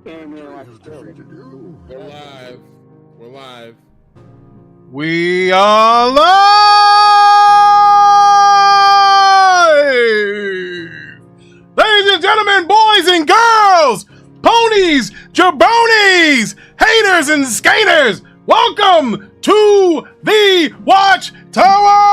came in like a silly. We're live. We're live. We are live! Ladies and gentlemen, boys and girls, ponies, jabronis, haters and skaters, welcome to the Watchtower!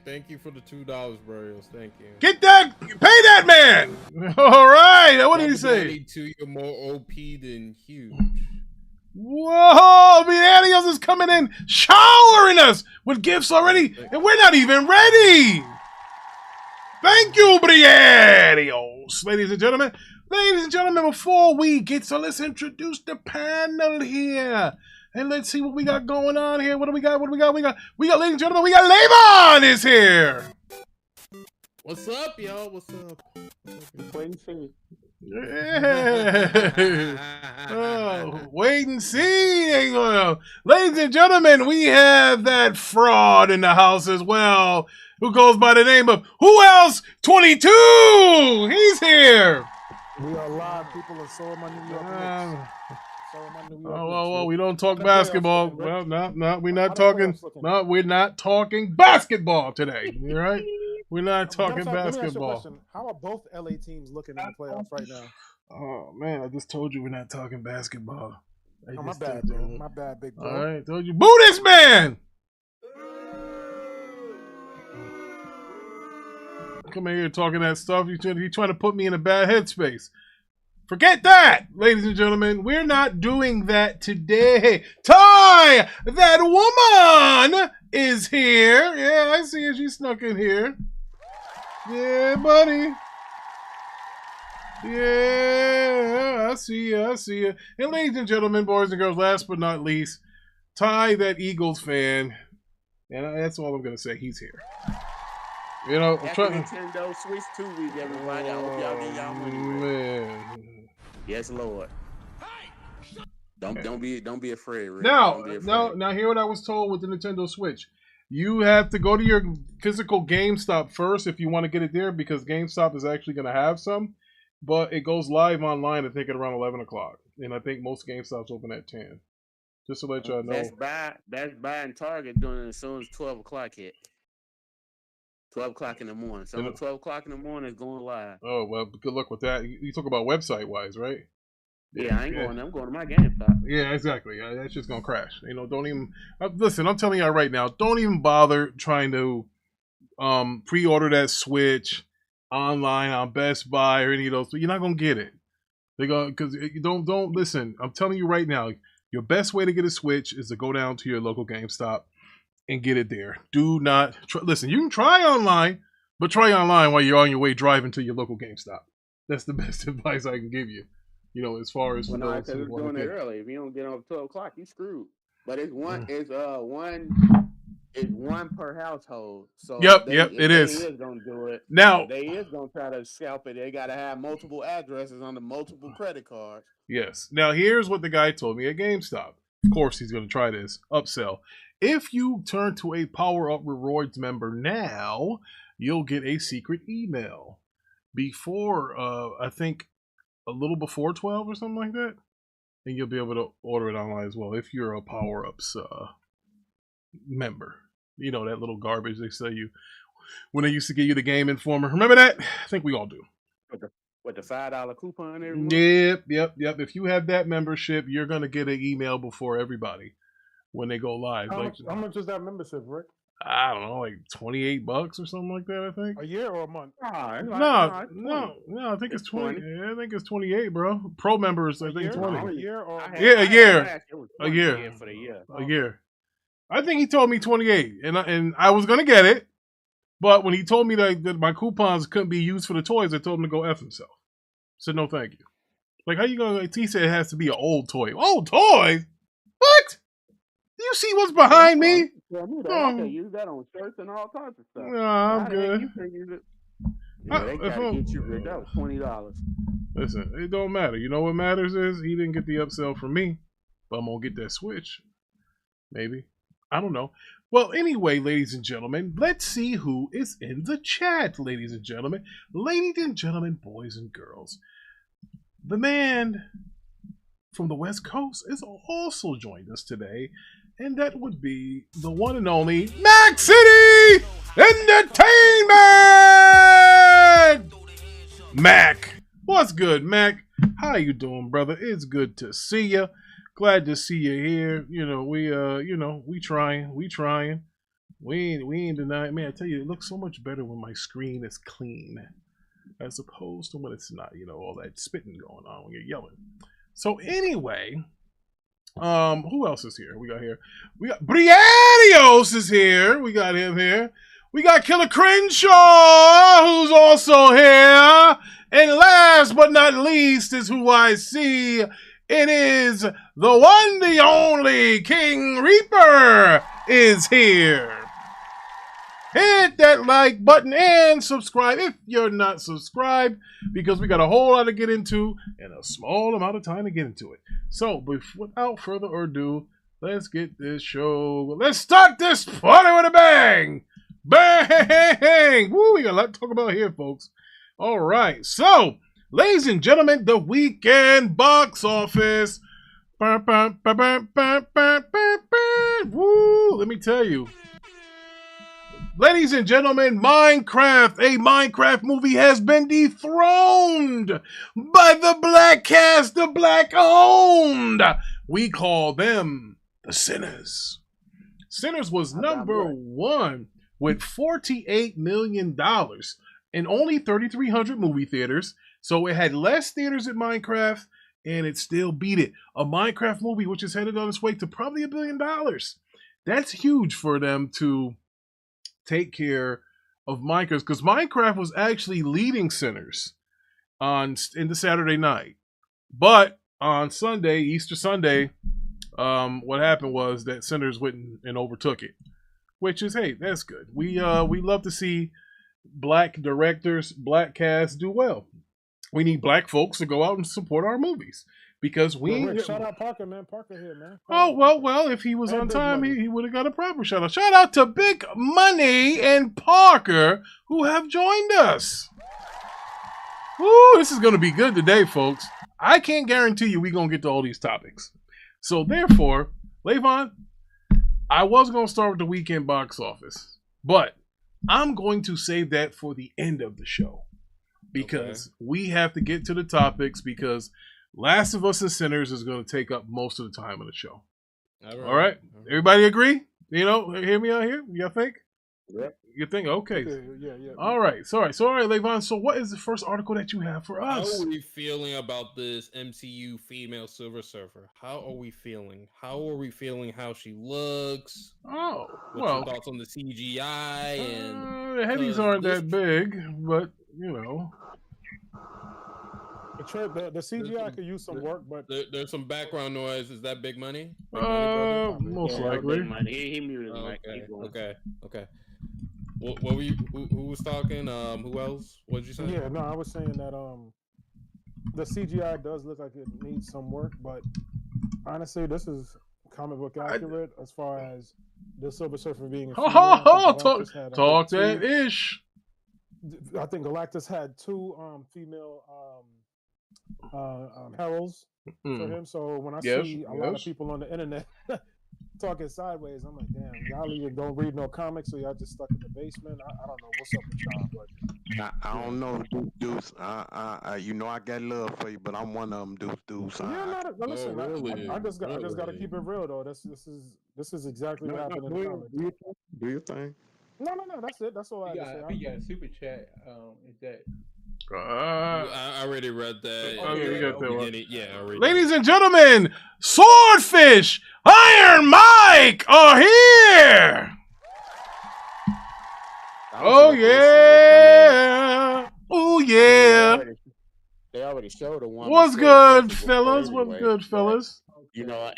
Thank you for the $2, bros. Thank you. Get that, pay that man! All right, what did he say? You're more OP than huge. Whoa, Millennials is coming in, showering us with gifts already, and we're not even ready. Thank you, Briarios. Ladies and gentlemen, before we get, so let's introduce the panel here. And let's see what we got going on here. What do we got? We got, ladies and gentlemen, we got Levon is here. What's up, y'all? What's up? Wait and see. Yeah. Oh, wait and see. Ladies and gentlemen, we have that fraud in the house as well, who goes by the name of Who Else 22. He's here. We are live, people, and so am I New York Knicks. Oh, we don't talk basketball. Well, no, we're not talking. No, we're not talking basketball today. All right, we're not talking basketball. How are both LA teams looking in the playoffs right now? Oh man, I just told you we're not talking basketball. Oh, my bad, bro. My bad, big bro. All right, told you. Boo this man! Come in here talking that stuff. You're trying to put me in a bad headspace. Forget that, ladies and gentlemen. We're not doing that today. Ty, that woman is here. Yeah, I see her. She snuck in here. Yeah, buddy. Yeah, I see you. And ladies and gentlemen, boys and girls, last but not least, Ty, that Eagles fan. And that's all I'm going to say. He's here. You know, Nintendo Switch 2 week, everybody. I hope y'all get y'all money. Man. Yes, Lord. Don't be afraid, Rick. Now, hear what I was told with the Nintendo Switch. You have to go to your physical GameStop first if you want to get it there, because GameStop is actually going to have some, but it goes live online, I think, at around 11 o'clock. And I think most GameStops open at 10. Just to let y'all know. Best Buy and Target doing it as soon as 12 o'clock hit. 12 o'clock in the morning. So 12 o'clock in the morning is going live. Oh, well, good luck with that. You talk about website-wise, right? Yeah, I ain't going. I'm going to my GameStop. Yeah, exactly. That's just going to crash. You know, don't even... listen, I'm telling you right now, don't even bother trying to pre-order that Switch online on Best Buy or any of those. You're not going to get it. They're going because you don't listen. I'm telling you right now, your best way to get a Switch is to go down to your local GameStop and get it there. Do not listen. You can try online, but try online while you're on your way driving to your local GameStop. That's the best advice I can give you. You know, as far as because it's doing it early. If you don't get on 12 o'clock, you screwed. But it's one. It's one per household. So it is. They is gonna do it. Now they is gonna try to scalp it. They gotta have multiple addresses on the multiple credit cards. Yes. Now here's what the guy told me at GameStop. Of course, he's gonna try this upsell. If you turn to a Power Up Rewards member now, you'll get a secret email before, I think, a little before 12 or something like that. And you'll be able to order it online as well if you're a Power Ups member. You know, that little garbage they sell you when they used to give you the Game Informer. Remember that? I think we all do. With the $5 coupon every month? Yep. If you have that membership, you're going to get an email before everybody when they go live. How much is that membership, Rick? I don't know, like $28 or something like that, I think. A year or a month? No, I think it's 20. Yeah, I think it's 28, bro. Pro members, I think 20. A year or a year. A year for the year. A year. I think he told me 28, and I was gonna get it, but when he told me that my coupons couldn't be used for the toys, I told him to go F himself. I said no, thank you. Like, how you gonna? He said it has to be an old toy. Old toy? What? Do you see what's behind me? Yeah, I can use that on shirts and all types of stuff. No, I'm good. You can use it. Yeah, they gotta get you rid of $20. Listen, it don't matter. You know what matters is he didn't get the upsell from me, but I'm gonna get that Switch. Maybe. I don't know. Well, anyway, ladies and gentlemen, let's see who is in the chat, ladies and gentlemen. Ladies and gentlemen, boys and girls. The man from the West Coast is also joined us today, and that would be the one and only Mac City Entertainment! Mac, what's good, Mac? How you doing, brother? It's good to see you. Glad to see you here. We trying. We ain't denying. Man, I tell you, it looks so much better when my screen is clean, as opposed to when it's not. All that spitting going on when you're yelling. So anyway, who else is here? We got Briadios is here. We got him here. We got Killer Crenshaw, who's also here. And last but not least is who I see. It is the one, the only King Reaper is here. Hit that like button and subscribe if you're not subscribed, because we got a whole lot to get into and a small amount of time to get into it. So, without further ado, let's get this show. Let's start this party with a bang! Bang! Woo, we got a lot to talk about here, folks. All right, so, ladies and gentlemen, the weekend box office. Woo, let me tell you. Ladies and gentlemen, a Minecraft movie has been dethroned by the black cast, the black owned. We call them the Sinners. Sinners was number one with $48 million in only 3,300 movie theaters. So it had less theaters than Minecraft, and it still beat it. A Minecraft movie which is headed on its way to probably $1 billion. That's huge for them to take care of Minecraft, because Minecraft was actually leading Sinners in the Saturday night. But on Sunday, Easter Sunday, what happened was that Sinners went and overtook it. Which is, hey, that's good. We love to see black directors, black casts do well. We need black folks to go out and support our movies. Because shout out Parker, man. Parker here, man. Oh, well, if he was on time, he would have got a proper shout out. Shout out to Big Money and Parker, who have joined us. Woo, this is going to be good today, folks. I can't guarantee you we're going to get to all these topics. So, therefore, Levon, I was going to start with the weekend box office, but I'm going to save that for the end of the show. Because we have to get to the topics, because Last of Us and Sinners is going to take up most of the time of the show. All right? Everybody agree? Hear me out here? Y'all think? Yep. You think? Okay. Yeah. All right. So, Levon. So, what is the first article that you have for us? How are we feeling about this MCU female Silver Surfer? How are we feeling? How she looks? Oh, what's your thoughts on the CGI? And the headies aren't that big, but The CGI could use some work, but there's some background noise. Is that Big Money? Most likely. Big Money. He muted the mic. Okay. What were you? Who was talking? Who else? What did you say? Yeah, no, I was saying that the CGI does look like it needs some work, but honestly, this is comic book accurate as far as the Silver Surfer being. Talk that ish. I think Galactus had two female heralds for him. So when I see a lot of people on the internet talking sideways, I'm like, damn, y'all either don't read no comics or y'all just stuck in the basement. I don't know what's up with y'all, but I don't know, Deuce. I got love for you, but I'm one of them, Deuce. Listen, really? I just got to keep it real though. This is exactly what happened in the comics. Do your thing. No, that's it. That's all I have to say. We got a super chat. Is that? I already read that. You got that one. Yeah, already. Ladies and gentlemen, Swordfish, Iron Mike are here. Oh yeah. Oh yeah. They already showed the one. What's good, fellas? What's good, fellas?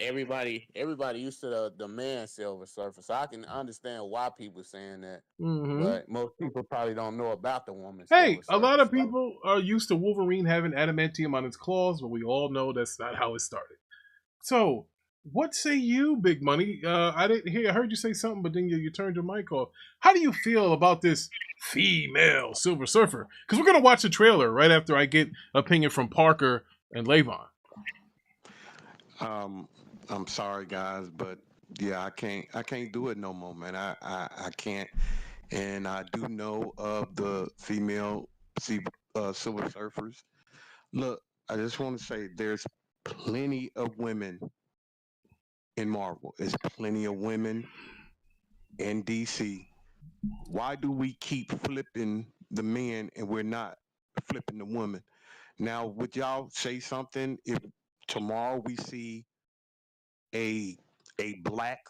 Everybody used to the man Silver Surfer, so I can understand why people saying that. Mm-hmm. But most people probably don't know about the woman. Hey, a lot of people are used to Wolverine having adamantium on his claws, but we all know that's not how it started. So, what say you, Big Money? I didn't hear. I heard you say something, but then you turned your mic off. How do you feel about this female Silver Surfer? Because we're gonna watch the trailer right after I get opinion from Parker and Levon. I'm sorry, guys, but yeah, I can't do it no more, man. I can't. And I do know of the female Silver Surfers. Look, I just want to say there's plenty of women in Marvel. There's plenty of women in DC. Why do we keep flipping the men and we're not flipping the women? Now, would y'all say something if tomorrow we see a black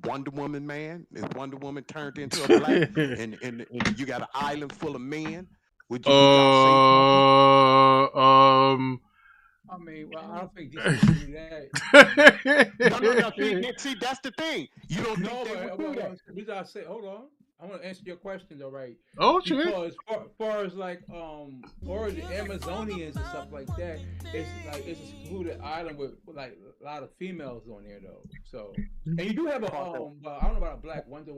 Wonder Woman man? If Wonder Woman turned into a black and you got an island full of men, would y'all say something? I mean, well, I don't think DC would do that. No. See, that's the thing. You don't think they would do that. We gotta say, hold on. I want to answer your question though, right? Oh, sure. Because as far as like or the Amazonians and stuff like that, it's a secluded island with like a lot of females on there though. So and you do have a I don't know about a black Wonder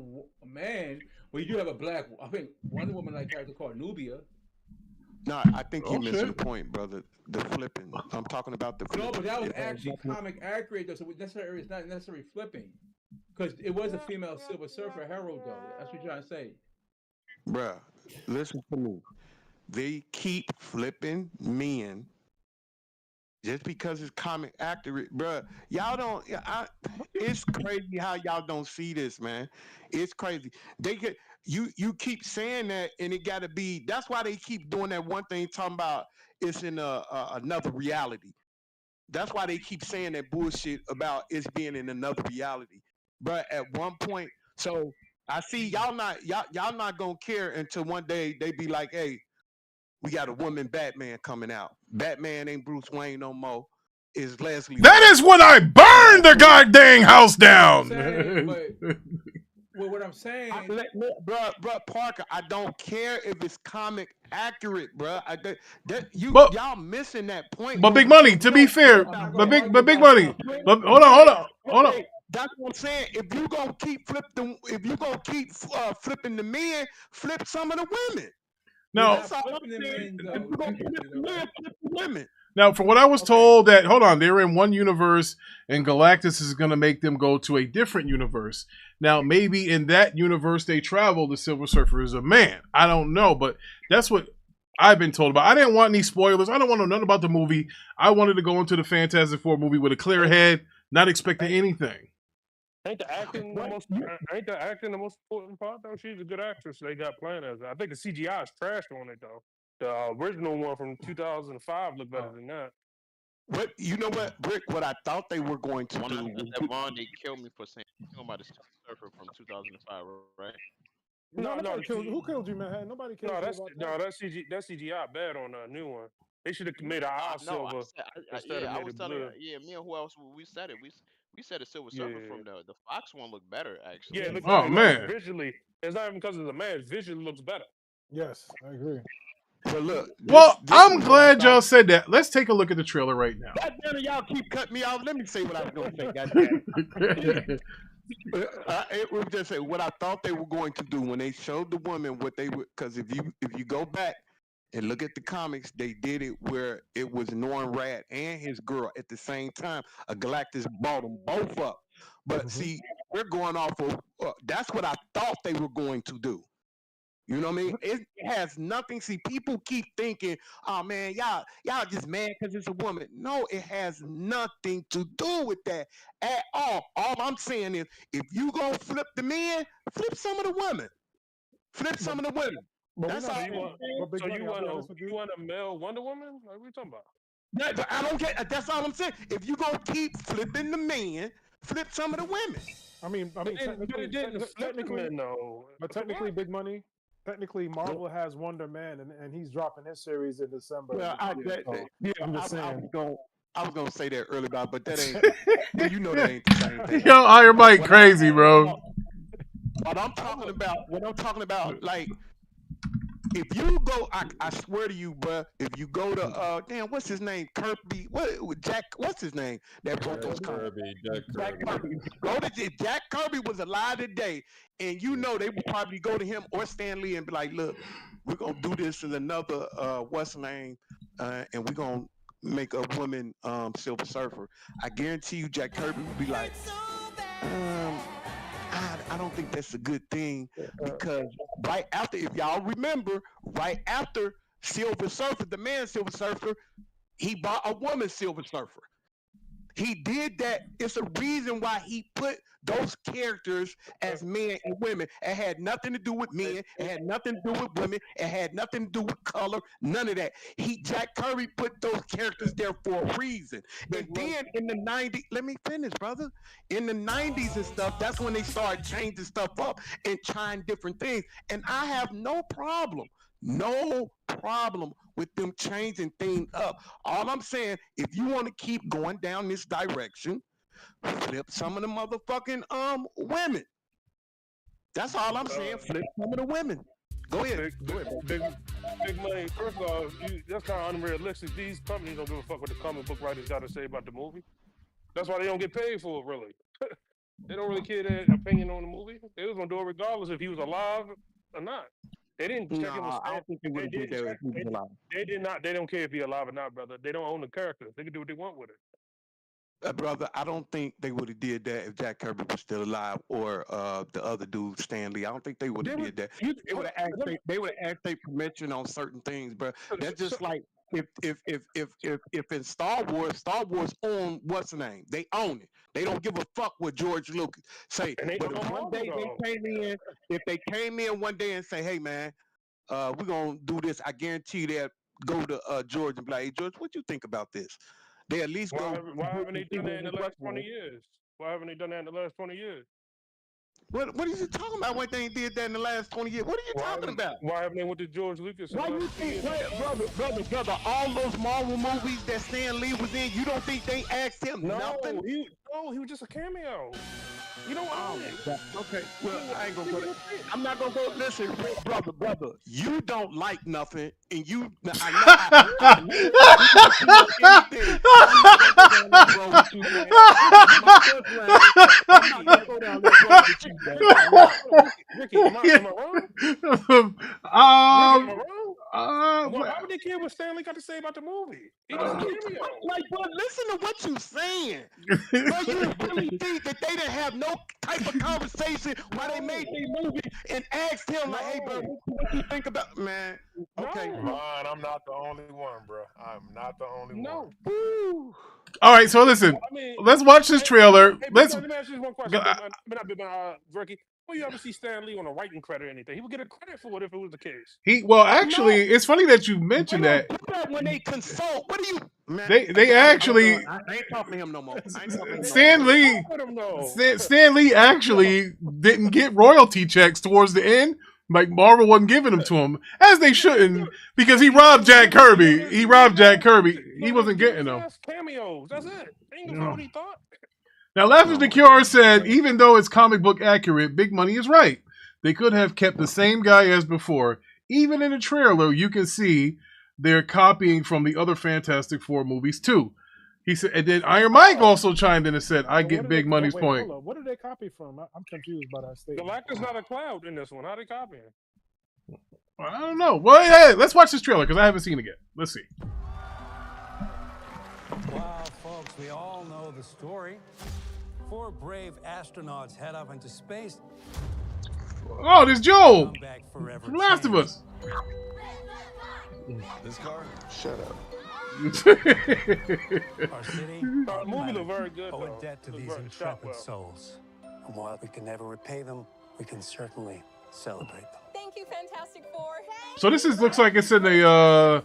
Man, but you do have a black. I think Wonder Woman like character called Nubia. No, I think you're missing the point, brother. The flipping. I'm talking about the flipping. No, but that was actually comic accurate though, so it's not necessarily flipping. Because it was a female Silver Surfer hero, though. That's what you're trying to say. Bruh, listen to me. They keep flipping men just because it's comic accurate. Bruh, y'all don't... it's crazy how y'all don't see this, man. It's crazy. You keep saying that, and it got to be... That's why they keep doing that one thing, talking about it's in another reality. That's why they keep saying that bullshit about it's being in another reality. But at one point, so I see y'all not gonna care until one day they be like, "Hey, we got a woman Batman coming out. Batman ain't Bruce Wayne no more. It's Leslie." That is when I burn the goddamn house down. What I'm saying, bro, Parker, I don't care if it's comic accurate, bro. Y'all missing that point. But Big Money, to be fair, but big money. But hold on. That's what I'm saying. If you gonna keep flipping the men, flip some of the women. No. Women. Now, from what I was told, that they're in one universe, and Galactus is going to make them go to a different universe. Now, maybe in that universe they travel, the Silver Surfer is a man. I don't know, but that's what I've been told about. I didn't want any spoilers. I don't want to know nothing about the movie. I wanted to go into the Fantastic Four movie with a clear head, not expecting anything. Ain't the acting the most important part though? She's a good actress. They got playing as. I think the CGI is trash on it though. The original one from 2005 looked better than that. But you know what, Brick? What I thought they were going to do. They killed me for saying about the Surfer from 2005, right? No. Who killed you, man? Nobody killed you. That's CGI bad on the new one. They should have made an eye silver. I was telling you. Yeah, me and who else? We said it. We said a Silver Surfer from the Fox one looked better actually. Yeah, oh man, visually, it's not even because of the man. Visually looks better. Yes, I agree. But look, I'm glad y'all said that. Let's take a look at the trailer right now. Goddamn, y'all keep cutting me off. Let me say what I was going to say. Goddamn. It was just say what I thought they were going to do when they showed the woman what they would. Because if you go back and look at the comics, they did it where it was Norrin Radd and his girl at the same time. A Galactus bought them both up. But see, we're going off of that's what I thought they were going to do. You know what I mean? It has nothing. See, people keep thinking, "Oh man, y'all just mad because it's a woman." No, it has nothing to do with that at all. All I'm saying is, if you gonna flip the men, flip some of the women. Flip some of the women. That's all. You want a male Wonder Woman? What are we talking about? I don't get. That's all I'm saying. If you gonna keep flipping the men, flip some of the women. I mean, technically, Big Money. Technically, Marvel has Wonder Man, and he's dropping his series in December. Well, I'm just saying. I was gonna say that earlier, but that ain't. You know that ain't the same thing. Yo, Iron Mike crazy, bro. What I'm talking about, like if you go, I swear to you, bro. If you go to damn, what's his name? Kirby. What's his name? That wrote those comics. Jack Kirby. Go to Jack Kirby was alive today, and you know they would probably go to him or Stan Lee and be like, look, we're gonna do this as another what's the name, and we're gonna make a woman Silver Surfer. I guarantee you, Jack Kirby would be like, I don't think that's a good thing, because right after, if y'all remember, right after Silver Surfer, the man Silver Surfer, he bought a woman Silver Surfer. He did that. It's a reason why he put those characters as men and women. It had nothing to do with men. It had nothing to do with women. It had nothing to do with color. None of that. Jack Kirby put those characters there for a reason. And then in the 90s, let me finish, brother. In the 90s and stuff, that's when they started changing stuff up and trying different things. And I have no problem with them changing things up. All I'm saying, if you want to keep going down this direction, flip some of the motherfucking women. That's all I'm saying. Flip some of the women. Go ahead. Big money. First of all, that's kind of unrealistic. These companies don't give a fuck what the comic book writers got to say about the movie. That's why they don't get paid for it, really. They don't really care their opinion on the movie. They was gonna do it regardless if he was alive or not. They didn't check him. I don't think they would do that if he was alive. They did not. They don't care if he's alive or not, brother. They don't own the character. They can do what they want with it. Brother, I don't think they would have did that if Jack Kirby was still alive, or the other dude, Stan Lee. I don't think they would have did that. They would have asked their permission on certain things, bro. That's just like if in Star Wars own what's the name? They own it. They don't give a fuck what George Lucas say. But if one day if they came in one day and say, hey man, we're gonna do this, I guarantee they'll go to George and be like, hey George, what you think about this? They at least Why haven't they done that in the last 20 years? Why haven't they done that in the last 20 years? What are you talking about? What they did that in the last 20 years? What are you talking about? Why haven't they went to George Lucas? Why you think, brother, all those Marvel movies that Stan Lee was in, you don't think they asked him nothing? He was just a cameo. You don't own it. Okay, well, I ain't gonna go there. I'm not gonna go. Listen, brother, you don't like nothing, and you. Ricky, am I wrong? Why would they care what Stanley got to say about the movie? He was a cameo. Like, bro, listen to what you saying. Bro, you really think that they didn't have no type of conversation while they made their movie and asked him, like, hey, bro, what do you think about, man? Okay, Ron, I'm not the only one, bro. I'm not the only one. Woo. All right, so listen, let's watch this trailer. Hey, let me ask you one question. Ricky, will you ever see Stan Lee on a writing credit or anything? He would get a credit for it if it was the case. Actually, it's funny that you mentioned that. When they consult, what do you? Man, they actually. I ain't talking to him no more. Stan Lee actually didn't get royalty checks towards the end. Like Marvel wasn't giving them to him, as they shouldn't, because he robbed Jack Kirby. He wasn't getting them. Cameos. That's it. Ain't no what he thought. Now, Laughter the Cure said, even though it's comic book accurate, Big Money is right. They could have kept the same guy as before. Even in the trailer, you can see they're copying from the other Fantastic Four movies too. He said, and then Iron Mike also chimed in and said, "I get Big Money's point." What did they copy from? I'm confused by that statement. Galactus not a cloud in this one. How are they copying? I don't know. Well, hey, let's watch this trailer because I haven't seen it yet. Let's see. Wow, folks, we all know the story. 4 brave astronauts head off into space. Oh, there's Joel from Last of Us. This car? Shut up. Our city, the movie looked very good. Owe a debt to these intrepid souls. And while we can never repay them, we can certainly celebrate them. Thank you, Fantastic Four. So this looks like it's in the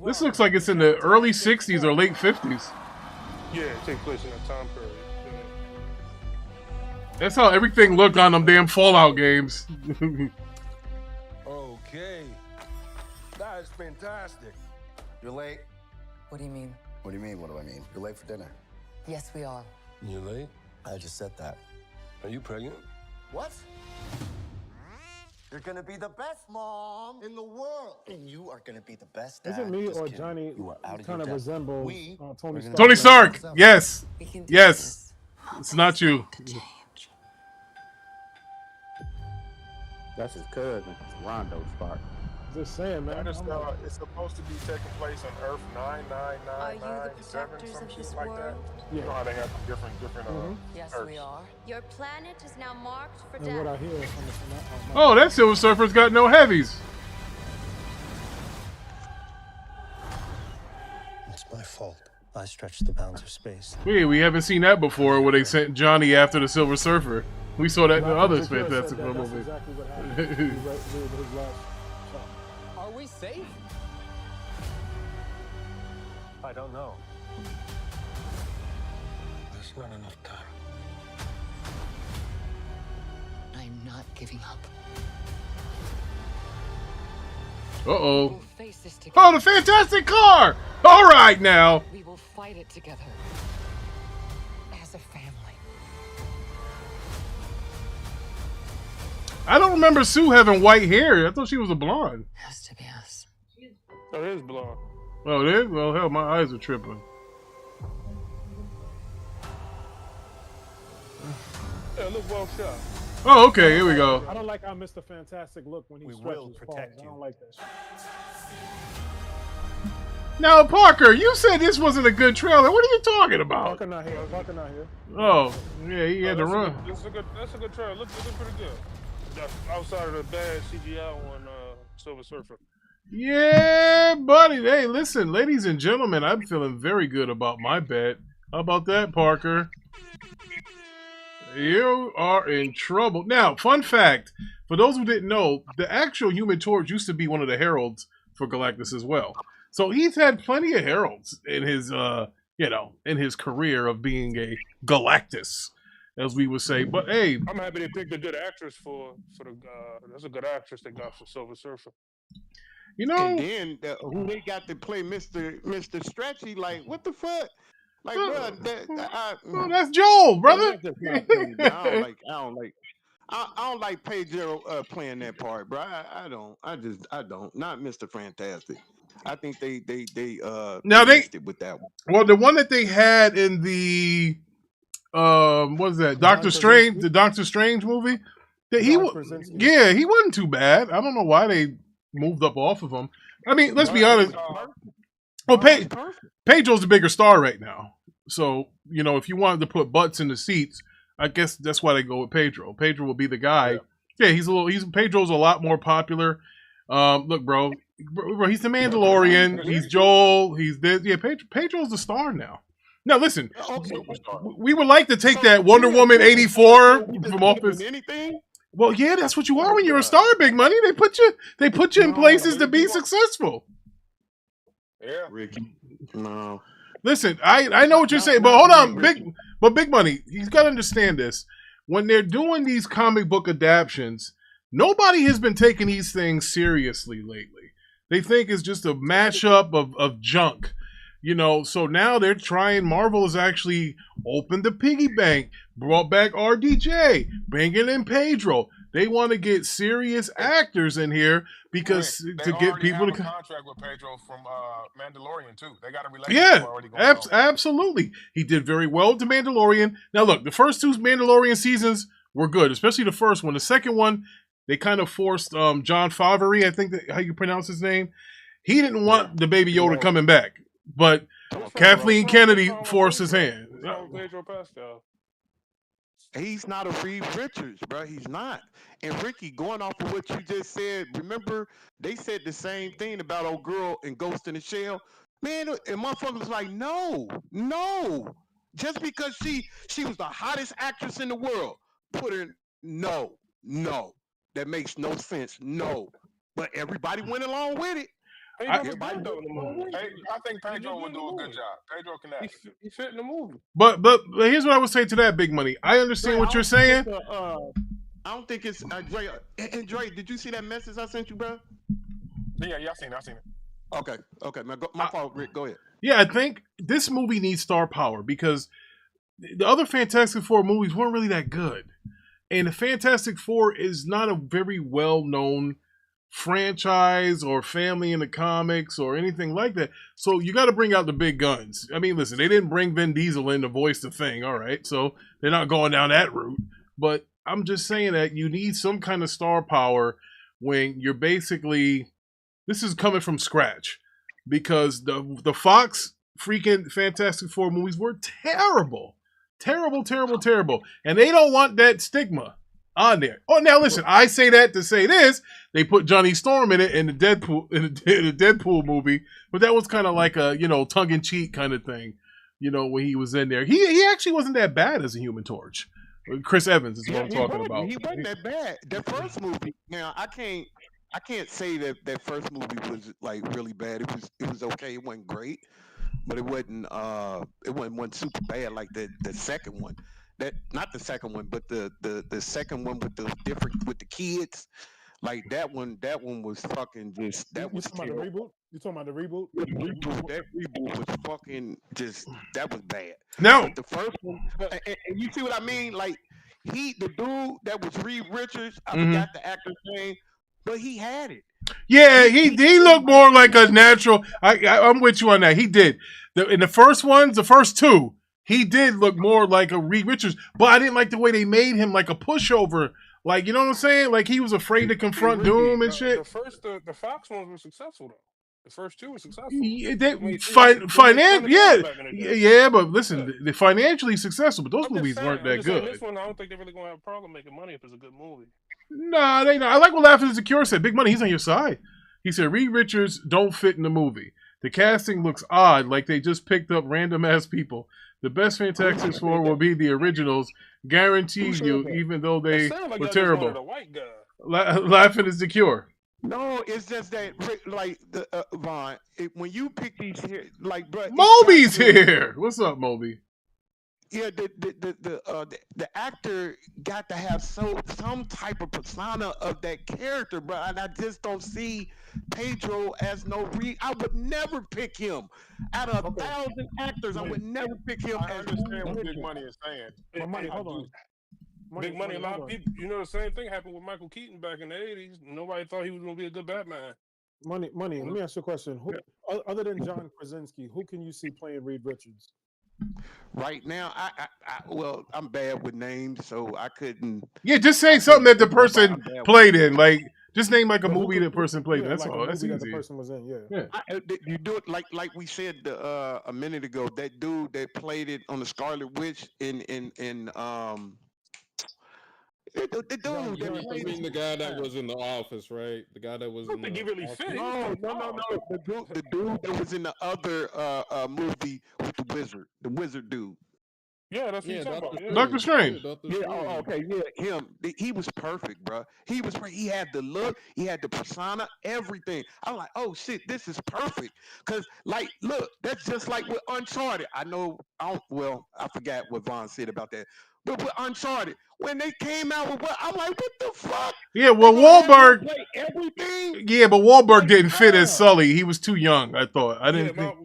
this looks like it's in the early 60s or late 50s. Yeah, it takes place in that time period. That's how everything looked on them damn Fallout games. Okay. That is fantastic. You're late. What do you mean? What do you mean, what do I mean? You're late for dinner. Yes, we are. You're late? I just said that. Are you pregnant? What? You're gonna be the best mom in the world, and you are gonna be the best dad. Is it me Just or kidding. Johnny You are out of kind your of depth. resembles Tony Stark? Tony Stark. Yes. Yes. It's not you. That's his cousin, Rondo Stark. Just saying, man. It's supposed to be taking place on Earth 99997, some shit like that. You know how they have different Yes, Earths. we are. Your planet is now marked for And death. what I hear from that. Oh, that Silver Surfer's got no heavies. It's my fault. I stretched the bounds of space. We haven't seen that before where they sent Johnny after the Silver Surfer. We saw that in the other Fantastic Four movie. That's exactly what happened. He read his last shot. Are we safe? I don't know. There's not enough time. I'm not giving up. Uh-oh. We'll face this together. Oh, the Fantastic Car! All right, now. We will fight it together. As a family. I don't remember Sue having white hair. I thought she was a blonde. Has to be us. Oh, it is blonde. Oh, it is? Well, hell, my eyes are tripping. Yeah, look well shot. Oh, okay, here we go. I don't like how Mr. Fantastic look when he stretches. I don't like that shit. Now, Parker, you said this wasn't a good trailer. What are you talking about? Parker not here. Parker not here. Oh, yeah, he had to run. That's a good trailer. Looks pretty good. That's outside of the bad CGI on Silver Surfer. Yeah, buddy. Hey, listen, ladies and gentlemen, I'm feeling very good about my bet. How about that, Parker? You are in trouble. Now, fun fact, for those who didn't know, the actual Human Torch used to be one of the heralds for Galactus as well. So he's had plenty of heralds in his, in his career of being a Galactus, as we would say. But hey, I'm happy they picked a good actress for the. That's a good actress they got for Silver Surfer. You know, and then who they got to play Mr. Stretchy? Like, what the fuck? Like, bro, that's Joel, brother. I don't like Pedro playing that part, bro. I don't. Not Mr. Fantastic. I think they now they it with that one. Well, the one that they had in the what is that? Doctor Strange, the Doctor Strange movie. That he wasn't too bad. I don't know why they moved up off of him. I mean, let's be honest. Well, Pedro's the bigger star right now. So, if you wanted to put butts in the seats, I guess that's why they go with Pedro. Pedro will be the guy. Yeah, Pedro's a lot more popular. Look, bro, he's the Mandalorian. He's Joel. He's this. Yeah, Pedro's the star now. Now, listen, we would like to take that Wonder Woman 84 from office. Anything? Well, yeah, that's what you are when you're a star, Big Money. They put you in places to be successful. Yeah, Ricky. No. Listen, I know what you're saying, but hold on, Big Money. You've got to understand this. When they're doing these comic book adaptions, nobody has been taking these things seriously lately. They think it's just a mashup of junk. So now they're trying. Marvel has actually opened the piggy bank, brought back RDJ, bringing in Pedro. They want to get serious actors in here because to get people to contract with Pedro from Mandalorian too. They got a relationship already going on. Absolutely. He did very well with the Mandalorian. Now look, the first two Mandalorian seasons were good, especially the first one. The second one, they kind of forced John Favreau, I think how you pronounce his name. He didn't want the Baby Yoda coming back, but Kathleen Kennedy forced his hand. Pedro Pascal. He's not a Reed Richards, bro. He's not. And Ricky, going off of what you just said, remember they said the same thing about old girl in Ghost in the Shell. Man, and motherfuckers was like, no. Just because she was the hottest actress in the world, put her no. That makes no sense. No. But everybody went along with it. I think Pedro would do a good job. Pedro can act. He fit in the movie. But here's what I would say to that, Big Money. I understand what you're saying. I don't think it's Dre. And Dre, did you see that message I sent you, bro? Yeah, I seen it. Okay. My fault, Rick. Go ahead. Yeah, I think this movie needs star power because the other Fantastic Four movies weren't really that good. And the Fantastic Four is not a very well-known franchise or family in the comics or anything like that. So you got to bring out the big guns. I mean, listen, they didn't bring Vin Diesel in to voice the Thing, all right? So they're not going down that route. But I'm just saying that you need some kind of star power when you're basically, this is coming from scratch, because the Fox freaking Fantastic Four movies were terrible. Terrible, terrible, terrible. And they don't want that stigma on there. Oh, now listen, I say that to say this. They put Johnny Storm in it in the Deadpool movie, but that was kind of like a, tongue-in-cheek kind of thing, when he was in there. He actually wasn't that bad as a Human Torch. Chris Evans is what I'm talking about. He wasn't that bad. The first movie, now I can't say that first movie was like really bad. It was okay. It wasn't great, but it wasn't super bad like the second one. That, not the second one, but the second one with the kids. Like that one was fucking just, that was talking about the reboot? You talking about the reboot? That reboot was fucking just, that was bad. No. But the first one, and you see what I mean? Like, the dude that was Reed Richards, I forgot the actor's name, but he had it. Yeah, he looked more like a natural. I'm with you on that. He did. In the first ones, the first two, he did look more like a Reed Richards, but I didn't like the way they made him like a pushover. Like, you know what I'm saying? Like, he was afraid to confront Doom and shit. The Fox ones were successful, though. The first two were successful. Yeah, yeah, but listen, they're financially successful, but those movies weren't that good. This one, I don't think they're really going to have a problem making money if it's a good movie. Nah, they not. I like what Laughing is Secure said. Big Money, he's on your side. He said, Reed Richards don't fit in the movie. The casting looks odd, like they just picked up random-ass people. The best Fantastic Four will be the originals, guaranteed you, even though they were terrible. Laughing is the cure. No, it's just that, like, Vaughn, when you pick these here, like, bro, Moby's here. What's up, Moby? Yeah, the actor got to have some type of persona of that character, bro. And I just don't see Pedro as no Reed. I would never pick him out of 1,000 actors. I would never pick him. I understand what Big Money is saying. Hold on. Big Money, a lot of people, the same thing happened with Michael Keaton back in the 80s. Nobody thought he was going to be a good Batman. Money. Let me ask you a question. Other than John Krasinski, who can you see playing Reed Richards? Right now, well, I'm bad with names, so I couldn't. Yeah, just say something that the person played in. Like, just name like a movie that person played in. That's all. That's easy. That the person was in. Yeah. You do it like we said a minute ago. That dude that played it on the Scarlet Witch in the guy that was in The Office, right? The guy that was in he really fit. No. The dude that was in the other movie with the wizard dude. Yeah, that's what you're talking about. Doctor Strange. Okay, him. He was perfect, bro. He was. He had the look. He had the persona. Everything. I'm like, oh shit, this is perfect. Cause like, look, that's just like with Uncharted. I forgot what Vaughn said about that. But with Uncharted, when they came out with I'm like, what the fuck? Yeah, well, Wahlberg. Everything. Yeah, but Wahlberg didn't fit as Sully. He was too young. I thought. I didn't think.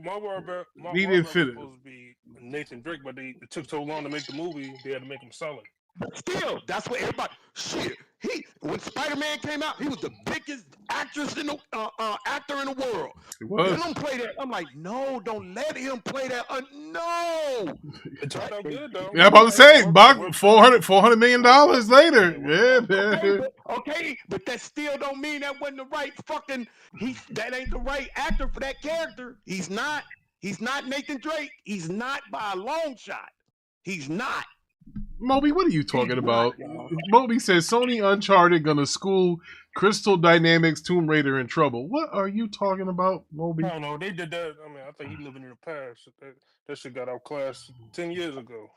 He didn't fit it. Supposed to be Nathan Drake, but it took so long to make the movie, they had to make him Sully. Still, that's what everybody. Shit, when Spider-Man came out, he was the biggest actor in the world. It was. Let him play that. I'm like, no, don't let him play that. No. It turned out good though. Yeah, I'm about to say, $400 million later. Yeah. Okay, but that still don't mean that wasn't the right fucking. That ain't the right actor for that character. He's not. He's not Nathan Drake. He's not by a long shot. He's not. Moby, what are you talking about? Moby says Sony Uncharted gonna school Crystal Dynamics Tomb Raider in trouble. What are you talking about, Moby? I don't know. They did that. I mean, I think he's living in the past. That shit got outclassed 10 years ago.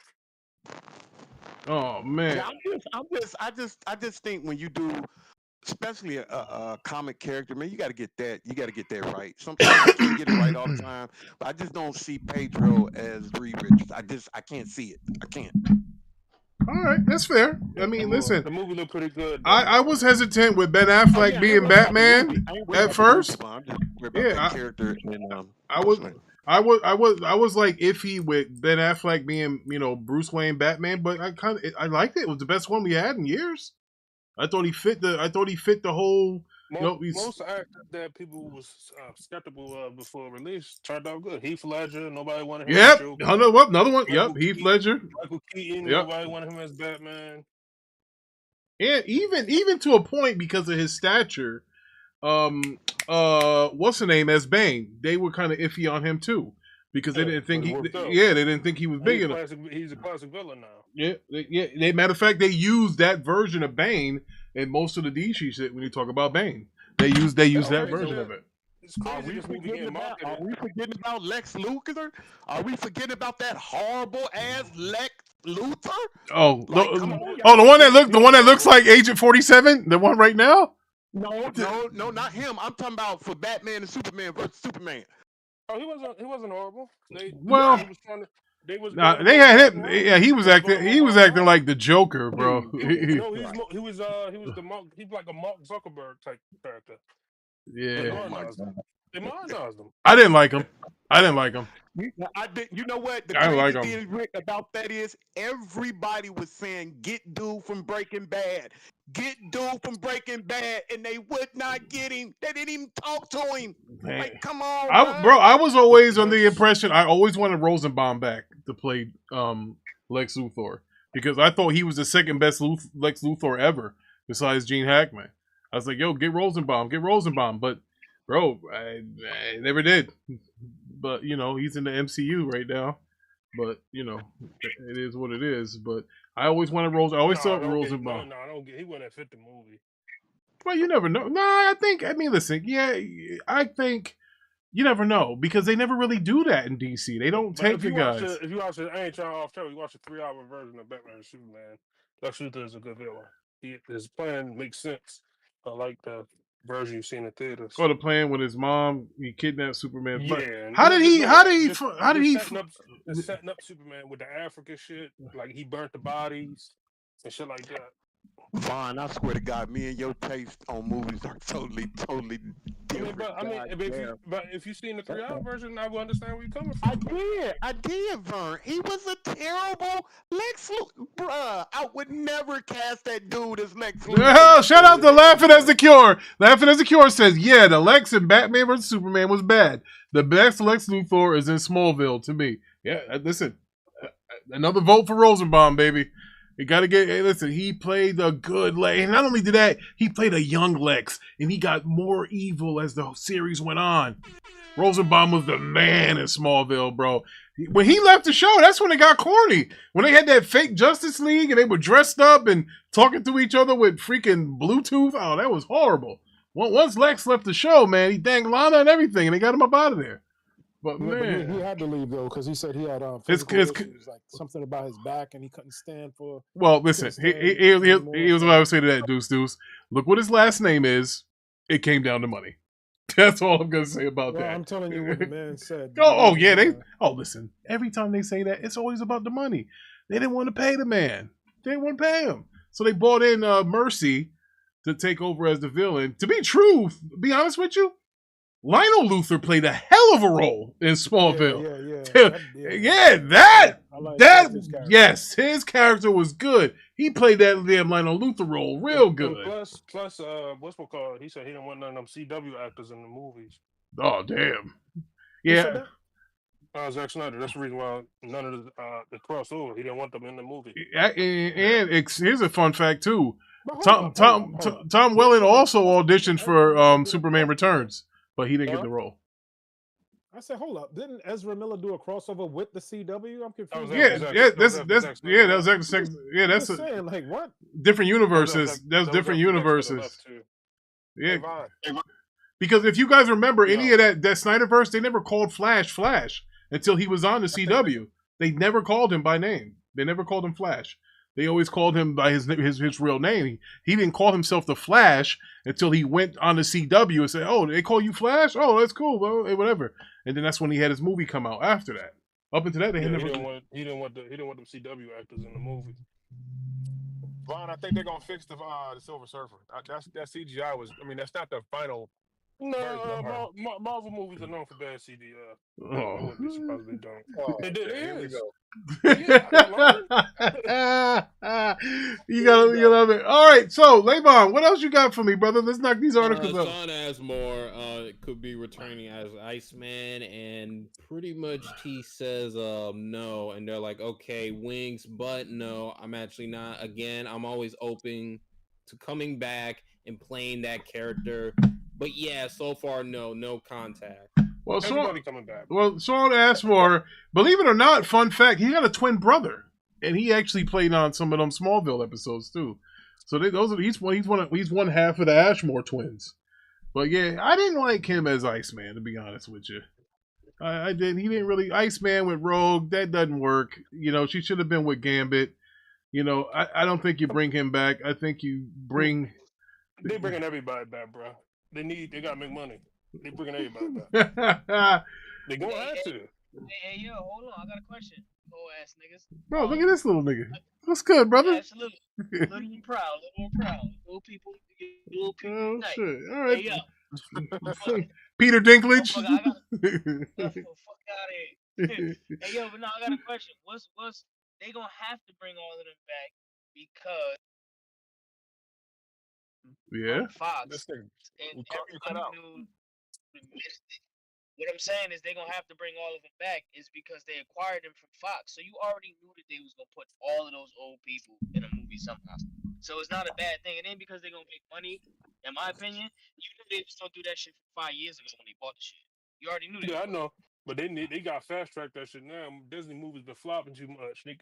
Oh man. Yeah, I just think when you do, especially a comic character, man, you got to get that. You got to get that right. Sometimes you can't get it right all the time. But I just don't see Pedro as Reed Richards. I can't see it. I can't. All right, that's fair. I mean, listen. The movie looked pretty good. I was hesitant with Ben Affleck being Batman at first. Yeah, character. And, I I was like iffy with Ben Affleck being, Bruce Wayne Batman, but I liked it. It was the best one we had in years. I thought he fit the whole. Most actors that people was skeptical of before release turned out good. Heath Ledger, nobody wanted him as Joker. Another one. Heath Ledger. Michael Keaton, nobody wanted him as Batman. And even to a point because of his stature, what's the name as Bane? They were kind of iffy on him too because they didn't think they didn't think he was big enough. He's a classic villain now. Yeah. Matter of fact, they used that version of Bane in most of the DC shit when you talk about Bane. They use that version of it. Are we forgetting about Lex Luthor? Are we forgetting about that horrible ass Lex Luthor? Oh, the one that looks like Agent 47, the one right now. No, not him. I'm talking about for Batman and Superman versus Superman. Oh, he wasn't horrible. They had him. Yeah, he was acting like the Joker, bro. He's like a Mark Zuckerberg type character. Yeah, they modernized him. I didn't like him. You know what? The crazy thing, Rick, about that is everybody was saying, "Get dude from Breaking Bad, get dude from Breaking Bad," and they would not get him. They didn't even talk to him. Man. Like, come on, I was always under the impression I always wanted Rosenbaum back to play Lex Luthor because I thought he was the second best Lex Luthor ever besides Gene Hackman. I was like, yo, get Rosenbaum. But, bro, I never did. But, he's in the MCU right now. But, it is what it is. But I always wanted Rosenbaum. I always thought Rosenbaum. No, I don't get. He wouldn't fit the movie. Well, you never know. Listen, I think you never know because they never really do that in DC. They don't take the guys. If you watch it, I ain't trying off show. You watch a 3-hour version of Batman and Superman. Lex Luthor is a good villain. His plan makes sense. I like the version you've seen in theaters. Oh, the plan with his mom, he kidnapped Superman. Yeah. How did he setting up Superman with the African shit? Like he burnt the bodies and shit like that. Vaughn, I swear to God, me and your taste on movies are totally different. But if you seen the 3-hour version, I will understand where you're coming from. I did, Vern. He was a terrible Lex Luthor. Bruh, I would never cast that dude as Lex Luthor. Shout out to Laughing as the Cure. Laughing as the Cure says, yeah, the Lex in Batman vs. Superman was bad. The best Lex Luthor is in Smallville to me. Yeah, listen. Another vote for Rosenbaum, baby. You gotta get. Hey, listen, he played a good Lex, and not only did that, he played a young Lex, and he got more evil as the series went on. Rosenbaum was the man in Smallville, bro. When he left the show, that's when it got corny. When they had that fake Justice League, and they were dressed up and talking to each other with freaking Bluetooth. Oh, that was horrible. Once Lex left the show, man, he danged Lana and everything, and they got him up out of there. But man, he had to leave though because he said he had physical issues, like something about his back, and he couldn't stand for. Well, listen, he was what I would say to that, Deuce. Look what his last name is. It came down to money. That's all I'm gonna say about that. I'm telling you what the man said. Listen. Every time they say that, it's always about the money. They didn't want to pay the man. They didn't want to pay him, so they brought in Mercy to take over as the villain. To be honest with you. Lionel Luthor played a hell of a role in Smallville. Yes, his character was good. He played that damn Lionel Luthor role real good. Plus, what's it called? He said he didn't want none of them CW actors in the movies. Oh, damn. Yeah. Zack Snyder. That's the reason why none of the crossover. He didn't want them in the movie. And here's a fun fact too. Tom Welling also auditioned for Superman Returns. But he didn't get the role. I said, hold up. Didn't Ezra Miller do a crossover with the CW? I'm confused. That's saying, like, what? Different universes. There's different universes. Yeah. Because if you guys remember any of that Snyderverse, they never called Flash until he was on the CW. They never called him by name. They never called him Flash. They always called him by his real name. He didn't call himself the Flash until he went on the CW and said, "Oh, they call you Flash? Oh, that's cool. Well, whatever." And then that's when he had his movie come out. After that, up until that, he didn't want the CW actors in the movie. Vaughn, I think they're gonna fix the Silver Surfer. That CGI was. I mean, that's not the final No, Marvel movies are known for bad CGI. I wouldn't be surprised if they don't. It is. You love it. All right, so Levon, what else you got for me, brother? Let's knock these articles out. Sean Asmore could be returning as Iceman, and pretty much T says no, and they're like, okay, Wings, but no, I'm actually not. Again, I'm always open to coming back and playing that character, but yeah, so far no contact. Well, everybody coming back. Well, Sean Asmore, believe it or not, fun fact, he got a twin brother, and he actually played on some of them Smallville episodes too. So he's one half of the Ashmore twins. But yeah, I didn't like him as Iceman, to be honest with you. I didn't. He didn't really. Iceman with Rogue, that doesn't work. You know, she should have been with Gambit. You know, I don't think you bring him back. I think you bring. They bringing everybody back, bro. They gotta make money. They bringing everybody back. They gonna have to. Hey, yo, hold on. I got a question. Whole ass niggas. Bro, look at this little nigga. What's good, brother? Yeah, absolutely. Little proud. Little people. Oh, night. shit. All right. Hey, yo. Peter Dinklage. Fuck out of here. Hey, yo, but no, I got a question. What's they gonna have to bring all of them back because Fox and everybody knew missed it. What I'm saying is they're gonna have to bring all of them back is because they acquired them from Fox. So you already knew that they was gonna put all of those old people in a movie somehow. So it's not a bad thing. It ain't because they're gonna make money, in my opinion. You knew they was gonna do that shit 5 years ago when they bought the shit. You already knew that. Yeah, I know. But they got fast tracked that shit now. Disney movies been flopping too much. They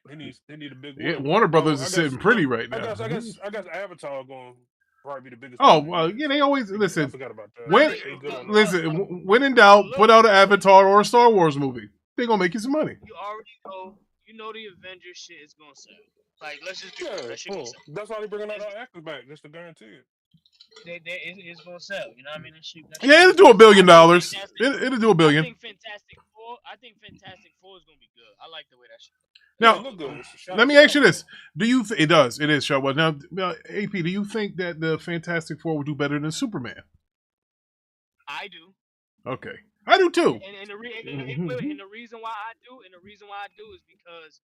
need a big one. Yeah, Warner Brothers is sitting pretty right now. I guess Avatar going probably be the biggest. Oh, well, yeah, they always listen. I forgot about that. When in doubt, put out an Avatar or a Star Wars movie. They're gonna make you some money. You already know the Avengers shit is gonna sell. Like, let's just do that shit. That's why they bringing all our actors back, just to guarantee it. It's gonna sell. You know what I mean? Yeah, it'll do $1 billion. It'll do $1 billion. I think Fantastic Four is gonna be good. I like the way that shit. Now, let me ask you this: it does? It is Shotwell. Now, AP, do you think that the Fantastic Four will do better than Superman? I do. Okay, I do too. And the reason why I do is because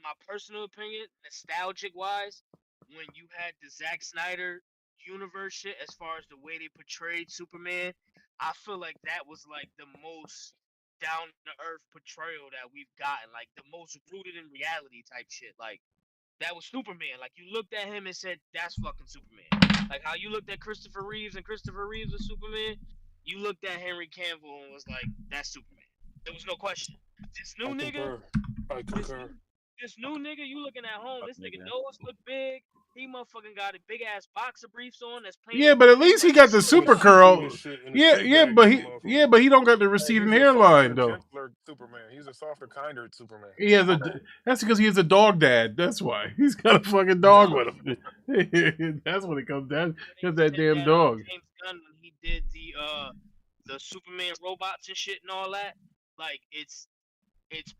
my personal opinion, nostalgic wise, when you had the Zack Snyder universe shit, as far as the way they portrayed Superman, I feel like that was like the most down to earth portrayal that we've gotten, like the most rooted in reality type shit. Like that was Superman. Like you looked at him and said, "That's fucking Superman." Like how you looked at Christopher Reeves was Superman. You looked at Henry Cavill and was like, "That's Superman." There was no question. This new nigga, you looking at home. This nigga nose look big. He motherfucking got a big ass boxer briefs on. That's playing. Yeah, but at least he got the super curl. Yeah, but he don't got the receding hairline though. Superman. He's a softer, kinder Superman. That's because he has a dog dad. That's why he's got a fucking dog with him. That's what it comes down. Because that damn dog. James Gunn, when he did the Superman robots and shit and all that, like it's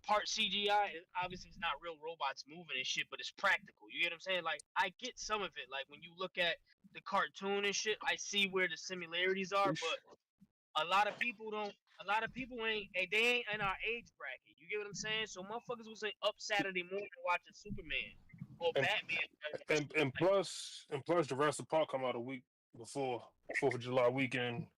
part CGI. Obviously, it's not real robots moving and shit, but it's practical. You get what I'm saying? Like, I get some of it. Like, when you look at the cartoon and shit, I see where the similarities are, but a lot of people ain't in our age bracket. You get what I'm saying? So motherfuckers was up Saturday morning watching Superman or Batman. And plus, Jurassic Park come out a week before 4th of July weekend.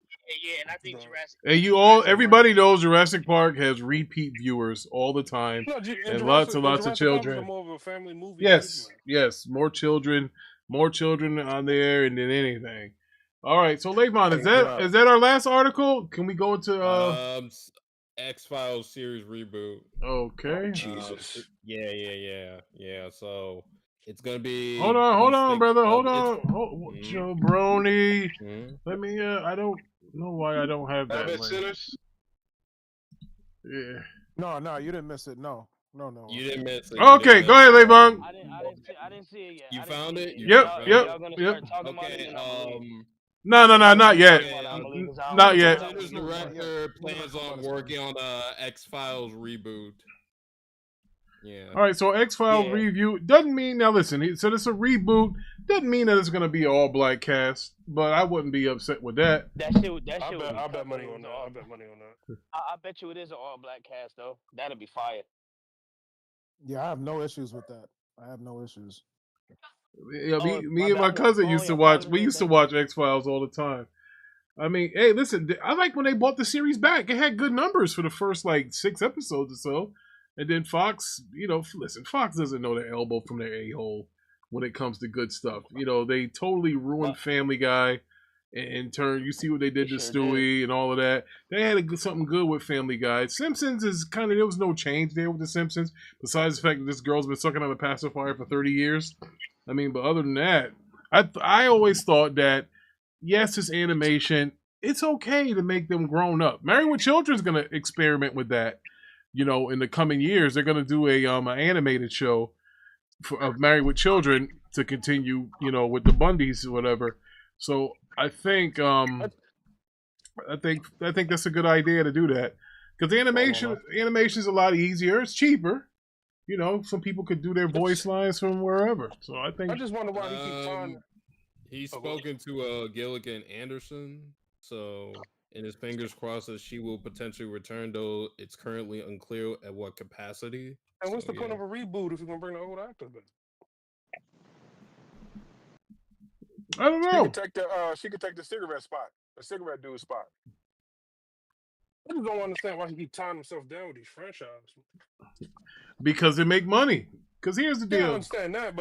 Yeah, and I think Jurassic. And everybody knows Jurassic Park has repeat viewers all the time, and lots of children. More of a family movie. Yes, more children on there than anything. All right, so Levon, is that our last article? Can we go into Xfiles series reboot? Okay. Jesus. Yeah. So it's gonna be. Hold on, brother. Hold on, Jabroni. Let me. I don't know why I don't have that. Yeah. No, you didn't miss it. No. You didn't miss it. Okay, go ahead, Levon. I didn't see it yet. You found it? Yep. Okay. No, not yet. Not yet. The director plans on working on a Xfiles reboot. Yeah. All right, so X-Files review doesn't mean, now listen, he said it's a reboot, doesn't mean that it's going to be an all-black cast, but I wouldn't be upset with that. I bet money on that. I bet money on that. I bet you it is an all-black cast, though. That'll be fire. Yeah, I have no issues with that. I have no issues. Yeah, me and my cousin used to watch, we used to watch X-Files all the time. I mean, hey, listen, I like when they bought the series back. It had good numbers for the first, 6 episodes or so. And then Fox, listen, Fox doesn't know their elbow from their a-hole when it comes to good stuff. They totally ruined Family Guy. In turn, you see what they did to Stewie and all of that. They had something good with Family Guy. Simpsons is kind of, there was no change there with the Simpsons, besides the fact that this girl's been sucking on a pacifier for 30 years. I mean, but other than that, I always thought that, yes, it's animation. It's okay to make them grown up. Married with Children's going to experiment with that. In the coming years, they're going to do an animated show of Married with Children to continue, with the Bundys or whatever. So I think that's a good idea to do that, because animation is a lot easier. It's cheaper. Some people could do their voice lines from wherever. So I think I just wonder why he keeps trying. He's spoken to Gilligan Anderson, so. And his fingers crossed that she will potentially return, though it's currently unclear at what capacity. And what's the point of a reboot if you're gonna bring the old actor back? I don't know. She could take the cigarette dude's spot. I just don't understand why he keep tying himself down with these franchises. Because they make money. Because here's the deal. Yeah, I understand that,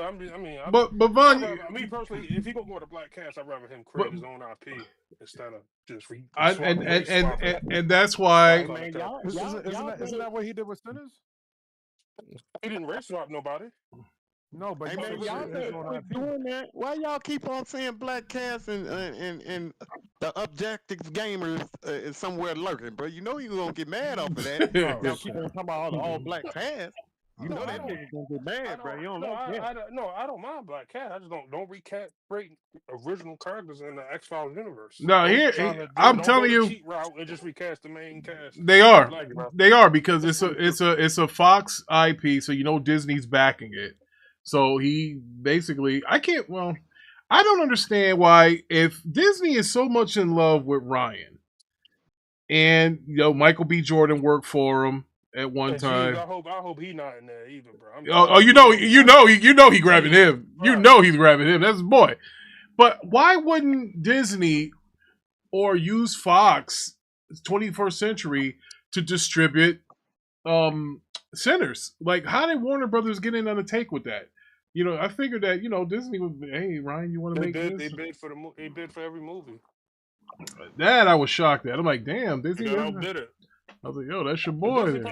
but but Von, me personally, if he gonna go with a black cast, I'd rather him create his own IP instead of just and that's why. Isn't that what he did with Sinners? He didn't race swap nobody. No, but y'all doing that. Why y'all keep on saying black cast and the objective gamers is somewhere lurking, bro? You know you gonna get mad off of that. Y'all keep on talking about all black cast. You know that nigga gonna get mad, bro. You don't like that. I don't mind black cat. I just don't recast original characters in the X-Files universe. No, I'm telling you, cheat route and just recast the main cast. They are because it's a Fox IP, so Disney's backing it. So he basically, I don't understand why, if Disney is so much in love with Ryan, and Michael B. Jordan worked for him at one time. I hope he's not in there either, bro. He grabbing him. Right. He's grabbing him. That's his boy. But why wouldn't Disney or use Fox 21st Century to distribute Sinners? Like, how did Warner Brothers get in on a take with that? I figured that Disney would. Hey, Ryan, you want to make this? They bid for every movie. That I was shocked at. I'm like, damn, Disney outbid it. I was like, yo, that's your boy. Disney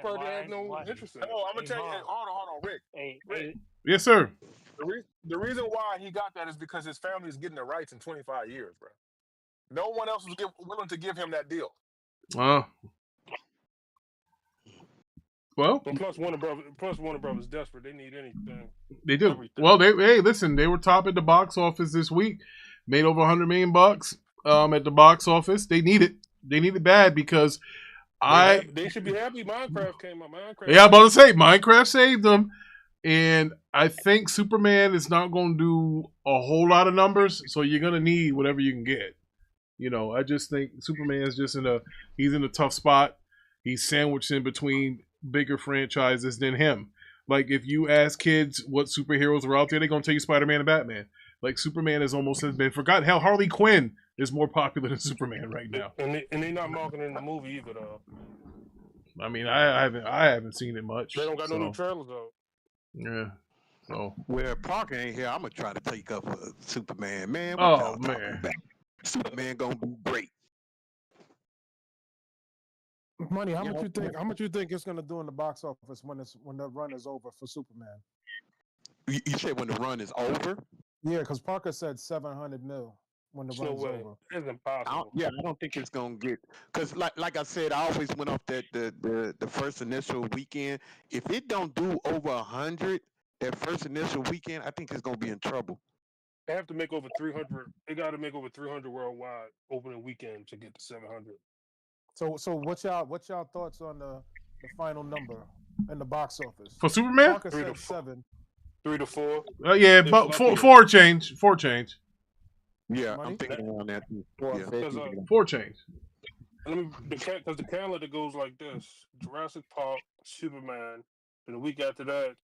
probably had no interest in it. Oh, I'm gonna tell you. Hold on, Rick. Rick. Yes, sir. The reason why he got that is because his family is getting the rights in 25 years, bro. No one else was willing to give him that deal. Well, plus Warner Brothers desperate. They need anything. They do. Everything. Well, listen. They were top at the box office this week. Made over $100 million at the box office. They need it. They need it bad because they should be happy. Minecraft came out. Yeah, I'm about to say Minecraft saved them, and I think Superman is not going to do a whole lot of numbers. So you're going to need whatever you can get. I just think Superman's just he's in a tough spot. He's sandwiched in between bigger franchises than him. Like, if you ask kids what superheroes are out there, they're going to tell you Spider-Man and Batman. Like, Superman has been forgotten. Hell, Harley Quinn is more popular than Superman right now. And they're not marketing the movie either, though. I mean, I haven't seen it much. They don't got no new trailers, though. Yeah. So. Well, Parker ain't here. I'm going to try to take up Superman. Man, man. Superman going to be great. Money, how much you think it's gonna do in the box office when the run is over for Superman? You said when the run is over? Yeah, because Parker said 700 mil when the run is over. It's impossible. I don't think it's gonna get, because like I said, I always went off that the first initial weekend. If it don't do over 100 that first initial weekend, I think it's gonna be in trouble. They have to make over 300. They got to make over 300 worldwide opening weekend to get to 700. So what's y'all thoughts on the final number? in the box office. For Superman? Parker said 7. 3 to 4. Yeah, but four change. Yeah, Money? I'm thinking around that. Yeah. 4 change. Because the calendar goes like this: Jurassic Park, Superman. Then the week after that,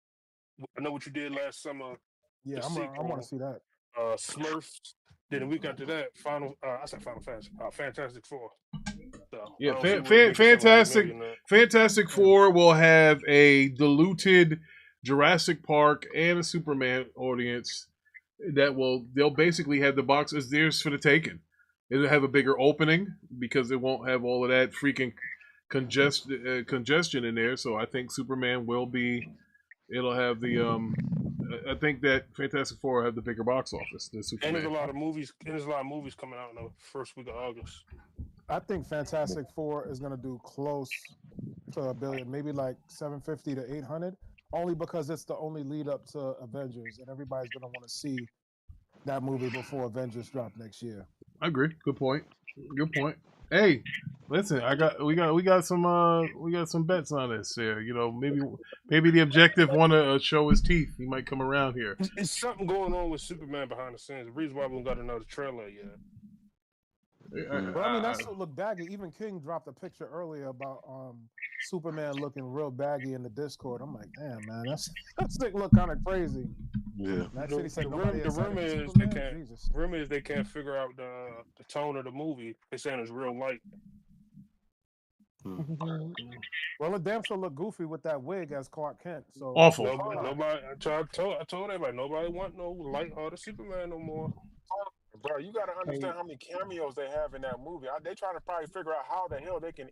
I Know What You Did Last Summer. Yeah, I want to see that. Smurfs. Then the week after that, Final Fantasy, Fantastic Four. So, yeah, Fantastic Four will have a diluted Jurassic Park and a Superman audience they'll basically have the box as theirs for the taking. It'll have a bigger opening because it won't have all of that freaking congestion in there. So I think Superman will be. It'll have the. I think that Fantastic Four will have the bigger box office than Superman. And there's a lot of movies. Coming out in the first week of August. I think Fantastic Four is gonna do close to $1 billion, maybe like 750 to 800. Only because it's the only lead up to Avengers, and everybody's gonna want to see that movie before Avengers drop next year. I agree. Good point. Hey, listen, we got some bets on this here. You know, maybe the objective want to show his teeth. He might come around here. It's something going on with Superman behind the scenes. The reason why we haven't got another trailer yet. Well, I mean, that still look baggy. Even King dropped a picture earlier about Superman looking real baggy in the Discord. I'm like, damn, man, that stick look kind of crazy. Yeah. The rumor is they can't figure out the tone of the movie. They're saying it's real light. Well, it damn sure look goofy with that wig as Clark Kent. So awful. Nobody. I told everybody nobody want no light-hearted Superman no more. Bro, you got to understand how many cameos they have in that movie. They trying to probably figure out how the hell they can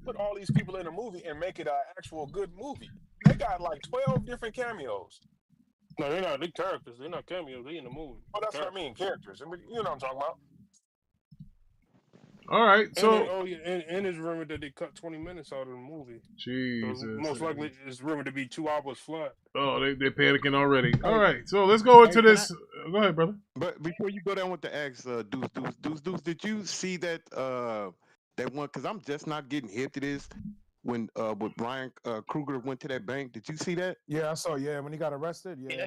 put all these people in a movie and make it an actual good movie. They got like 12 different cameos. No, they're not. They're characters. They're not cameos. They in the movie. Oh, that's what I mean, characters. I mean, you know what I'm talking about. All right, so and it's rumored that they cut 20 minutes out of the movie. Jesus. So most likely, it's rumored to be 2 hours flat. Oh, they're panicking already. All right, so let's go into this. Go ahead, brother. But before you go down with the X, Deuce, did you see that that one? Because I'm just not getting hip to this. When with Brian Kruger went to that bank, did you see that? Yeah, I saw. Yeah, when he got arrested. Yeah,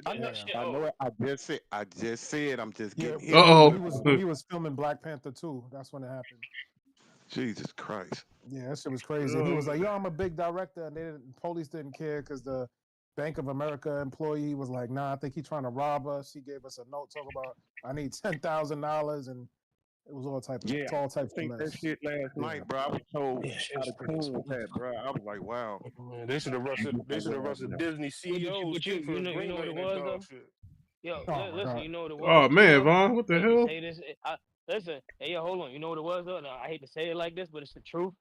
I know it. I just said. I'm just getting hip. He was filming Black Panther 2. That's when it happened. Jesus Christ. Yeah, that shit was crazy. He was like, "Yo, I'm a big director," and police didn't care because the Bank of America employee was like, "Nah, I think he's trying to rob us." He gave us a note talking about, "I need $10,000," and it was all types of that shit last night, bro. I was told how the cool was that, bro. I was like, wow. Man, they should have arrested Disney CEOs. But you know what it was though? Yo, listen, you know what it was? Oh man, Vaughn, what the hell? Say this, listen, hey, yo, hold on. You know what it was though? Now, I hate to say it like this, but it's the truth.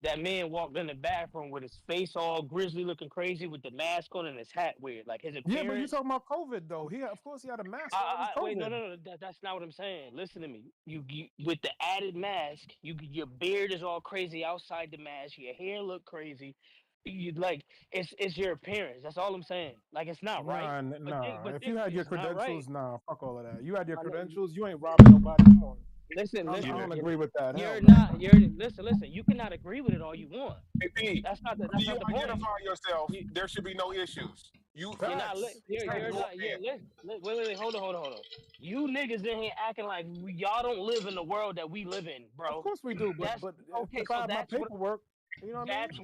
That man walked in the bathroom with his face all grizzly, looking crazy, with the mask on and his hat weird, like his appearance. Yeah, but you talking about COVID though? Of course, he had a mask on. Wait, no, that's not what I'm saying. Listen to me. You with the added mask, your beard is all crazy outside the mask. Your hair look crazy. You like it's your appearance. That's all I'm saying. Like it's not right. Nah. But if you had your credentials, right. nah, fuck all of that. You had your credentials. You ain't robbing nobody. Come on. Listen. I don't agree with that. Listen. You cannot agree with it all you want. Hey, Pete, that's not the you point. identify yourself, there should be no issues. You're not. Wait. Hold on. You niggas in here acting like y'all don't live in the world that we live in, bro. Of course we do, but okay. So that's my paperwork. You know that's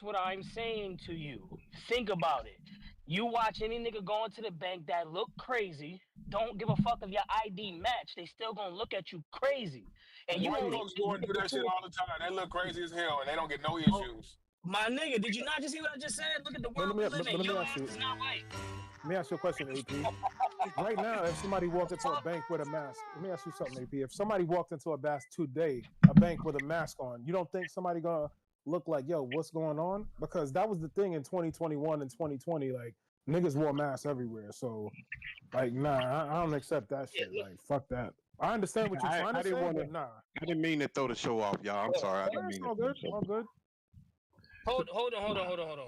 what I'm saying to you. Think about it. You watch any nigga going to the bank that look crazy, don't give a fuck if your ID match, they still gonna look at you crazy. And you folks go and do that shit all the time. They look crazy as hell and they don't get no issues. My nigga, did you not just hear what I just said? Look at the world we live in. Your ass is not white. Let me ask you a question, AP. Right now, if somebody walked into a bank with a mask, let me ask you something, AP. If somebody walked into a bank today, a bank with a mask on, you don't think somebody gonna look like, yo, what's going on? Because that was the thing in 2021 and 2020. Like, niggas wore masks everywhere. So, like, nah, I don't accept that shit. Like, fuck that. I understand what you're trying to say, but nah. I didn't mean to throw the show off, y'all. I'm sorry. I didn't mean all good. All good. Hold on.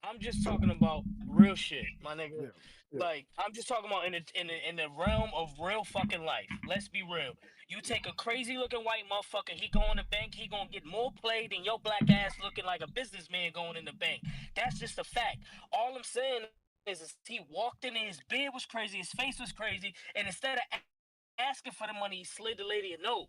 I'm just talking about real shit, my nigga. Like, I'm just talking about in the realm of real fucking life. Let's be real. You take a crazy looking white motherfucker, he go in the bank, he gonna get more play than your black ass looking like a businessman going in the bank. That's just a fact. All I'm saying is he walked in and his beard was crazy, his face was crazy, and instead of asking for the money, he slid the lady a note.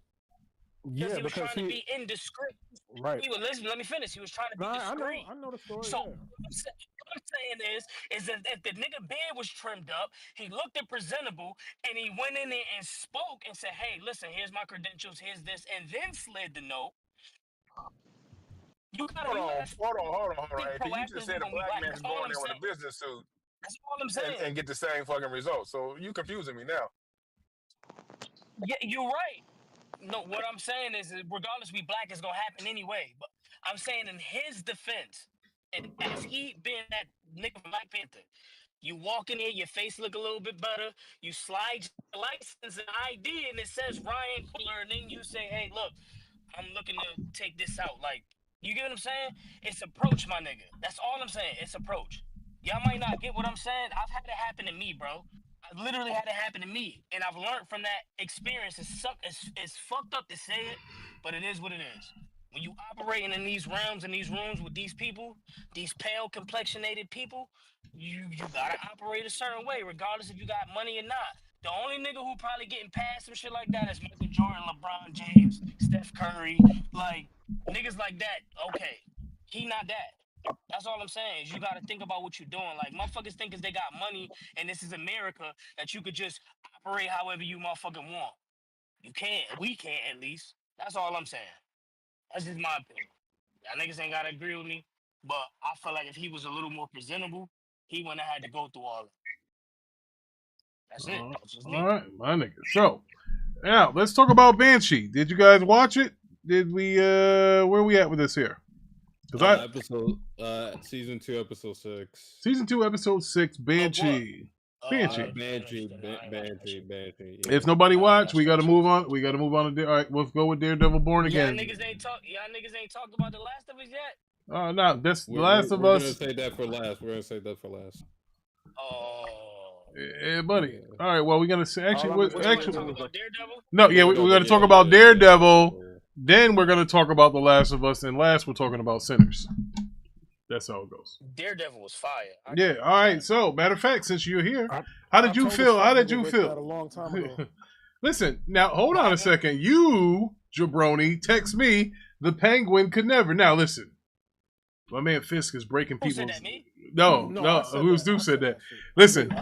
Because Yeah, he was because trying to be indiscreet. right. He was listen. Let me finish. He was trying to be No, discreet. I know the story. So Yeah. what I'm saying is that if the nigga beard was trimmed up, he looked presentable, and he went in there and spoke and said, "Hey, listen, here's my credentials, here's this," and then slid the note. You Hold on, gotta think AP. You just proactively said a when we black black. man That's can all go in I'm there with a saying. business suit That's all I'm saying. and get the same fucking results. So you confusing me now. Yeah, you're right. No, what I'm saying is, regardless, we black is gonna happen anyway. But I'm saying in his defense, and as he being that nigga from Black Panther, you walk in here, your face look a little bit better. You slide your license and ID, and it says Ryan Coogler, and then you say, "Hey, look, I'm looking to take this out." Like, you get what I'm saying? It's approach, my nigga. That's all I'm saying. It's approach. Y'all might not get what I'm saying. I've had it happen to me, bro. I've literally had it happen to me, and I've learned from that experience. It's fucked up to say it, but it is what it is. When you operating in these realms and these rooms with these people, these pale complexionated people, you gotta operate a certain way, regardless if you got money or not. The only nigga who probably getting past some shit like that is Michael Jordan, LeBron James, Steph Curry, like niggas like that. Okay, he not that. That's all I'm saying. Is you got to think about what you're doing. Like motherfuckers think 'cause they got money and this is America that you could just operate however you motherfucking want. You can't. We can't at least. That's all I'm saying. That's just my opinion. Y'all niggas ain't gotta agree with me, but I feel like if he was a little more presentable, he wouldn't have had to go through all that. That's it. That's just All me. right, my nigga. So now let's talk about Banshee. Did you guys watch it? Did we? Where we at with this here? Because Season 2, episode 6. Season 2, episode 6, Banshee. Banshee. Banshee. Yeah. If nobody watched, we got to move on. We got to move on to. All right, let's go with Daredevil Born Again. Y'all niggas ain't talked about The Last of Us yet. Oh no, that's The We're Last of gonna Us. save that for last. We're gonna save that for last. Oh. Yeah, buddy. All right. Well, we're gonna say actually. Talk about Daredevil? No, yeah, we're gonna talk about Daredevil. Then we're gonna talk about The Last of Us, and last we're talking about Sinners. That's how it goes. Daredevil was fire. Yeah. All right. So, matter of fact, since you're here, how did you feel? How did you feel? A long time ago. Listen, now hold on a second. You, jabroni, text me. The Penguin could never. Now listen, my man Fisk is breaking people's. No, Who's Duke said that? Listen,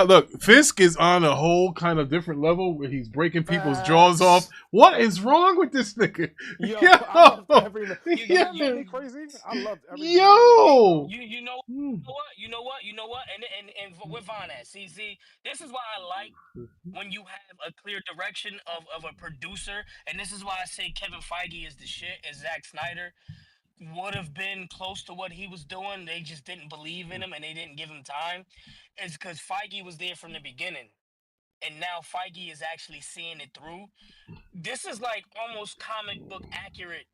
look, Fisk is on a whole kind of different level where he's breaking people's jaws off. What is wrong with this nigga? Yo, I loved every. You crazy? I loved every. Yo, you know what? And with Von at, see, this is why I like when you have a clear direction of a producer, and this is why I say Kevin Feige is the shit, and Zack Snyder would have been close to what he was doing. They just didn't believe in him and they didn't give him time. It's because Feige was there from the beginning. And now Feige is actually seeing it through. This is like almost comic book accurate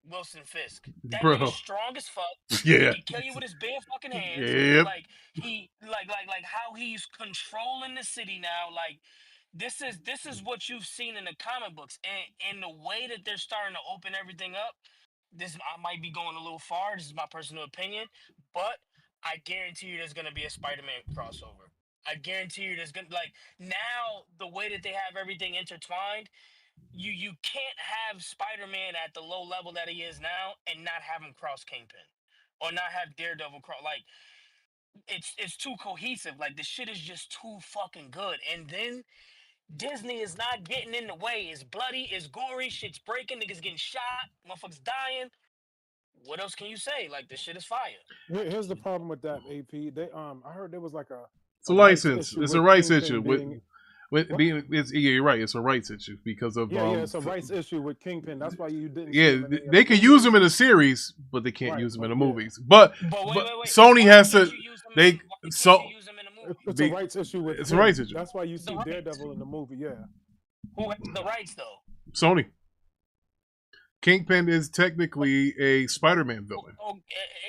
Wilson Fisk. That nigga's strong as fuck. Yeah. He can kill you with his bare fucking hands. Yep. Like he like how he's controlling the city now. Like this is what you've seen in the comic books. And the way that they're starting to open everything up. I might be going a little far. This is my personal opinion, but I guarantee you there's gonna be a Spider-Man crossover. I guarantee you there's gonna now the way that they have everything intertwined, you can't have Spider-Man at the low level that he is now and not have him cross Kingpin, or not have Daredevil cross. Like it's too cohesive. Like the shit is just too fucking good. And then Disney is not getting in the way. It's bloody, it's gory, shit's breaking, niggas getting shot, motherfuckers dying. What else can you say? Like this shit is fire. Here's the problem with that, AP. They I heard there was like it's a license. It's a rights issue you're right. It's a rights issue because of it's a rights issue with Kingpin. That's why you didn't. Yeah, they could use them in a series, but they can't use them in the movies. But Sony has to. It's a rights issue with. It's a rights issue. That's why you see Daredevil in the movie. Yeah. Who has the rights though? Sony. Kingpin is technically a Spider-Man villain.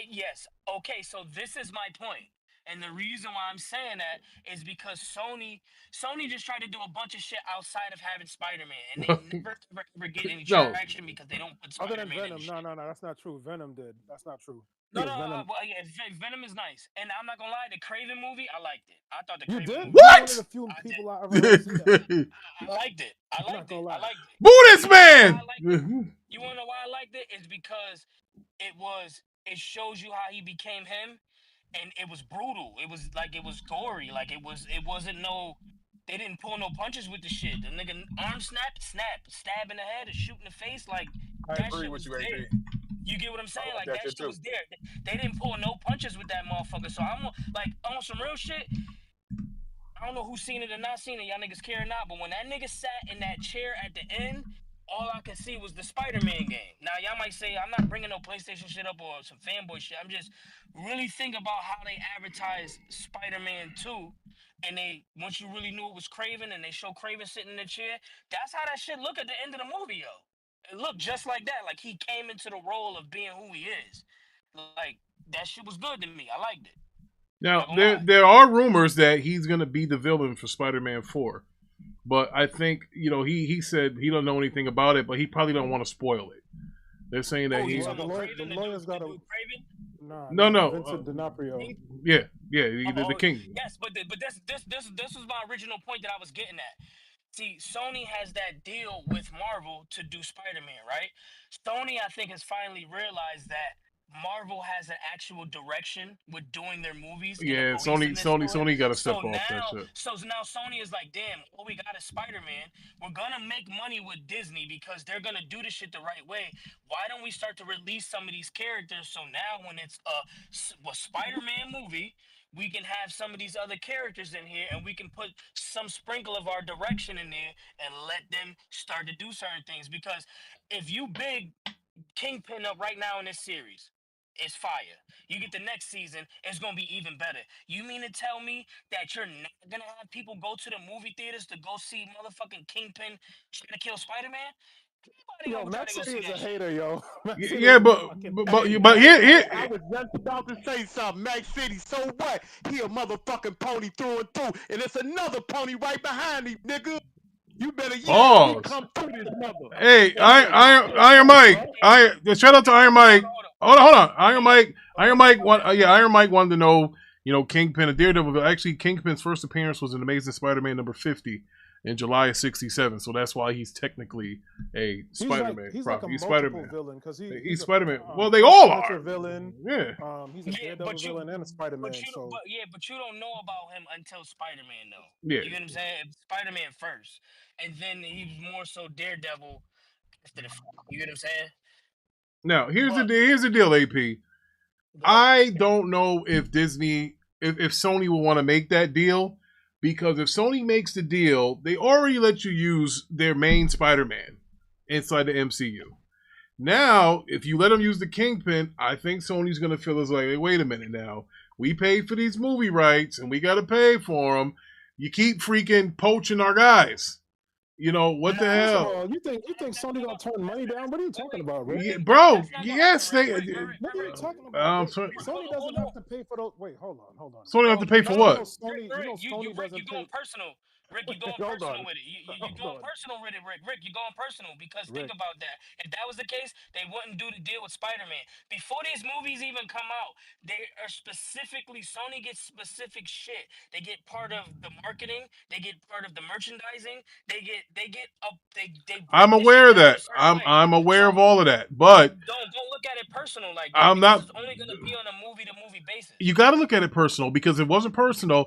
Yes. Okay. So this is my point. And the reason why I'm saying that is because Sony just tried to do a bunch of shit outside of having Spider-Man, and they never ever get any No. traction because they don't put Other than Spider-Man in Venom, shit. no, that's not true. Venom did. That's not true. No, Venom. well, yeah, Venom is nice, and I'm not gonna lie, the Craven movie, I liked it. I thought the You Craven did? movie. You're one of the few I people did. I ever heard see that. I liked it. I liked it. I liked it. Boo this man! You wanna know why I liked it? It's because it shows you how he became him, and it was brutal. It was gory. Like it wasn't no. They didn't pull no punches with the shit. The nigga arm snap, stab in the head, or shoot in the face. Like I that agree shit with was you, AP. there. You get what I'm saying? like Like that that shit shit too. was there. They didn't pull no punches with that motherfucker. So I'm like on some real shit. I don't know who's seen it or not seen it. Y'all niggas care or not. But when that nigga sat in that chair at the end, all I could see was the Spider-Man game. Now y'all might say I'm not bringing no PlayStation shit up or some fanboy shit. I'm just really thinking about how they advertise Spider-Man 2. And once you really knew it was Craven and they show Craven sitting in the chair, that's how that shit look at the end of the movie, yo. It looked just like that. Like he came into the role of being who he is. Like that shit was good to me. I liked it. Now there are rumors that he's gonna be the villain for Spider-Man 4, but I think he said he don't know anything about it, but he probably don't want to spoil it. They're saying that the lawyers got to. No. Vincent D'Onofrio. Yeah, the king. Yes, but this was my original point that I was getting at. See, Sony has that deal with Marvel to do Spider-Man, right? Sony, I think, has finally realized that Marvel has an actual direction with doing their movies. Yeah, Sony got to step off that shit. So now Sony is like, damn, all we got is Spider-Man. We're gonna make money with Disney because they're gonna do this shit the right way. Why don't we start to release some of these characters? So now when it's a Spider-Man movie, we can have some of these other characters in here, and we can put some sprinkle of our direction in there and let them start to do certain things. Because if you big Kingpin up right now in this series, it's fire. You get the next season, it's gonna be even better. You mean to tell me that you're not gonna have people go to the movie theaters to go see motherfucking Kingpin try to kill Spider-Man? Yo, Matt City is a hater, yo. Yeah, but here. I was just about to say something. Max City, so what? He a motherfucking pony through and through, and it's another pony right behind him, nigga. You better come through this mother. Hey, Iron Mike. Shout out to Iron Mike. Hold on. Iron Mike. Iron Mike wanted to know, Kingpin and Daredevil. Actually, Kingpin's first appearance was in Amazing Spider-Man number 50 in July of '67. So that's why he's technically a Spider-Man. He's like a he's multiple Spider-Man villain because he's Spider-Man. Well, they all are. Villain. Yeah. He's a Daredevil villain and a Spider-Man. But you don't know about him until Spider-Man, though. Yeah. You get what I'm saying? Spider-Man first, and then he was more so Daredevil after the. You get what I'm saying? Now here's the deal, AP. I don't know if Disney, if Sony will want to make that deal, because if Sony makes the deal, they already let you use their main Spider-Man inside the MCU. Now, if you let them use the Kingpin, I think Sony's going to feel as like, hey, wait a minute now. We paid for these movie rights, and we got to pay for them. You keep freaking poaching our guys. What the hell? You think Sony gonna turn money down? What are you talking about, Rick? Yeah, bro, yes, they. What are you talking about? Sony doesn't have to pay for those. Wait, hold on. Sony have to pay for what? Sony doesn't going pay. personal. Rick, you're going personal with it. You're going personal with it, Rick. Rick, you're going personal because think about that. If that was the case, they wouldn't do the deal with Spider-Man. Before these movies even come out, Sony gets specific shit. They get part of the marketing. They get part of the merchandising. They I'm aware of that. I'm aware of all of that, but don't look at it personal like that. I'm not. It's only going to be on a movie-to-movie basis. You got to look at it personal because if it wasn't personal,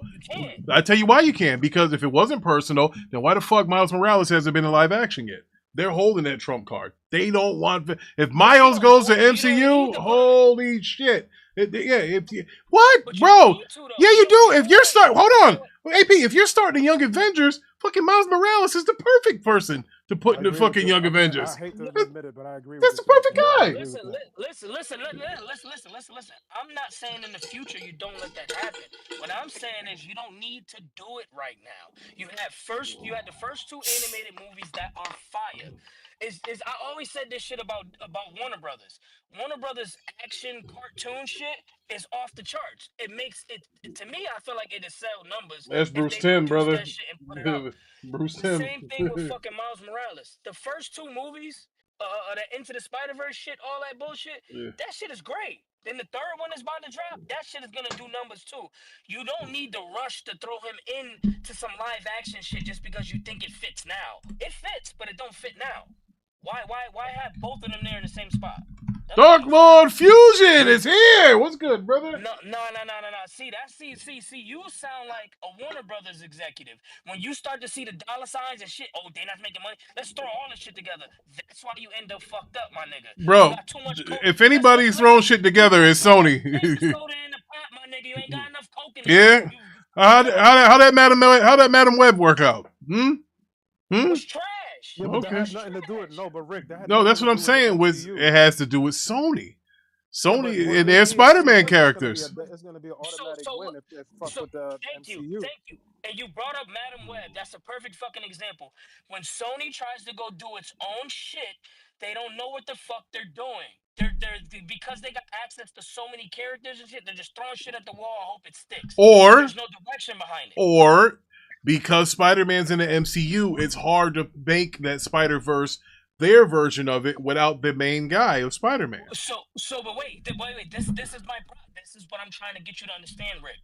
I tell you why you can. Because if it wasn't personal, then why the fuck Miles Morales hasn't been in live action yet? They're holding that trump card. They don't want. If Miles goes to MCU, holy shit! What, bro? Yeah, you do. If you're hold on, AP. If you're starting the Young Avengers, fucking Miles Morales is the perfect person to put in the fucking Young Avengers. I hate to admit it, but I agree. That's the perfect guy. Listen. I'm not saying in the future you don't let that happen. What I'm saying is you don't need to do it right now. You had the first two animated movies that are fire. is I always said this shit about Warner Brothers. Warner Brothers action cartoon shit is off the charts. It makes it to me. I feel like it is sell numbers That's if Bruce they Tim, produce brother. that shit and put it out. Bruce The Tim. same thing with fucking Miles Morales. The first two movies, the Into the Spider Verse shit, all that bullshit, Yeah. that shit is great. Then the third one is about to drop. That shit is gonna do numbers too. You don't need to rush to throw him in to some live action shit just because you think it fits now. It fits, but it don't fit now. Why have both of them there in the same spot? Dark Lord Fusion is here. What's good, brother? No. See, you sound like a Warner Brothers executive. When you start to see the dollar signs and shit, oh, they not making money. Let's throw all this shit together. That's why you end up fucked up, my nigga. Bro, you got too much coke. if anybody's throwing shit together, it's Sony. Soda in the pot, my nigga. You ain't got enough coke in Yeah. How that Madam Web work out? It was trash. Yeah, but that Okay. had nothing to do with but Rick, that had No, nothing that's to what I'm do with the saying. MCU. It has to do with Sony. Sony Yeah, but and their Spider-Man it's characters. gonna be an automatic win if they fuck with the MCU. Thank you. And you brought up Madam Web. That's a perfect fucking example. When Sony tries to go do its own shit, they don't know what the fuck they're doing. They're because they got access to so many characters and shit. They're just throwing shit at the wall and hope it sticks. Or there's no direction behind it. Or because Spider-Man's in the MCU, it's hard to make that Spider-Verse their version of it without the main guy of Spider-Man. But wait. This is my problem. This is what I'm trying to get you to understand, Rick.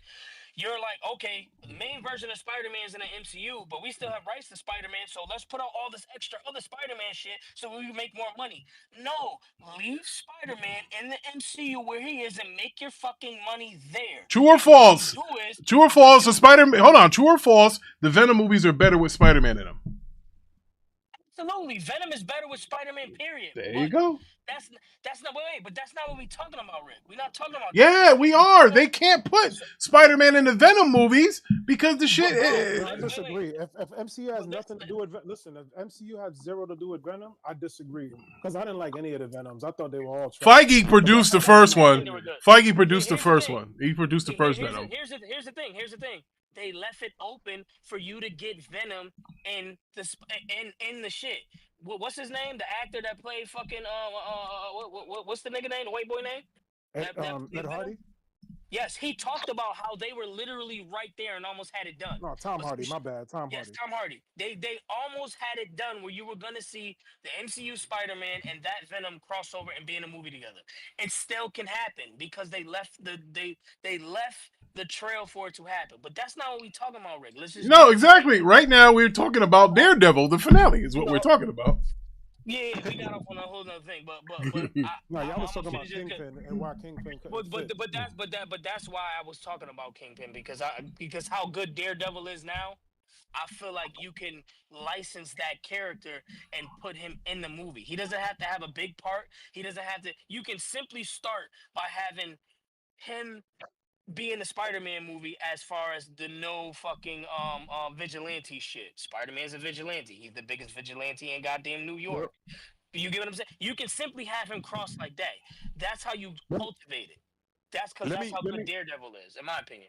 You're like, okay, the main version of Spider-Man is in the MCU, but we still have rights to Spider-Man, so let's put out all this extra other Spider-Man shit so we can make more money. No, leave Spider-Man in the MCU where he is and make your fucking money there. True or false? True or false? The Spider-Man. Hold on. True or false? The Venom movies are better with Spider-Man in them. Absolutely, Venom is better with Spider-Man. Period. There you go. That's not but that's not what we're talking about, Rick. We're not talking about. Yeah, we are. They can't put Spider-Man in the Venom movies because the shit. I disagree. If MCU has nothing to do with listen, if MCU has zero to do with Venom, I disagree because I didn't like any of the Venoms. I thought they were all trash. Feige produced the first one. Feige produced the first one. He produced the first Venom. Here's the thing. They left it open for you to get Venom in the shit. What's his name? The actor that played fucking what's the nigga name? The white boy name? Ed Hardy. Yes, he talked about how they were literally right there and almost had it done. No, Tom Hardy. My bad. Tom Hardy. Yes, Tom Hardy. They almost had it done where you were gonna see the MCU Spider-Man and that Venom crossover and be in a movie together. It still can happen because they left the trail for it to happen. But that's not what we're talking about, Rick. Let's just Exactly. Right now we're talking about Daredevil. The finale is what we're talking about. Yeah, we got off on a whole other thing, but no, y'all was talking about Kingpin and why Kingpin couldn't fit. But that's why I was talking about Kingpin because how good Daredevil is now. I feel like you can license that character and put him in the movie. He doesn't have to have a big part. He doesn't have to. You can simply start by having him be in the Spider-Man movie as far as the no fucking vigilante shit. Spider-Man's a vigilante. He's the biggest vigilante in goddamn New York. You get what I'm saying? You can simply have him cross like that. That's how you cultivate it. That's because that's how good Daredevil is, in my opinion.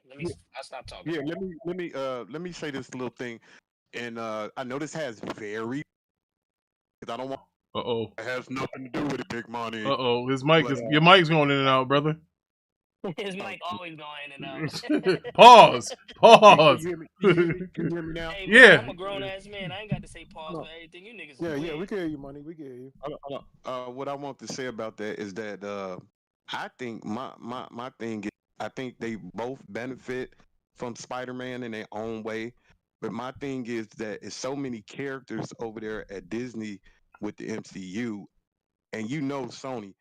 I'll stop talking. Yeah, let me say this little thing, and I know this has very. I don't want. It has nothing to do with it, Big Money. His mic your mic's going in and out, brother. His mic always going in and out. Pause. Can you hear me now? Hey, yeah. I'm a grown ass man. I ain't got to say pause for everything. You niggas. Yeah, we can hear you, Money. We can hear you. What I want to say about that is that I think my thing is I think they both benefit from Spider-Man in their own way. But my thing is that it's so many characters over there at Disney with the MCU, and Sony.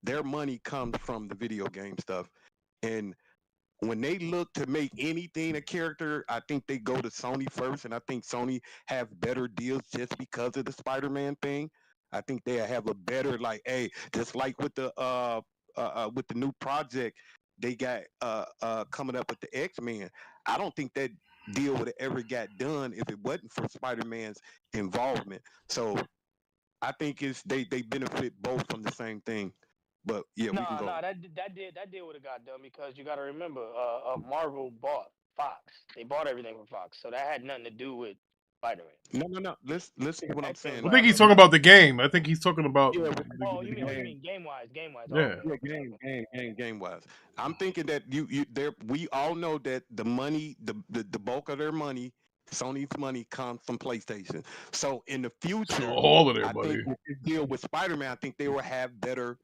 Their money comes from the video game stuff. And when they look to make anything a character, I think they go to Sony first. And I think Sony have better deals just because of the Spider-Man thing. I think they have a better, just like with the new project they got coming up with the X-Men. I don't think that deal would have ever got done if it wasn't for Spider-Man's involvement. So I think they benefit both from the same thing. But yeah, we can go. That deal would have got done because you got to remember, Marvel bought Fox. They bought everything from Fox, so that had nothing to do with Spider-Man. No. Listen to what I'm saying. I think he's talking about the game. I think he's talking about. Yeah, Oh, you mean game wise? Yeah. Game wise. I'm thinking that you there. We all know that the money, the bulk of their money, Sony's money comes from PlayStation. So in the future, all of their I money. think with this deal with Spider-Man, I think they will have better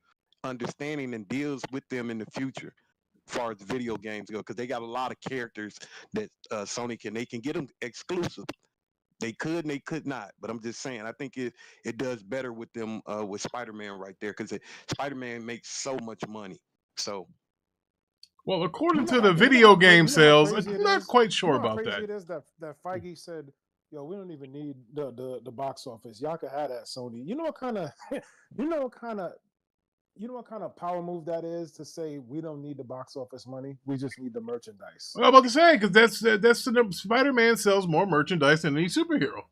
understanding and deals with them in the future, as far as video games go, because they got a lot of characters that Sony can get them exclusive. They could and they could not, but I'm just saying. I think it does better with them with Spider-Man right there, because Spider-Man makes so much money. So, well, according to the video game sales, I'm not quite sure about crazy that. it is that Feige said, "Yo, we don't even need the box office. Y'all can have that, Sony." You know what kind of power move that is to say we don't need the box office money. We just need the merchandise. Well, I'm about to say, because that's Spider-Man sells more merchandise than any superhero.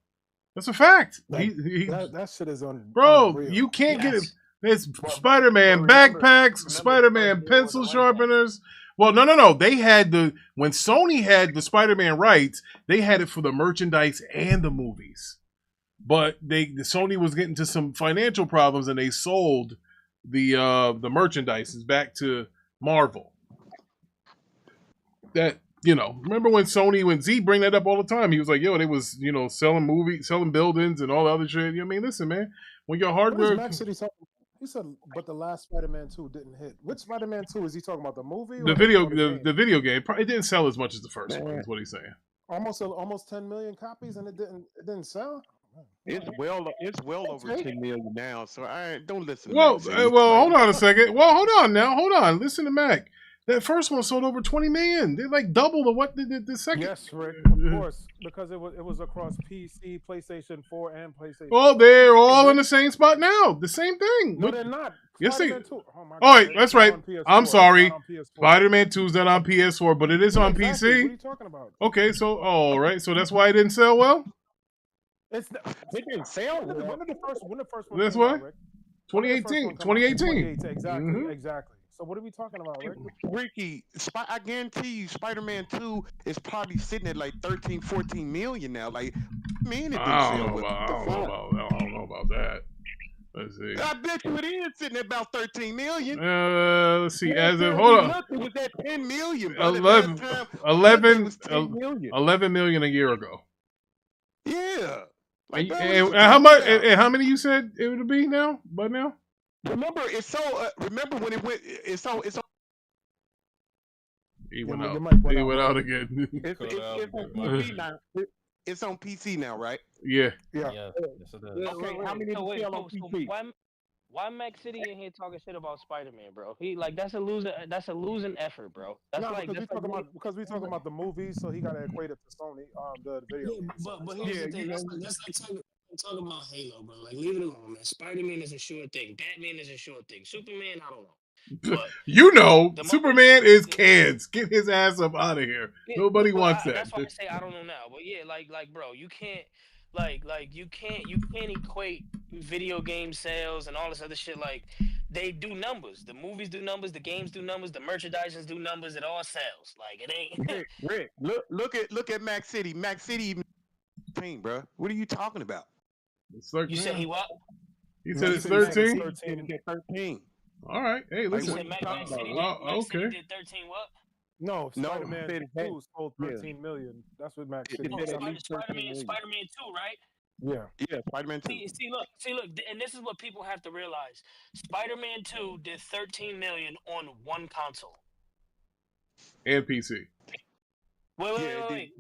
That's a fact. That shit is bro. unreal. You can't get it. There's Spider-Man backpacks, Spider-Man pencil sharpeners. Well, no. They had when Sony had the Spider-Man rights, they had it for the merchandise and the movies. But Sony was getting to some financial problems, and they sold the merchandise back to Marvel. That, remember when Z bring that up all the time? He was like, yo, they was, selling buildings and all the other shit. I mean, listen, man, when your hardware. He said, but the last Spider-Man 2 didn't hit. Which Spider-Man 2 is he talking about? The movie? The video game. It didn't sell as much as the first one, is what he's saying. Almost 10 million copies, and it didn't sell. It's well over 10 million now. So don't listen. Well, hold on a second. Well, hold on now. Hold on. Listen to Mac. That first one sold over 20 million. They like double the second. Yes, Rick, of course, because it was across PC, PlayStation 4, and PlayStation. Well, they're all in the same spot now. The same thing. No, they're not. Yes, they. 2. Oh my God, all right, that's right. I'm sorry. PS4. Spider-Man 2 is not on PS4, but it is on exactly. PC. What are you talking about? Okay, so all right, so that's why it didn't sell well. It didn't sell. When the first one? That's what? 2018. 2018. Exactly. Mm-hmm. Exactly. So what are we talking about, Rick? Ricky, I guarantee you, Spider-Man 2 is probably sitting at like 13, 14 million now. Like, man, it I don't know about that. Let's see. I bet you it is sitting at about 13 million. Let's see. As of hold on, it was at 10 million. 11 million a year ago. Yeah. Like, and how much? And how many you said it would be now? But now. Remember, it's so. Remember when it went? It's so. He went out. He went out again. It's on PC now. It's on PC now, right? Yeah. Yeah. Okay. How many did you sell on PC? Why Mac City in here talking shit about Spider-Man, bro? He like that's a losing effort, bro. That's because we talking about the movies, so he got to equate it to Sony, the video. Yeah, but here's the thing. That's like talking about Halo, bro. Like, leave it alone, man. Spider-Man is a sure thing. Batman is a sure thing. Superman, I don't know. But Superman is kids. Get his ass up out of here. Nobody wants that. That's why I say I don't know now. But yeah, like, bro, you can't. You can't equate video game sales and all this other shit. Like, they do numbers. The movies do numbers. The games do numbers. The merchandising do numbers. It all sells. Like, it ain't. Rick, look at Mac City. Mac City, team, bro. What are you talking about? You said he what? He said it's 13. 13. All right. Hey, listen. Mac City did 13 what? No, Spider-Man 2 sold 13 million. That's what Max said. Spider-Man 2, right? Yeah, Spider-Man 2. See, look, and this is what people have to realize. Spider-Man 2 did 13 million on one console. And PC. Wait,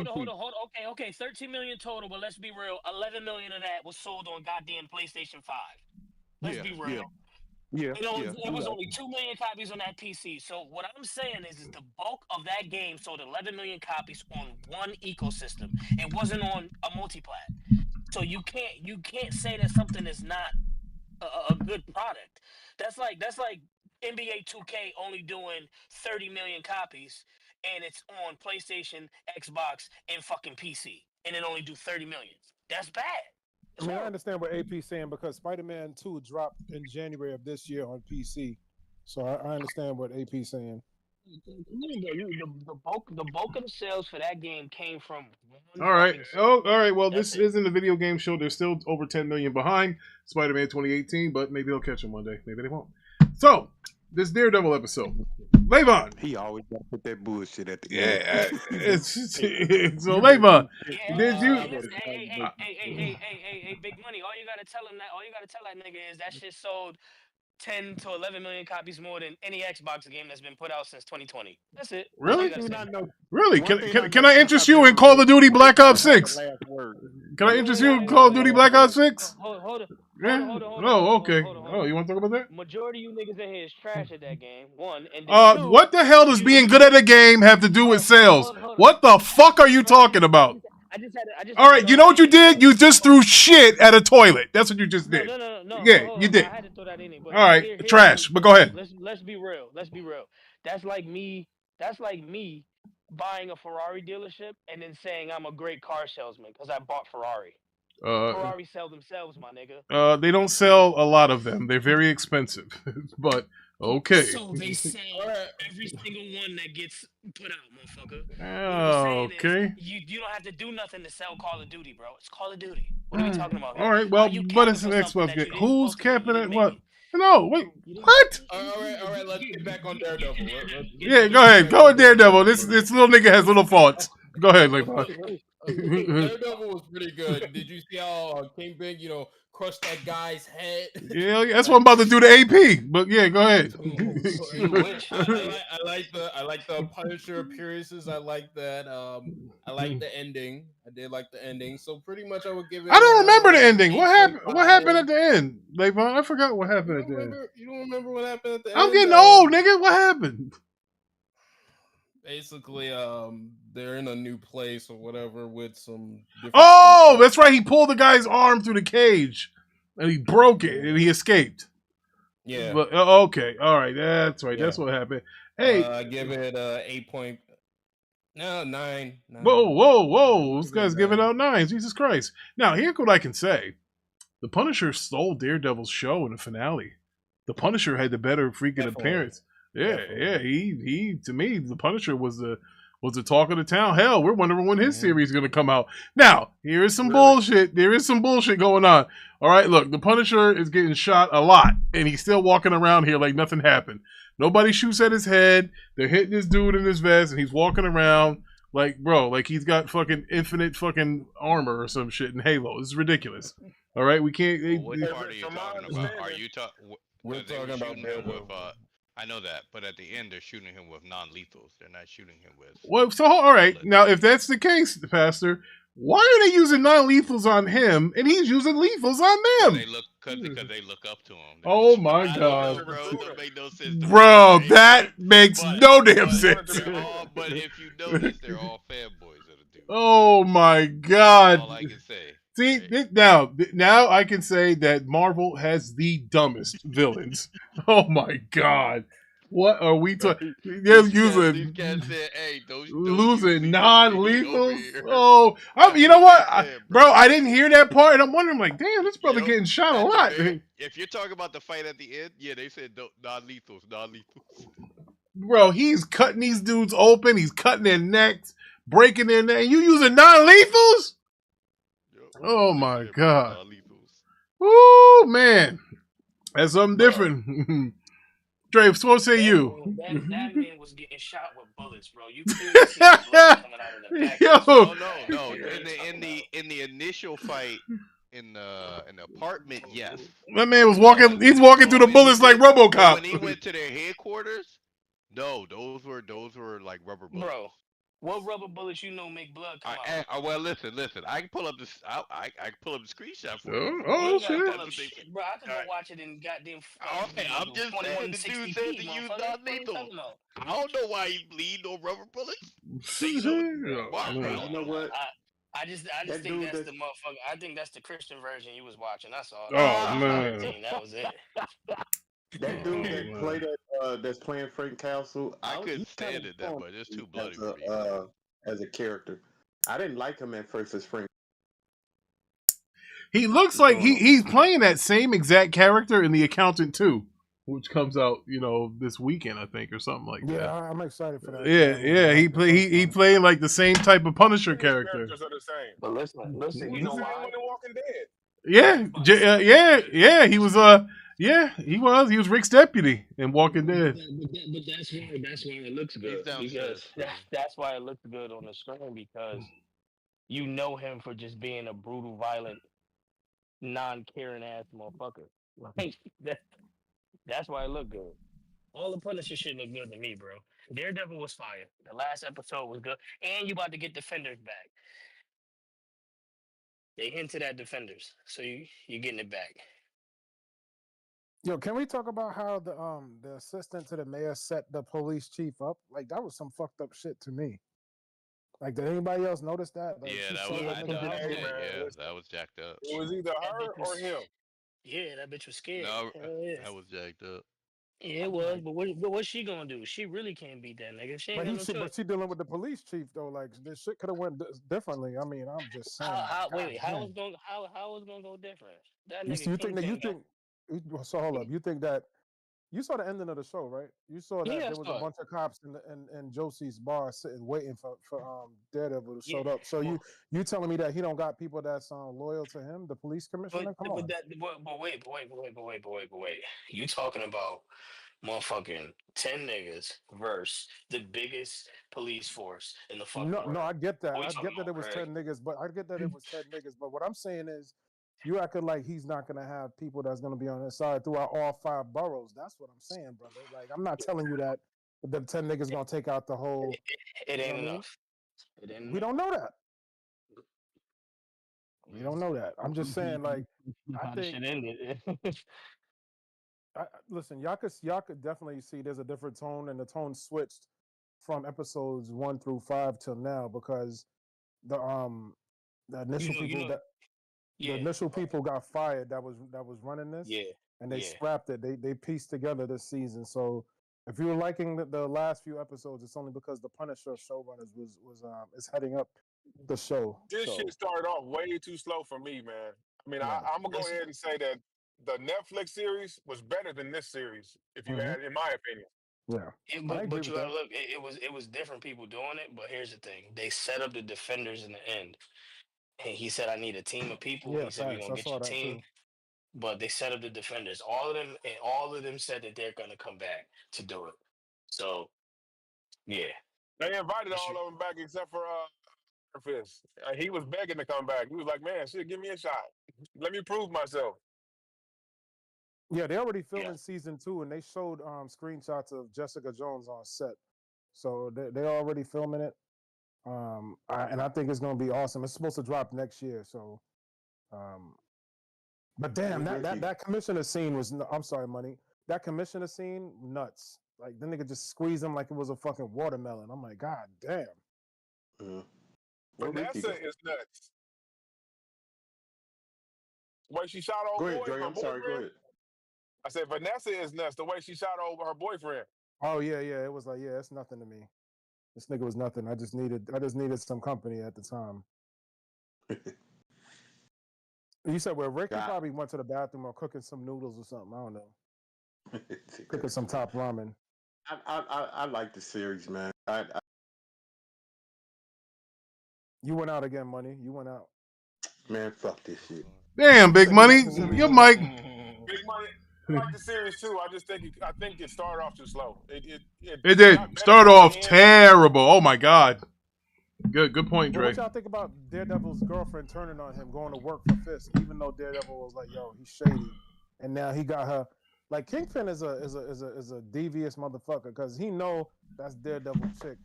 hold on. Okay, 13 million total, but let's be real. 11 million of that was sold on goddamn PlayStation 5. Let's be real. Yeah, it was only 2 million copies on that PC. So what I'm saying is the bulk of that game sold 11 million copies on one ecosystem. It wasn't on a multiplat. So you can't say that something is not a good product. That's like NBA 2K only doing 30 million copies, and it's on PlayStation, Xbox, and fucking PC, and it only do 30 million. That's bad. I mean, I understand what AP's saying because Spider-Man 2 dropped in January of this year on PC. So I understand what AP's saying. The bulk of the sales for that game came from one All right. fucking Oh, system. all right. Well, That's this it. isn't a video game show. They're still over 10 million behind Spider-Man 2018, but maybe they'll catch them one day. Maybe they won't. So, this Daredevil episode. Levon. He always got to put that bullshit at the Yeah. end. So, Levon, Yeah, did you? listen, hey, big money. All you gotta tell that nigga is that shit sold 10 to 11 million copies more than any Xbox game that's been put out since 2020. That's it. That's all Really? you gotta say. Really? Can I interest you in Call of Duty Black Ops 6? Can I interest you in Call of Duty Black Ops 6? Hold on. Yeah. Oh, okay. Oh, you want to talk about that? Majority of you niggas in here is trash at that game. One, and then two. What the hell does being good at a game have to do with sales? What the fuck are you talking about? All right, you know what you did? You just threw shit at a toilet. That's what you just did. No. Yeah, you did. I had to throw that in there. All right, trash. But go ahead. Let's be real. That's like me buying a Ferrari dealership and then saying I'm a great car salesman because I bought Ferrari. Ferrari sell themselves, my nigga. They don't sell a lot of them. They're very expensive. But okay. So they sell every single one that gets put out, motherfucker. Okay. You don't have to do nothing to sell Call of Duty, bro. It's Call of Duty. What are we talking about? All right. Well, but it's an Xbox game. Who's capping at what? No, wait. What? All right. Let's get back on Daredevil. Yeah, go ahead. Go with Daredevil. This little nigga has little faults. Go ahead, Levon. Daredevil was pretty good. Did you see how Kingpin, crushed that guy's head? Yeah, that's what I'm about to do to AP. But yeah, go ahead. I like the Punisher appearances. I like that. I like the ending. I did like the ending. So pretty much, I would give it. I don't remember the ending. What happened? What happened at the end, Levon? I forgot what happened at the end. You don't remember what happened at the end? I'm getting old, nigga. What happened? Basically, they're in a new place or whatever with some. Oh, that's right. He pulled the guy's arm through the cage, and he broke it, and he escaped. Yeah. But, okay. All right. That's right. Yeah. That's what happened. Hey, I give it 9. Whoa! This guy's giving out 9s. Jesus Christ! Now, here's what I can say: the Punisher stole Daredevil's show in the finale. The Punisher had the better freaking appearance. Yeah. He to me, the Punisher was the talk of the town. Hell, we're wondering when his series is gonna come out. Now, here is some bullshit. There is some bullshit going on. All right, look, the Punisher is getting shot a lot, and he's still walking around here like nothing happened. Nobody shoots at his head. They're hitting this dude in his vest, and he's walking around like, bro, like he's got fucking infinite fucking armor or some shit in Halo. This is ridiculous. All right, we can't. What part are you talking about? Are you talking? We're talking about Daredevil. I know that, but at the end they're shooting him with non-lethals. They're not shooting him with. Well, so all right, now if that's the case, Pastor, why are they using non-lethals on him and he's using lethals on them? Because they look up to him. Oh my God, make no sense bro, that makes no damn sense. But if you notice, they're all fanboys of the dude. Oh my God. That's all I can say. See, now I can say that Marvel has the dumbest villains. Oh my God. What are we talking? They're using losing non-lethals. Oh, you know what, bro? I didn't hear that part, and I'm wondering, like, damn, this brother getting shot a lot. If you're talking about the fight at the end, yeah, they said non-lethals. Bro, he's cutting these dudes open. He's cutting their necks, breaking their neck. You using non-lethals? Oh my God. Woo, man. That's something different. Dre, so what say you? That man was getting shot with bullets, bro. You couldn't see the blood coming out of the back. No. In the initial fight in the apartment, yes. That man was walking. He's walking through the bullets like RoboCop. When he went to their headquarters, no, those were like rubber bullets. Bro, what rubber bullets make blood come out? Well, listen. I can pull up this. I can pull up the screenshot for you. Oh shit! Bro, I can go watch it in goddamn. Okay, I'm just saying the dude said to use non-lethal. I don't know why he's bleeding on rubber bullets. You know what? I just think that's the motherfucker. I think that's the Christian version you was watching. That's all. Oh man, that was it. That dude that played that's playing Frank Castle, I couldn't stand it that much. It's too bloody for me. As a character, I didn't like him at first as Frank. He looks like he's playing that same exact character in The Accountant too. which comes out, this weekend, I think, or something like that. Yeah, I'm excited for that. Yeah. He played like the same type of Punisher character. Characters are the same. But listen, He you was know the same why? one in Walking Dead. Yeah. He was. He was. He was Rick's deputy in Walking Dead. But that's why it looks good. Because that's why it looks good on the screen, because you know him for just being a brutal, violent, non-caring ass motherfucker. Like that's why it looked good. All the Punisher shit looked good to me, bro. Daredevil was fire. The last episode was good, and you about to get Defenders back. They hinted at Defenders, so you're getting it back. Yo, can we talk about how the assistant to the mayor set the police chief up? Like, that was some fucked up shit to me. Like, did anybody else notice that? Like, Yeah, she that showed was. I that nigga noticed out. that. Yeah, that was jacked up. It was either her or him. Yeah, that bitch was scared. No, Yeah. that was jacked up. Yeah, it was. But what's she gonna do? She really can't beat that nigga. She ain't got no choice. But she dealing with the police chief though. Like, this shit could have went differently. I mean, I'm just saying. How like, was gonna go different? That nigga you think that Kingpin so hold up. You think that you saw the ending of the show, right? You saw that Yeah, I there was saw a it. bunch of cops in Josie's bar sitting waiting for Daredevil to show up. So you telling me that he don't got people that's loyal to him, the police commissioner? Come on. But wait. You talking about motherfucking 10 niggas versus the biggest police force in the fucking world. No, I get that. What I you talking get that it was about, 10 niggas, but what I'm saying is you acting like he's not gonna have people that's gonna be on his side throughout all 5 boroughs. That's what I'm saying, brother. Like, I'm not telling you that the 10 niggas gonna take out the whole. It ain't you know enough. It ain't we enough. don't know that. We don't know that. I'm just saying, like, I How the think. shit ended. Listen, y'all could definitely see there's a different tone, and the tone switched from episodes 1 through 5 till now because the initial the initial people got fired that was running this, and they scrapped it. They pieced together this season. So if you were liking the last few episodes, it's only because the Punisher showrunners is heading up the show. This shit started off way too slow for me, man. I mean, I'm gonna go ahead and say that the Netflix series was better than this series, if you had, in my opinion. Yeah, But you gotta look. It was different people doing it. But here's the thing: they set up the Defenders in the end, and he said, "I need a team of people." Yeah, He said, "We're facts. gonna I get saw your that team." too. But they set up the Defenders. All of them said that they're gonna come back to do it. So, yeah. They invited all of them back except for Fist. He was begging to come back. He was like, "Man, shit, give me a shot. Let me prove myself." Yeah, they already filming season 2, and they showed screenshots of Jessica Jones on set. So they're already filming it, and I think it's gonna be awesome. It's supposed to drop next year. So, but damn, that commissioner scene was. I'm sorry, Money. That commissioner scene, nuts. Like, the nigga just squeezed him like it was a fucking watermelon. I'm like, God damn. Vanessa is nuts. The way she shot old boy, Dre, her I'm sorry. Go boyfriend. ahead. I said Vanessa is nuts. The way she shot over her boyfriend. Oh yeah. It was like, yeah, it's nothing to me. This nigga was nothing. I just needed some company at the time. You said, well, Ricky probably went to the bathroom or cooking some noodles or something. I don't know. Cooking some top ramen. I like the series, man. You went out again, Money. You went out. Man, fuck this shit. Damn, Big Money. Your mic. Big Money. I like the series too. I think it started off too slow. It did start off terrible. Oh my god. Good point, Dre. What y'all think about Daredevil's girlfriend turning on him, going to work for Fisk, even though Daredevil was like, "Yo, he's shady," and now he got her. Like, Kingpin is a devious motherfucker because he know that's Daredevil chick,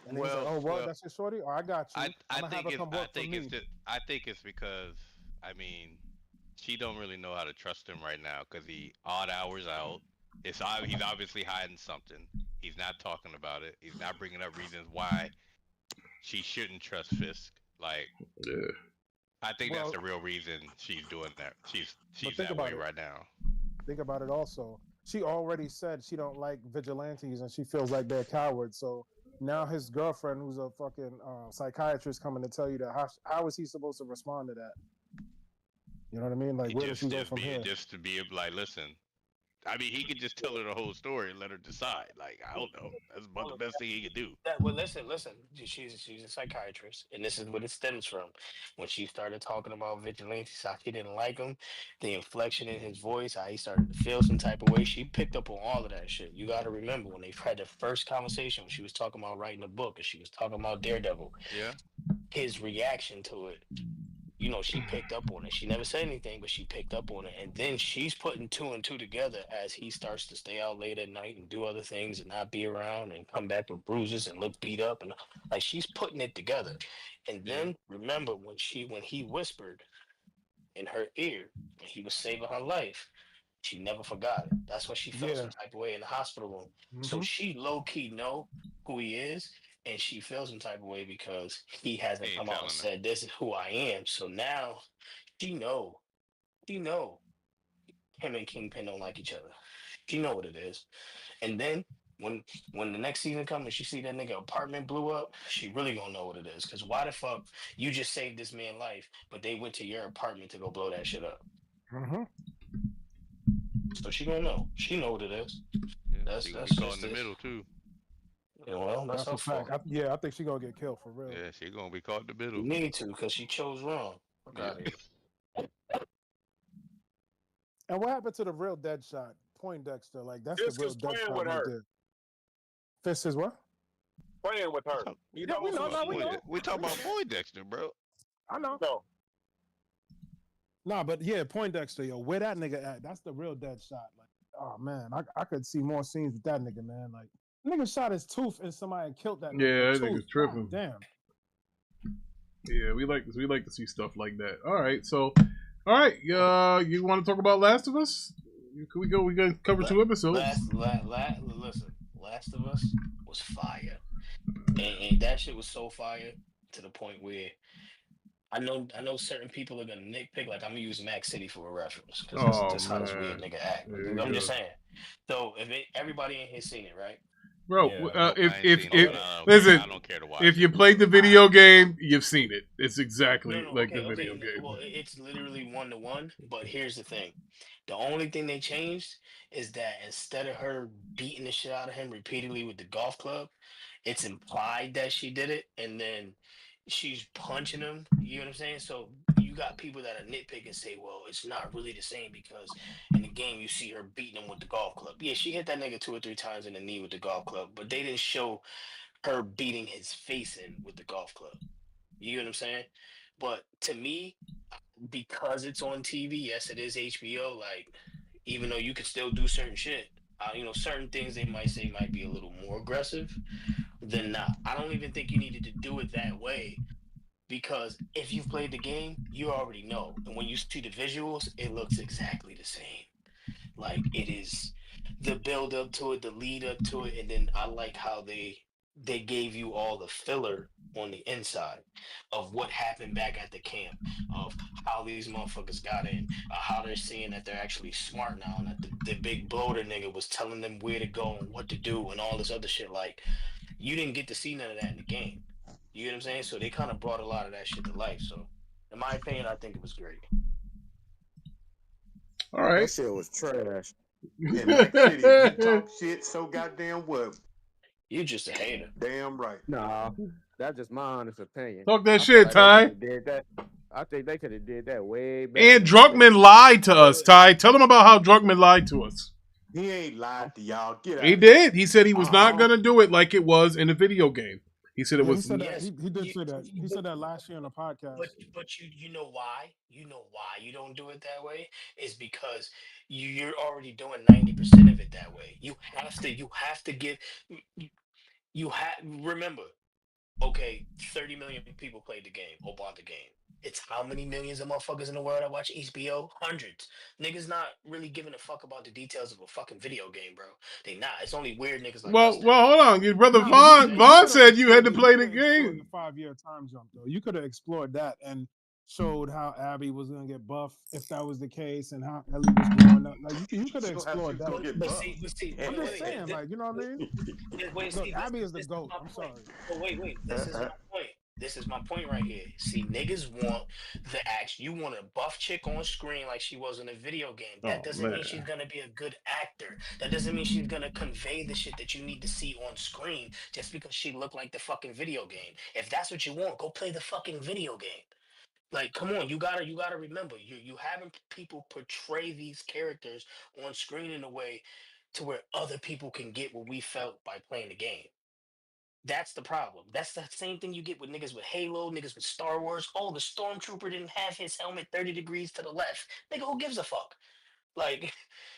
and he's like, "Oh, what? That's your shorty? Oh, I got you. I'm gonna have her come work for me." I think it's because, I mean, she don't really know how to trust him right now because he odd hours out. He's obviously hiding something. He's not talking about it. He's not bringing up reasons why she shouldn't trust Fisk. Like, I think that's the real reason she's doing that. She's that way right now. Think about it also. She already said she don't like vigilantes and she feels like they're cowards. So now his girlfriend, who's a fucking psychiatrist, coming to tell you that how is he supposed to respond to that? You know what I mean? Like, where does she go from here? Just to be like, listen, I mean, he could just tell her the whole story and let her decide. Like, I don't know. That's about the best thing he could do. Well, listen. She's a psychiatrist, and this is what it stems from. When she started talking about vigilantes, how she didn't like him, the inflection in his voice, how he started to feel some type of way. She picked up on all of that shit. You got to remember when they had the first conversation, when she was talking about writing a book, and she was talking about Daredevil. Yeah. His reaction to it. You know, she picked up on it. She never said anything, but she picked up on it. And then she's putting two and two together as he starts to stay out late at night and do other things and not be around and come back with bruises and look beat up. And like she's putting it together. And then remember when he whispered in her ear, when he was saving her life, she never forgot it. That's when she felt some type of way in the hospital room. So she low key know who he is, and she feels some type of way because he hasn't come out and said, "This is who I am." So now she know him and Kingpin don't like each other. She know what it is. And then when the next season comes and she see that nigga apartment blew up, she really gonna know what it is. Cause why the fuck you just saved this man's life, but they went to your apartment to go blow that shit up? So she gonna know. She know what it is. Yeah, she gonna be caught in the middle too. Yeah, well, that's a her fact. fault. I think she gonna get killed for real. Yeah, she gonna be caught in the middle. You need to, because she chose wrong. And what happened to the real Deadshot, Poindexter? Like that's Fisk the real is playing Deadshot with we her. did. Fisk is what? Playing with her. We know. We talking about Poindexter, bro. I know. No. Nah, but yeah, Poindexter, yo, where that nigga at? That's the real Deadshot. Like, oh man, I could see more scenes with that nigga, man. Like, nigga shot his tooth and somebody killed that nigga. Yeah, that tooth. nigga's tripping. God damn. Yeah, we like to see stuff like that. All right, so, all right, you want to talk about Last of Us? Can we go? We got to cover 2 episodes. Listen, Last of Us was fire, and that shit was so fire to the point where I know certain people are gonna nitpick. Like I'm gonna use Mac City for a reference because that's how this weird nigga act. I'm just saying. So if everybody in here seen it, right? Bro, Yeah. if listen, I don't care to watch if you played the video game, you've seen it. It's exactly like the video game. Well, it's literally 1-to-1. But here's the thing: the only thing they changed is that instead of her beating the shit out of him repeatedly with the golf club, it's implied that she did it, and then she's punching him. You know what I'm saying? So you got people that are nitpick and say, well, it's not really the same because in the game you see her beating him with the golf club. Yeah, she hit that nigga 2 or 3 times in the knee with the golf club, but they didn't show her beating his face in with the golf club. You know what I'm saying? But to me, because it's on TV, yes, it is HBO. Like, even though you could still do certain shit, certain things they might say might be a little more aggressive than not. I don't even think you needed to do it that way because if you've played the game, you already know. And when you see the visuals, it looks exactly the same. Like it is the build up to it, the lead up to it, and then I like how they gave you all the filler on the inside of what happened back at the camp, of how these motherfuckers got in, how they're seeing that they're actually smart now, and that the big bloater nigga was telling them where to go and what to do and all this other shit. Like, you didn't get to see none of that in the game. You know what I'm saying? So they kind of brought a lot of that shit to life. So, in my opinion, I think it was great. All right. That shit was trash. In Mac City, you talk shit so goddamn well. You just a hater. Damn right. Nah, that's just my honest opinion. Talk that shit, Ty. I think they could have did that way better. And Druckmann lied to us, Ty. Tell them about how Druckmann lied to us. He ain't lied to y'all. Get out. He did. He said he was not going to do it like it was in the video game. He said it was. He did say that. He said that last year on the podcast. But you know why? You know why you don't do it that way? Is because you're already doing 90% of it that way. You have to give. Remember. Okay, 30 million people played the game or bought the game. It's how many millions of motherfuckers in the world that watch HBO? Hundreds. Niggas not really giving a fuck about the details of a fucking video game, bro. They not. It's only weird niggas like us. Well, hold on. Your brother Vaughn said you had to play the game. The 5-year time jump, though. You could have explored that and showed how Abby was going to get buff if that was the case, and how Ellie was growing up. Like you could have explored that. But see, I'm just saying, like, you know what I mean? Look, Abby is the GOAT. I'm sorry. But wait. This is my point. This is my point right here. See, niggas want the action. You want a buff chick on screen like she was in a video game. That Oh doesn't mean man. she's gonna be a good actor. That doesn't mean she's gonna convey the shit that you need to see on screen just because she looked like the fucking video game. If that's what you want, go play the fucking video game. Like, come on, you gotta remember, you having people portray these characters on screen in a way to where other people can get what we felt by playing the game. That's the problem. That's the same thing you get with niggas with Halo, niggas with Star Wars. Oh, the Stormtrooper didn't have his helmet 30 degrees to the left. Nigga, who gives a fuck? Like,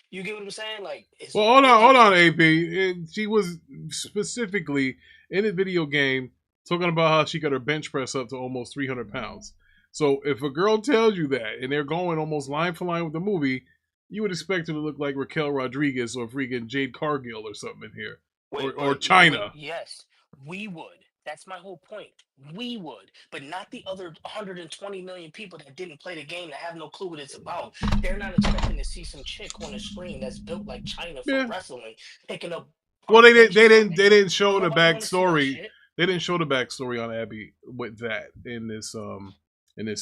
you get what I'm saying? Like, it's Well, hold on, AP. She was specifically in a video game talking about how she got her bench press up to almost 300 pounds. So if a girl tells you that and they're going almost line for line with the movie, you would expect her to look like Raquel Rodriguez or freaking Jade Cargill or something in here. Or China. Yes, we would. That's my whole point. We would, but not the other 120 million people that didn't play the game that have no clue what it's about. They're not expecting to see some chick on the screen that's built like China for wrestling, picking up. Well, they didn't show the backstory. They didn't show the backstory on Abby with that in this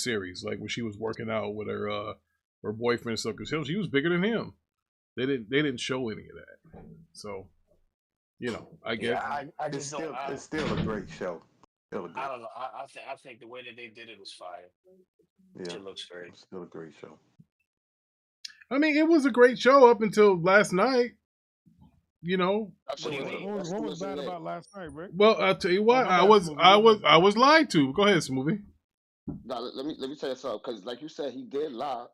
series, like when she was working out with her boyfriend and stuff, because she was bigger than him. They didn't show any of that. So, you know, I get. Yeah, I just don't. It's still a great show. I don't know. I think the way that they did it was fire. Yeah, it looks great. It's still a great show. I mean, it was a great show up until last night. You know. What was bad about last night, Rick? Well, I'll tell you what. I was lied to. Go ahead, Smoothie. Now, let me tell you something, because like you said, he did lie.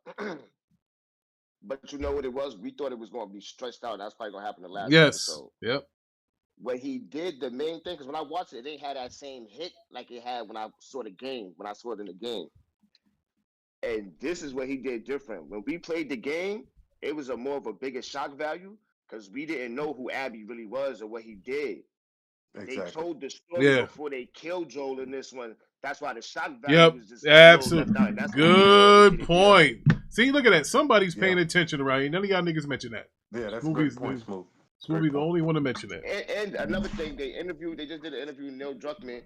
But you know what it was? We thought it was going to be stretched out. That's probably going to happen the last episode. Yep. When he did the main thing, because when I watched it, it didn't have that same hit like it had when I saw the game, when I saw it in the game. And this is what he did different. When we played the game, it was a more of a bigger shock value because we didn't know who Abby really was or what he did. Exactly. They told the story before they killed Joel in this one. That's why the shock value was just absolutely. Good point. See, look at that. Somebody's paying attention around here. None of y'all niggas mention that. Yeah, that's a great point, Smooth. Smoothie's the only one to mention that. And another thing, they just did an interview with Neil Druckmann.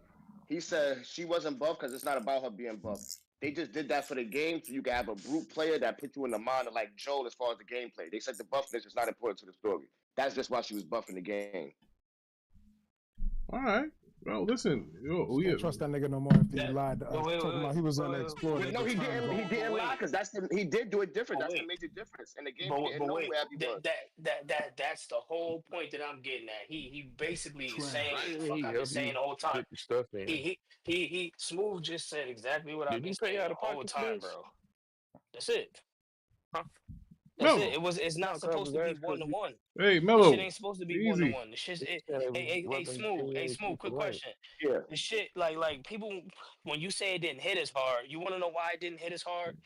He said she wasn't buff because it's not about her being buff. They just did that for the game so you can have a brute player that puts you in the mind of like Joel as far as the gameplay. They said the buffness is not important to the story. That's just why she was buff in the game. All right. Well, listen. Can't trust that nigga no more if he lied to us. Talking about he was on the Explorer. No, he didn't lie because he did do it different. That's the major difference in the game. But wait, that's the whole point that I'm getting at. He basically is saying what the fuck I've been saying the whole time. He Smooth just said exactly what I've been saying the whole time, bro. That's it. That's it. It's not supposed to be 1-to-1. Hey, Mello. The shit ain't supposed to be 1-to-1. The shit's hey, Smooth. Quick question. Yeah. The shit like people when you say it didn't hit as hard, you want to know why it didn't hit as hard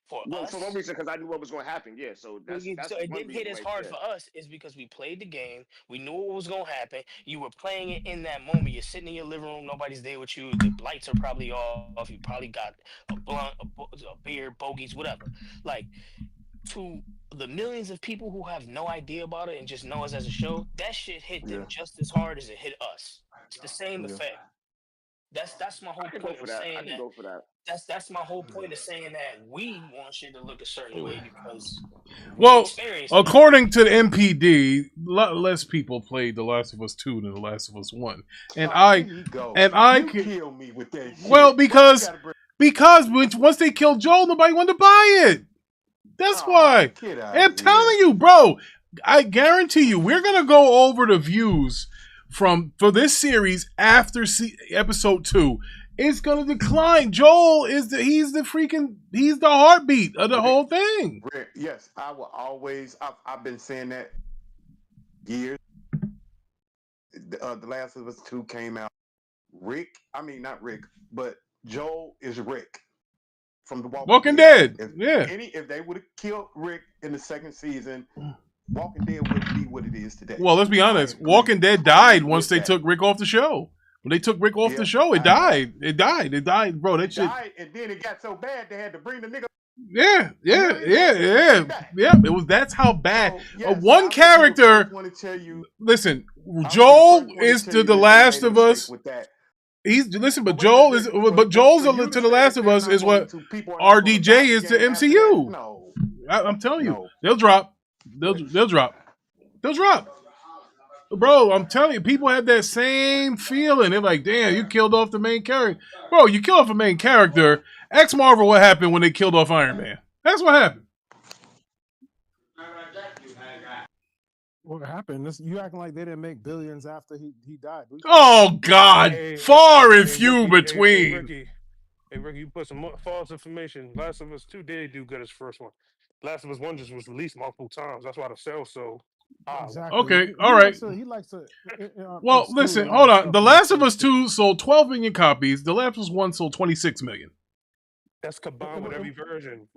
for us? For one reason, because I knew what was going to happen. Yeah, so that's so it didn't hit as hard for us is because we played the game. We knew what was going to happen. You were playing it in that moment. You're sitting in your living room. Nobody's there with you. The lights are probably off. You probably got a blunt, a beer, bogeys, whatever. Like. To the millions of people who have no idea about it and just know us as a show, that shit hit them just as hard as it hit us. It's the same effect. That's my whole point of saying that. That's my whole point of saying that we want shit to look a certain way because according to the MPD, less people played The Last of Us 2 than The Last of Us 1. And I kill me with that shit. Well, because once they killed Joel, nobody wanted to buy it. That's why. I'm telling you, bro. I guarantee you, we're gonna go over the views for this series after episode 2. It's gonna decline. Joel he's the heartbeat of the whole thing. Yes, I will always. I've been saying that years. The Last of Us 2 came out. Not Rick, but Joel is Rick. From the Walking Dead. If they would have killed Rick in the second season, Walking Dead wouldn't be what it is today. Well, let's be honest. Walking Dead died once they took Rick off the show. When they took Rick off the show, it died. It died, bro. That shit. Died, and then it got so bad they had to bring the nigga. Yeah. It was. That's how bad. One character. Want to tell you. Listen, Joel is to The Last of Us. but Joel is, but Joel's to The Last of Us is what RDJ is to MCU. No, I'm telling you, they'll drop. They'll drop. Bro, I'm telling you, people have that same feeling. They're like, damn, you killed off the main character. Bro, you killed off the main character. X Marvel, what happened when they killed off Iron Man? That's what happened. What happened? You acting like they didn't make billions after he died. Oh, God. Far and few between. Hey, Ricky, you put some false information. Last of Us 2 did do good as first one. Last of Us 1 just was released multiple times. That's why the sales so high. Exactly. Okay, all right. He likes to Well, listen, hold on. The Last of Us 2 sold 12 million copies. The Last of Us 1 sold 26 million. That's combined with every version.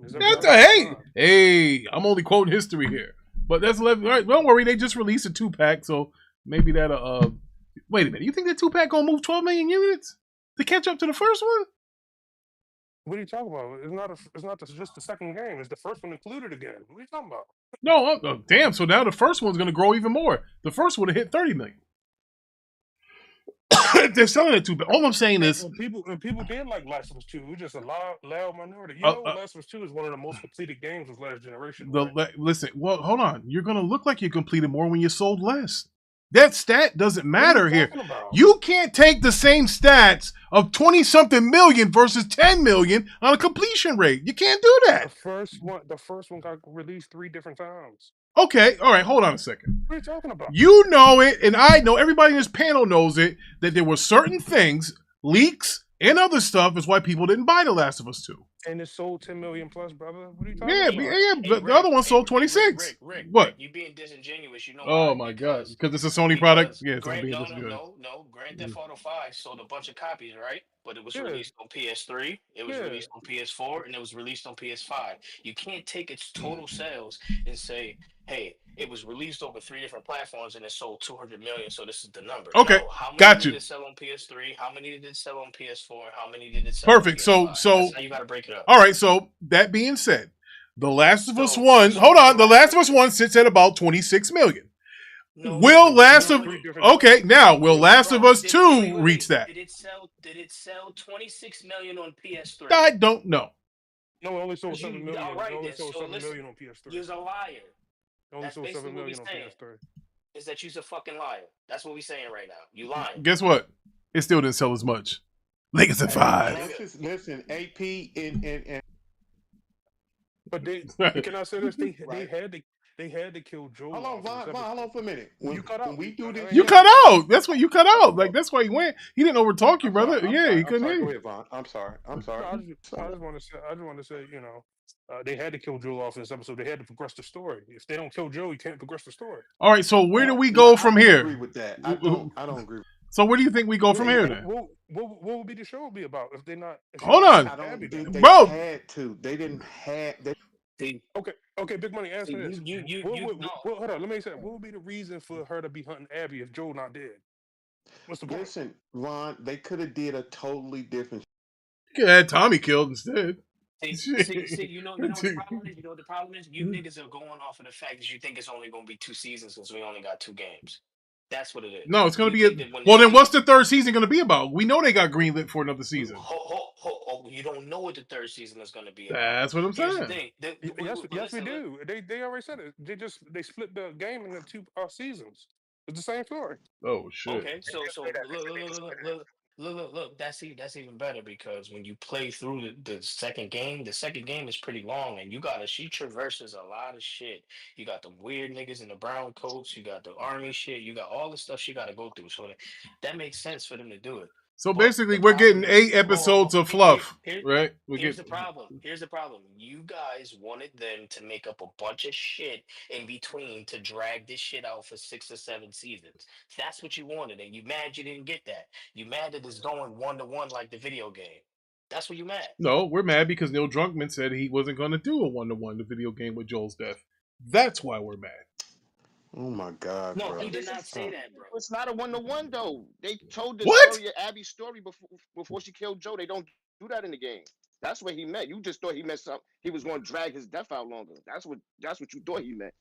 Hey, I'm only quoting history here. But that's 11. All right, don't worry, they just released a 2-pack, so maybe that'll wait a minute. You think that 2-pack gonna move 12 million units to catch up to the first one? What are you talking about? It's not just the second game. It's the first one included again. What are you talking about? No, damn. So now the first one's gonna grow even more. The first would have hit 30 million. They're selling it 2-pack. All I'm saying is, people did like Last of Us 2. It was just a loud minority. You know, Last of Us 2 is one of the most completed games of last generation. Listen, well, hold on. You're gonna look like you completed more when you sold less. That stat doesn't matter here. You can't take the same stats of 20-something million versus 10 million on a completion rate. You can't do that. The first one got released 3 different times. Okay, all right, hold on a second. What are you talking about? You know it, and I know, everybody in this panel knows it, that there were certain things, leaks, and other stuff is why people didn't buy The Last of Us 2. And it sold 10 million plus, brother. What are you talking about? Yeah, the other one sold 26. What? You being disingenuous, you know why? Oh my God! Because it's a Sony product. Yeah, it's gonna be No. Grand Theft Auto 5 sold a bunch of copies, right? But it was released on PS3, it was released on PS4, and it was released on PS5. You can't take its total sales and say, "Hey, it was released over 3 different platforms and it sold 200 million, so this is the number." Okay, no, how many got did you. it sell on PS3? How many did it sell on PS4? How many did it sell? Perfect. On PS5? So That's how you got to break it up. All right. So that being said, The Last of Us 1. Hold on. The Last of Us 1 sits at about 26 million. Will Last of Us 2 reach that? Did it sell 26 million on PS3? I don't know. No, it only sold 7 million. All right, it only then. sold So 7 listen, million on PS3. you're a liar. It only That's sold 7 basically what we million on saying. PS3. Is that you're a fucking liar? That's what we saying right now. You lying. Guess what? It still didn't sell as much. Legacy 5. Listen, AP and But can I say this? They had to kill Joel. Hold on, Vaughn, hold on for a minute. You cut out. We do this. You cut out. That's what you cut out. Like, that's why he went. He didn't overtalk you, brother. He couldn't hear you. Go ahead, Vaughn. I'm sorry. I just want to say, you know, they had to kill Joel off in this episode. They had to progress the story. If they don't kill Joel, you can't progress the story. All right. So where do we go from here? I agree with that. I don't agree. So where do you think we go from here then? What would be the show be about if they're not? Hold on, I don't think they bro. had to. They didn't have. Okay, Big Money, answer this. Hold on, let me say, what would be the reason for her to be hunting Abby if Joel not dead? What's the point? Listen, Ron, they could have did a totally different. You could have had Tommy killed instead. See, you know what the problem is? You know what the problem is? You niggas are going off of the fact that you think it's only going to be 2 seasons since we only got 2 games. That's what it is. No, it's going to be well, then what's the 3rd season going to be about? We know they got greenlit for another season. You don't know what the 3rd season is going to be about. That's what I'm saying. Here's the thing. Yes, we do. They already said it. They split the game into 2 seasons. It's the same story. Oh shit. Okay, so look. That's even better because when you play through the second game is pretty long, and she traverses a lot of shit. You got the weird niggas in the brown coats, you got the army shit, you got all the stuff she got to go through. So that makes sense for them to do it. So basically, we're getting 8 episodes of fluff, right? Here's the problem. You guys wanted them to make up a bunch of shit in between to drag this shit out for 6 or 7 seasons. That's what you wanted, and you mad you didn't get that. You mad that it's going 1-to-1 like the video game. That's what you mad. No, we're mad because Neil Druckmann said he wasn't going to do a 1-to-1 the video game with Joel's death. That's why we're mad. Oh my God! No, bro. he did not say that, bro. It's not a 1-to-1 though. They told the What? story of Abby's story before she killed Joe. They don't do that in the game. That's what he meant. You just thought he meant something. He was going to drag his death out longer. That's what you thought he meant.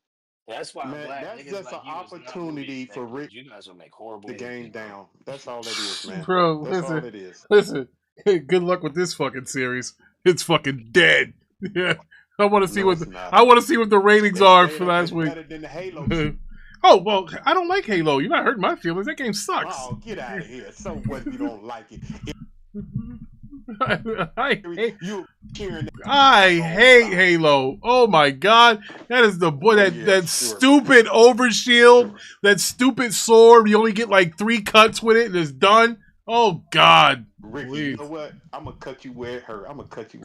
That's why I'm Man, glad that's niggas just an like you is not movies opportunity for making Rick because you guys will make horrible the movies, game bro. down. That's all that is, man. Bro, That's all it is. listen. Good luck with this fucking series. It's fucking dead. Yeah, I want to see No, what it's not. I want to see what the ratings It's are for better. last It's week. better than the Halo shit. Oh well, I don't like Halo. You're not hurting my feelings. That game sucks. Oh, get out of here. So what if you don't like it? I hate, you hearing that I hate Halo. Oh my god, that is the boy that stupid overshield, that stupid sword. You only get like 3 cuts with it and it's done. Oh god, Ricky, please. you know what? I'm gonna cut you where it hurt. I'm gonna cut you.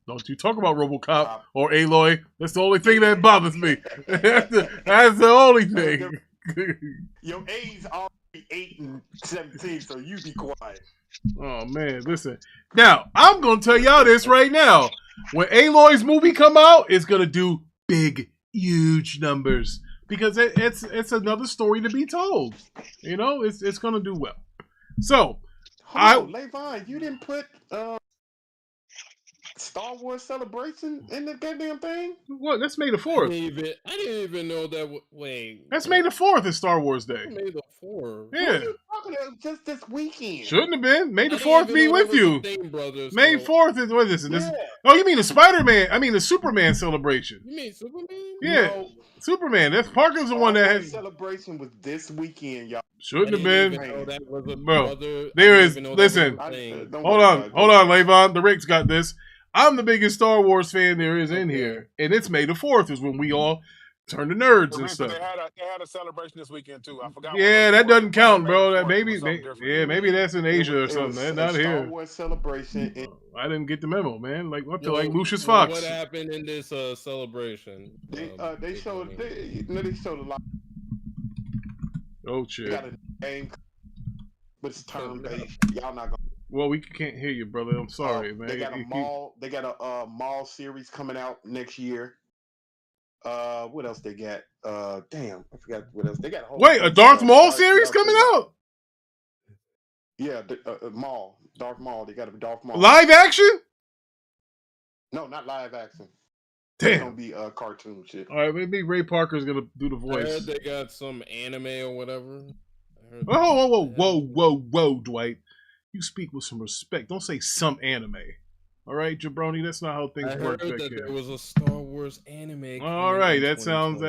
Don't you talk about RoboCop or Aloy. That's the only thing that bothers me. That's the only thing. Your A's already 8 and 17, so you be quiet. Oh man, listen. Now I'm gonna tell y'all this right now. When Aloy's movie come out, it's gonna do big, huge numbers because it's another story to be told. You know, it's gonna do well. So, Hold on, Levon, you didn't put Star Wars Celebration in the goddamn thing? What? That's May the 4th. I didn't even know that. Wait. That's May the 4th is Star Wars Day. May the 4th. Yeah. What are you talking about just this weekend? Shouldn't have been. May the I 4th didn't be even know with that was you. a thing, brother, May so- 4th is what is this? Yeah. Oh, you mean the Spider-Man? I mean the Superman celebration. You mean Superman? Yeah. No. Superman. That's Parker's the one that Star had. Wars Celebration was this weekend, y'all. Shouldn't have I been. didn't even know that was a Bro, brother. I there didn't is. even know that was a Listen, thing. hold on, Levon. The Rick's got this. I'm the biggest Star Wars fan there is in here, and it's May the 4th is when we all turn to nerds and stuff. They had a celebration this weekend too. I forgot. Yeah, that doesn't count, bro. That May the 4th maybe, was something different. yeah, maybe that's in Asia or something. That's not Star here. Wars Celebration. I didn't get the memo, man. Like I feel Well, like Lucius well, Fox. What happened in this celebration? They showed a lot. Oh They shit. got a game, but it's turn based. Y'all not gonna. Well, we can't hear you, brother. I'm sorry, man. They got a mall. They got a mall series coming out next year. What else they got? Damn, I forgot what else they got. Wait, a Darth Maul series coming out? Yeah, Maul, Darth Maul. They got a Darth Maul. Live action? No, not live action. Damn. It's gonna be cartoon shit. All right, maybe Ray Parker's gonna do the I voice. heard they got some anime or whatever. Whoa, Dwight. You speak with some respect. Don't say some anime. All right, Jabroni, that's not how things I work heard back that here. there was a Star Wars anime. All right, that sounds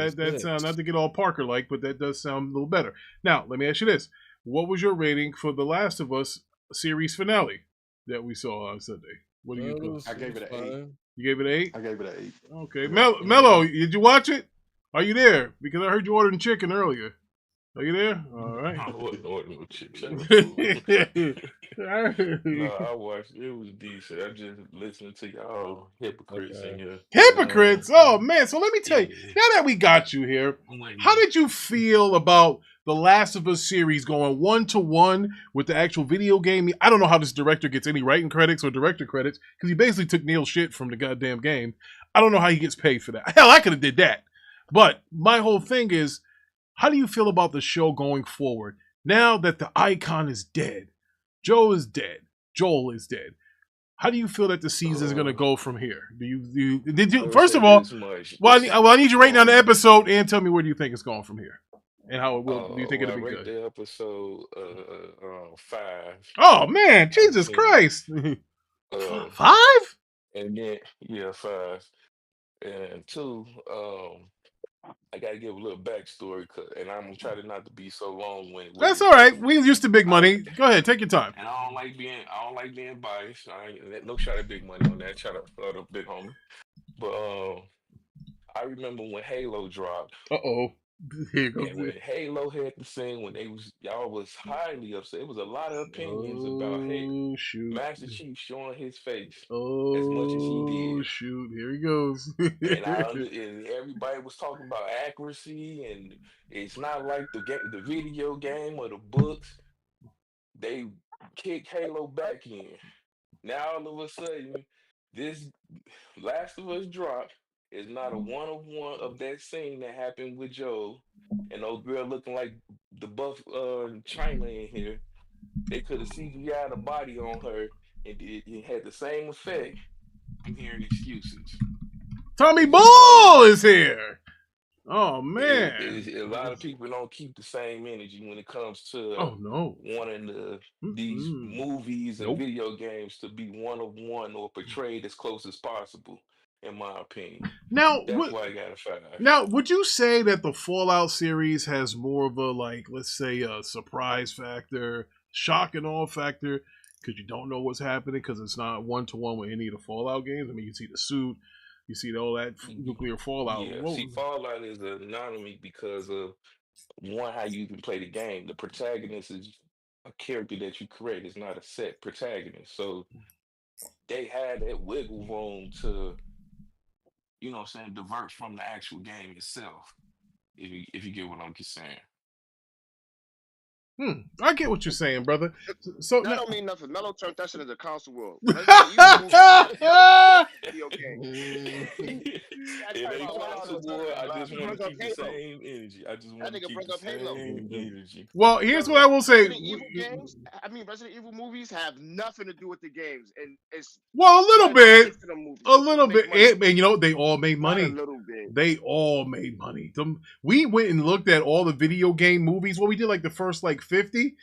sounds not to get all Parker like, but that does sound a little better. Now, let me ask you this: what was your rating for The Last of Us series finale that we saw on Sunday? What do you think? I gave it an 8. You gave it an 8? I gave it an 8. Okay, Mello, did you watch it? Are you there? Because I heard you ordering chicken earlier. Are you there? All right. I wasn't ordering no chicken. No, I watched it. It was decent. I just listening to y'all hypocrites in here. Hypocrites? Oh man! So let me tell you. Now that we got you here, how did you feel about the Last of Us series going 1-to-1 with the actual video game? I don't know how this director gets any writing credits or director credits because he basically took Neil's shit from the goddamn game. I don't know how he gets paid for that. Hell, I could have did that. But my whole thing is, how do you feel about the show going forward now that the icon is dead? Joe is dead. Joel is dead. How do you feel that the season is going to go from here? Did you first of all? I need you right now on the episode and tell me where do you think it's going from here, and how it will. Do you think it'll be good? The episode 5. Oh man, Jesus Christ! 5? And then 5 and 2. I gotta give a little backstory, and I'm gonna try to not to be so long winded. That's all right. We used to Big Money. Go ahead, take your time. And I don't like being biased. I ain't no shot at Big Money on that. Shout out to Big Homie. But I remember when Halo dropped. Here goes. And when Halo had the scene, when y'all was highly upset. It was a lot of opinions about Master Chief showing his face as much as he did. Shoot, here he goes. and everybody was talking about accuracy, and it's not like the video game or the books. They kick Halo back in. Now all of a sudden, this Last of Us drop is not a one-on-one of that scene that happened with Joel and old girl looking like the buff China in here. They could have CGI'd a body on her and it had the same effect. I'm hearing excuses. Tommy Bull is here. Oh man. A lot of people don't keep the same energy when it comes to Oh no. wanting these movies and Nope. video games to be one of one or portrayed as close as possible. In my opinion, Now, that's why I got a 5. Now, would you say that the Fallout series has more of a, like, let's say, a surprise factor, shock and awe factor, because you don't know what's happening, because it's not one-to-one with any of the Fallout games? I mean, you see the suit, you see all that nuclear fallout. Yeah, see, Fallout is an anomaly because of one, how you even play the game. The protagonist is a character that you create. It's not a set protagonist. So they had that wiggle room to, you know what I'm saying, divert from the actual game itself. If you get what I'm saying. I get what you're saying, brother. So that don't mean nothing. Mello turned that shit into console world. Resident Evil video game. It ain't console war. I just want to keep the same energy. I just want to keep the same energy. Well, here's what I will say. Resident Evil games, I mean, Resident Evil movies have nothing to do with the games, and it's well, a little bit, money. And you know, they all made money. Not a little bit. They all made money. We went and looked at all the video game movies. Well, we did like the first 50,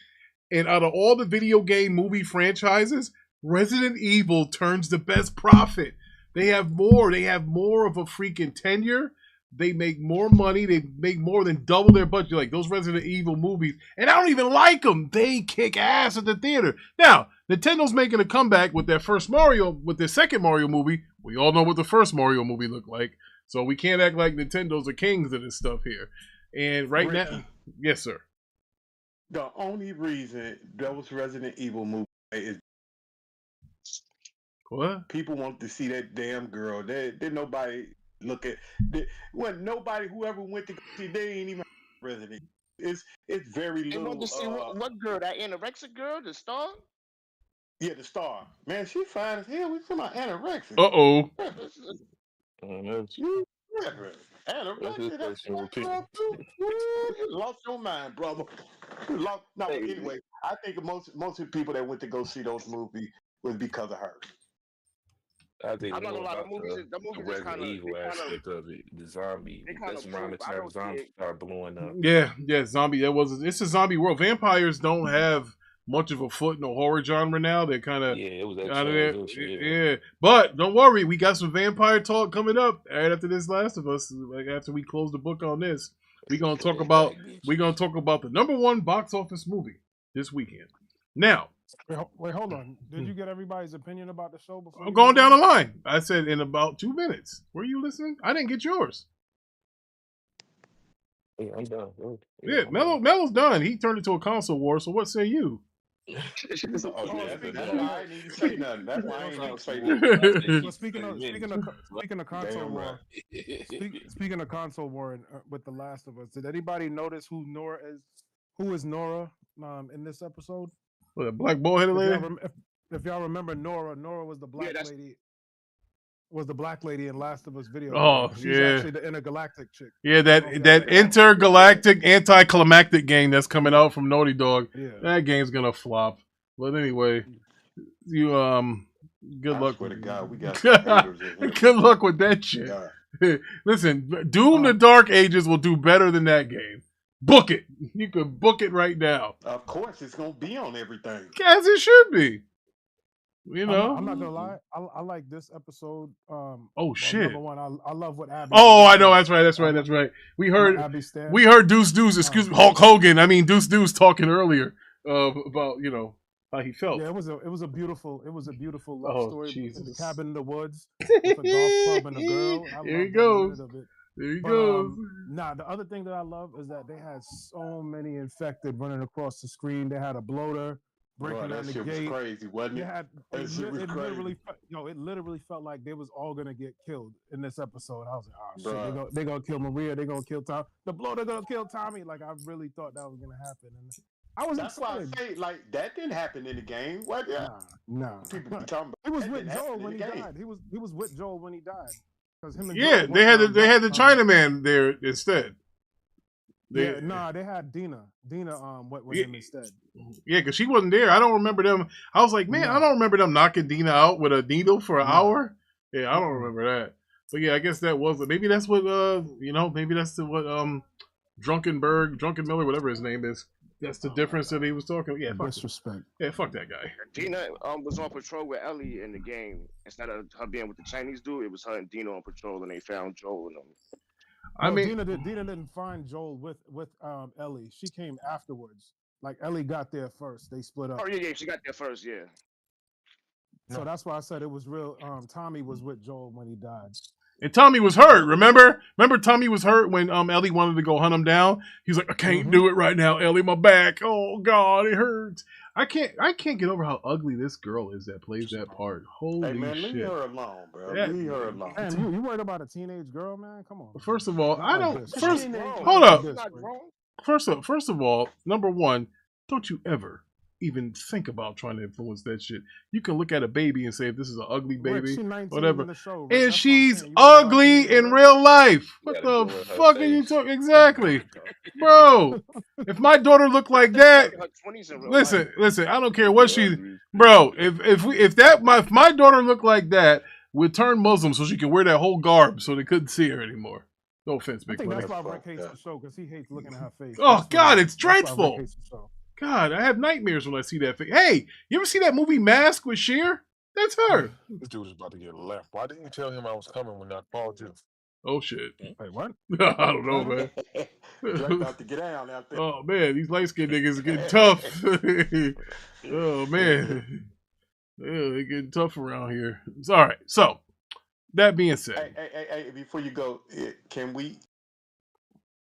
and out of all the video game movie franchises, Resident Evil turns the best profit. They have more. They have more of a freaking tenure. They make more money. They make more than double their budget. Like those Resident Evil movies. And I don't even like them. They kick ass at the theater. Now, Nintendo's making a comeback with their second Mario movie. We all know what the first Mario movie looked like. So we can't act like Nintendo's the kings of this stuff here. And right now, yes, sir. The only reason those Resident Evil movies is what? People want to see that damn girl. Did nobody look at? Nobody whoever went to see, they ain't even Resident Evil. It's very little. They want to see what girl? That anorexic girl, the star? Yeah, the star. Man, she fine as hell. We talking about anorexic. Uh-oh. Anorexic. That's girl too. You lost your mind, brother. No, anyway, I think most of the people that went to go see those movies was because of her. I think I'm not gonna lie, the movies Resident kind of Evil aspect of it, the zombie. That's around the time zombies start blowing up. Yeah, zombie. It's a zombie world. Vampires don't have much of a foot in the horror genre now. They're kind of it was that out of there. transition, Yeah, but don't worry, we got some vampire talk coming up right after this Last of Us. Like after we close the book on this, we're gonna talk about the #1 box office movie this weekend. Now. Wait, hold on. Did you get everybody's opinion about the show before? I'm going down the line. I said in about 2 minutes. Were you listening? I didn't get yours. Yeah, I'm done. Yeah, Mello's done. He turned it to a console war. So what say you? That's why I ain't even say nothing. That's why I ain't even say nothing. Well, speaking of console war, speaking of console war with The Last of Us, did anybody notice who is Nora in this episode? What, a black bald-headed lady? If y'all remember Nora was the black lady. Was the black lady in Last of Us video? Oh, she's actually the intergalactic chick. Yeah, that intergalactic anticlimactic game that's coming out from Naughty Dog. Yeah. That game's gonna flop. But anyway, you good luck. I swear to God, we got some haters in here. Good luck with that shit. Listen, Doom the Dark Ages will do better than that game. Book it. You could book it right now. Of course, it's gonna be on everything. As it should be. You know, I'm not gonna lie. I like this episode. Shit! #1, I love what Abby. Oh, I know. That's right. We heard Deuce. Excuse me, Hulk Hogan. I mean Deuce talking earlier about how he felt. Yeah, it was a beautiful love story. Jesus. In the cabin in the woods with a golf club and a girl. There he goes. There he goes. The other thing that I love is that they had so many infected running across the screen. They had a bloater breaking down the gate. Was crazy, wasn't it? It literally felt like they was all gonna get killed in this episode. I was like, oh shit, they're gonna kill Maria, they're gonna kill Tom. The bloater gonna kill Tommy. Like I really thought that was gonna happen. And That's excited. Why I say that didn't happen in the game. What? Nah. People be talking about. He was with Joel when he died. He was with Joel when he died. They had the Chinaman there instead. They had Dina. Dina went with him instead. Yeah, because she wasn't there. I don't remember them. I was like, man, I don't remember them knocking Dina out with a needle for an hour. Yeah, I don't remember that. But yeah, I guess that was maybe that's what maybe that's what Drunken Miller, whatever his name is. That's the difference that he was talking. Yeah, fuck disrespect. Yeah, fuck that guy. Dina was on patrol with Ellie in the game. Instead of her being with the Chinese dude, it was her and Dina on patrol, and they found Joel and them. I mean, Dina didn't find Joel with Ellie. She came afterwards. Like Ellie got there first. They split up. Oh yeah, she got there first. Yeah. So that's why I said it was real. Tommy was with Joel when he died. And Tommy was hurt. Remember Tommy was hurt when Ellie wanted to go hunt him down. He's like, I can't do it right now, Ellie. My back. Oh God, it hurts. I can't get over how ugly this girl is that plays that part. Holy hey man, shit. leave her alone, bro. Yeah. Leave her alone. Man, you worried about a teenage girl, man? Come on. First of all, I don't. This. Hold up. First of all, number one, don't you ever even think about trying to influence that shit. You can look at a baby and say, if this is an ugly baby, whatever. And she's ugly in real life. What the fuck are you talking? Exactly. Bro, if my daughter looked like that, listen, I don't care what she, bro, if my daughter looked like that, we'd turn Muslim so she could wear that whole garb so they couldn't see her anymore. No offense, Big I think Money. that's why Rick hates the show, because he hates looking at her face. Oh, God, it's dreadful. God, I have nightmares when I see that face. Hey, you ever see that movie Mask with Cher? That's her. This dude is about to get left. Why didn't you tell him I was coming when I called you? Oh, shit. Wait, what? I don't know, man. About to get down out there. Oh, man, these light-skinned niggas are getting tough. Oh, man. Yeah, they're getting tough around here. It's all right. So, that being said. Hey, before you go, can we...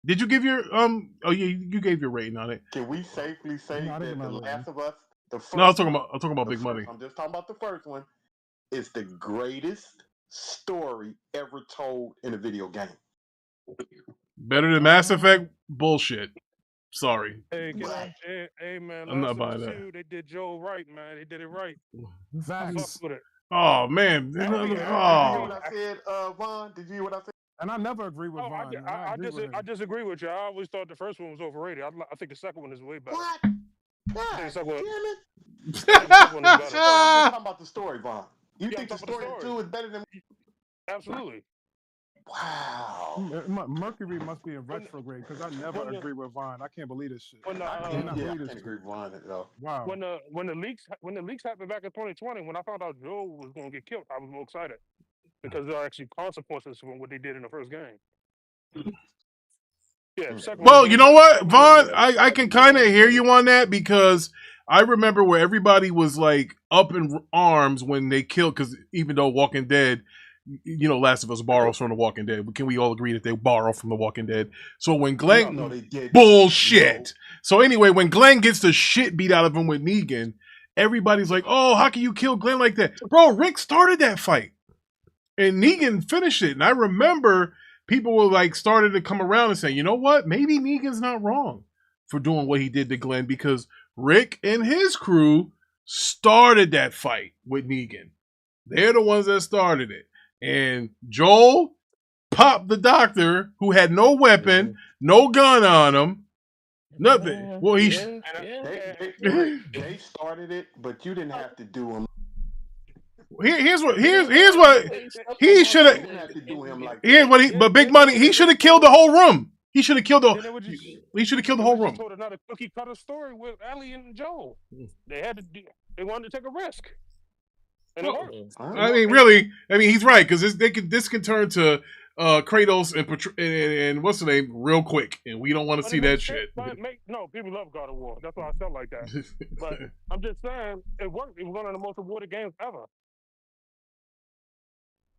Did you give your oh yeah, you gave your rating on it. Can we safely say that The Last of Us, the first No, I'm talking about Big Money. I'm just talking about the first one, is the greatest story ever told in a video game. Better than Mass Effect? Bullshit. Sorry. Hey, man, I'm not Last of buying Us that. 2, they did Joel right, man. They did it right. Facts. Fuck with it. Oh man. Did you hear what I said, Vaughn? Did you hear what I said? And I never agree with Vaughn. I disagree with you. I always thought the first one was overrated. I think the second one is way better. What? God the second one, damn it. I'm just talking about the story, Vaughn. You think the story too is better than... Absolutely. Wow. Mercury must be in retrograde, because I never agree with Vaughn. I can't believe this shit. I can't agree with Vaughn at all. Wow. When the leaks happened back in 2020, when I found out Joe was going to get killed, I was more excited. Because there are actually consequences from what they did in the first game. Yeah. Well, you know what, Vaughn? I can kind of hear you on that, because I remember where everybody was like up in arms when they killed, because even though Walking Dead, you know, Last of Us borrows from The Walking Dead. Can we all agree that they borrow from The Walking Dead? So when Glenn... No, they did. Bullshit! No. So anyway, when Glenn gets the shit beat out of him with Negan, everybody's like, oh, how can you kill Glenn like that? Bro, Rick started that fight. And Negan finished it. And I remember people were like, started to come around and say, you know what? Maybe Negan's not wrong for doing what he did to Glenn, because Rick and his crew started that fight with Negan. They're the ones that started it. And Joel popped the doctor, who had no weapon, no gun on him, nothing. Well, they started it, but you didn't have to do him. Here's what he should have. Here's what he. But Big Money, he should have killed the whole room. He should have killed the. He should have killed the whole room. Told another cookie cutter story with Ellie and Joel. They had to. They wanted to take a risk. And it worked. I mean, really. I mean, he's right, because this can turn to Kratos and what's the name real quick, and we don't want to see that shit. No, people love God of War. That's why I felt like that. But I'm just saying, it worked. It was one of the most awarded games ever.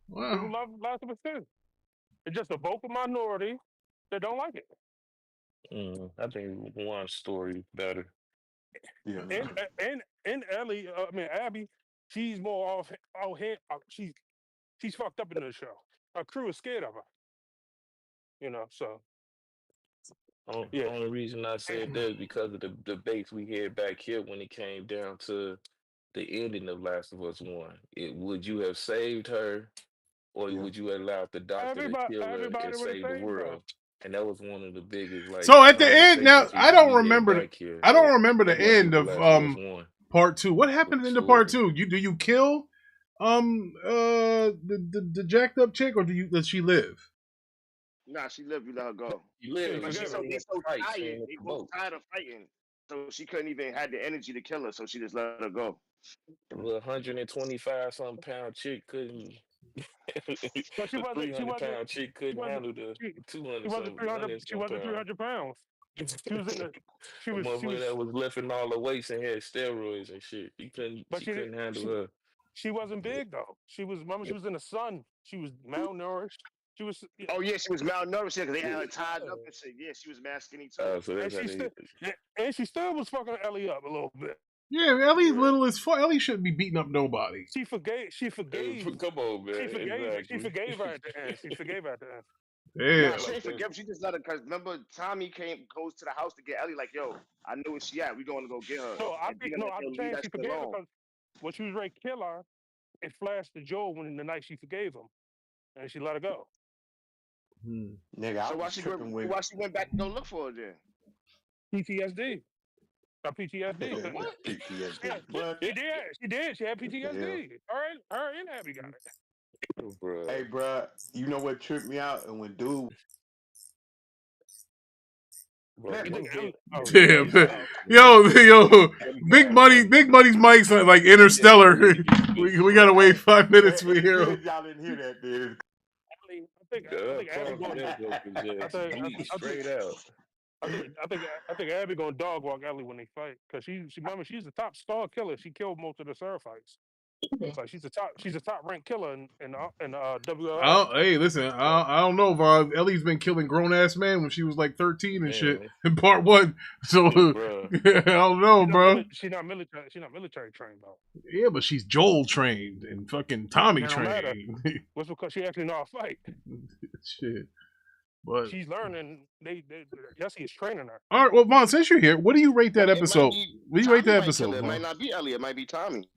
Wow. People love Last of Us 2. It's just a vocal minority that don't like it. I think one story better. Yeah. And Ellie, Abby, she's more out here. She's fucked up in the show. Her crew is scared of her. You know, so. The only reason I said that is because of the debates we had back here when it came down to the ending of Last of Us 1. Would you have saved her, or would you have allowed the doctor to kill her and save the world? And that was one of the biggest. Like, so at the end, now I don't remember. I don't remember the end of part 2. What happened in the part 2? Do you kill The jacked up chick, or does she live? Nah, she lived. You let her go. You live. But You they so fight. tired. They both tired of fighting. So she couldn't even have the energy to kill her. So she just let her go. A 125 something pound chick couldn't. But she A wasn't. She 300 wasn't. pound chick She couldn't wasn't. handle the She, 200 wasn't something, 300. 100 She some wasn't pound. 300 pounds. She was in the. She A was. She motherfucker was. that was lifting all the weights and had steroids and shit. He couldn't. But She couldn't handle her. she wasn't big though. She was. Remember, she was in the sun. She was malnourished. She was. Yeah. Oh yeah, she was malnourished because they had her Yeah. tied up and shit. Yeah, she was mad skinny too. So that's how they. And she still was fucking Ellie up a little bit. Yeah, Ellie's little as fuck. Ellie shouldn't be beating up nobody. She forgave. Come on, man. She forgave her at the end. She forgave her at the end. Yeah. Nah, she didn't forgive. She just let her. Cause remember, Tommy goes to the house to get Ellie. Like, yo, I know where she at. We going to go get her. I'm saying she forgave her because when she was ready to kill her, it flashed to Joel when the night she forgave him, and she let her go. Nigga, So why she went back to go look for her then? PTSD. PTSD. What? PTSD. Yeah, What? She did. She had PTSD. Her and Abby got it. Hey, bro, you know what tripped me out? And when dude. Damn. Yo, Big Money's mic's like Interstellar. we gotta wait 5 minutes for hero. Y'all didn't hear that, dude. Straight out. I think Abby gonna dog walk Ellie when they fight because remember she's the top star killer. She killed most of the Seraphites. Like she's a top ranked killer in WLF. Hey, listen, I don't know, Vaughn. Ellie's been killing grown ass man when she was like 13 and shit in part 1. So I don't know, bro. She's not military. She's not military trained though. Yeah, but she's Joel trained and fucking Tommy It don't matter. trained. What's because she actually know how to fight. Shit. But She's learning. Jesse is training her. all right, well, Vaughn, since you're here, what do you rate that episode? What do you rate that episode, It Vaughn? might not be Ellie. It might be Tommy.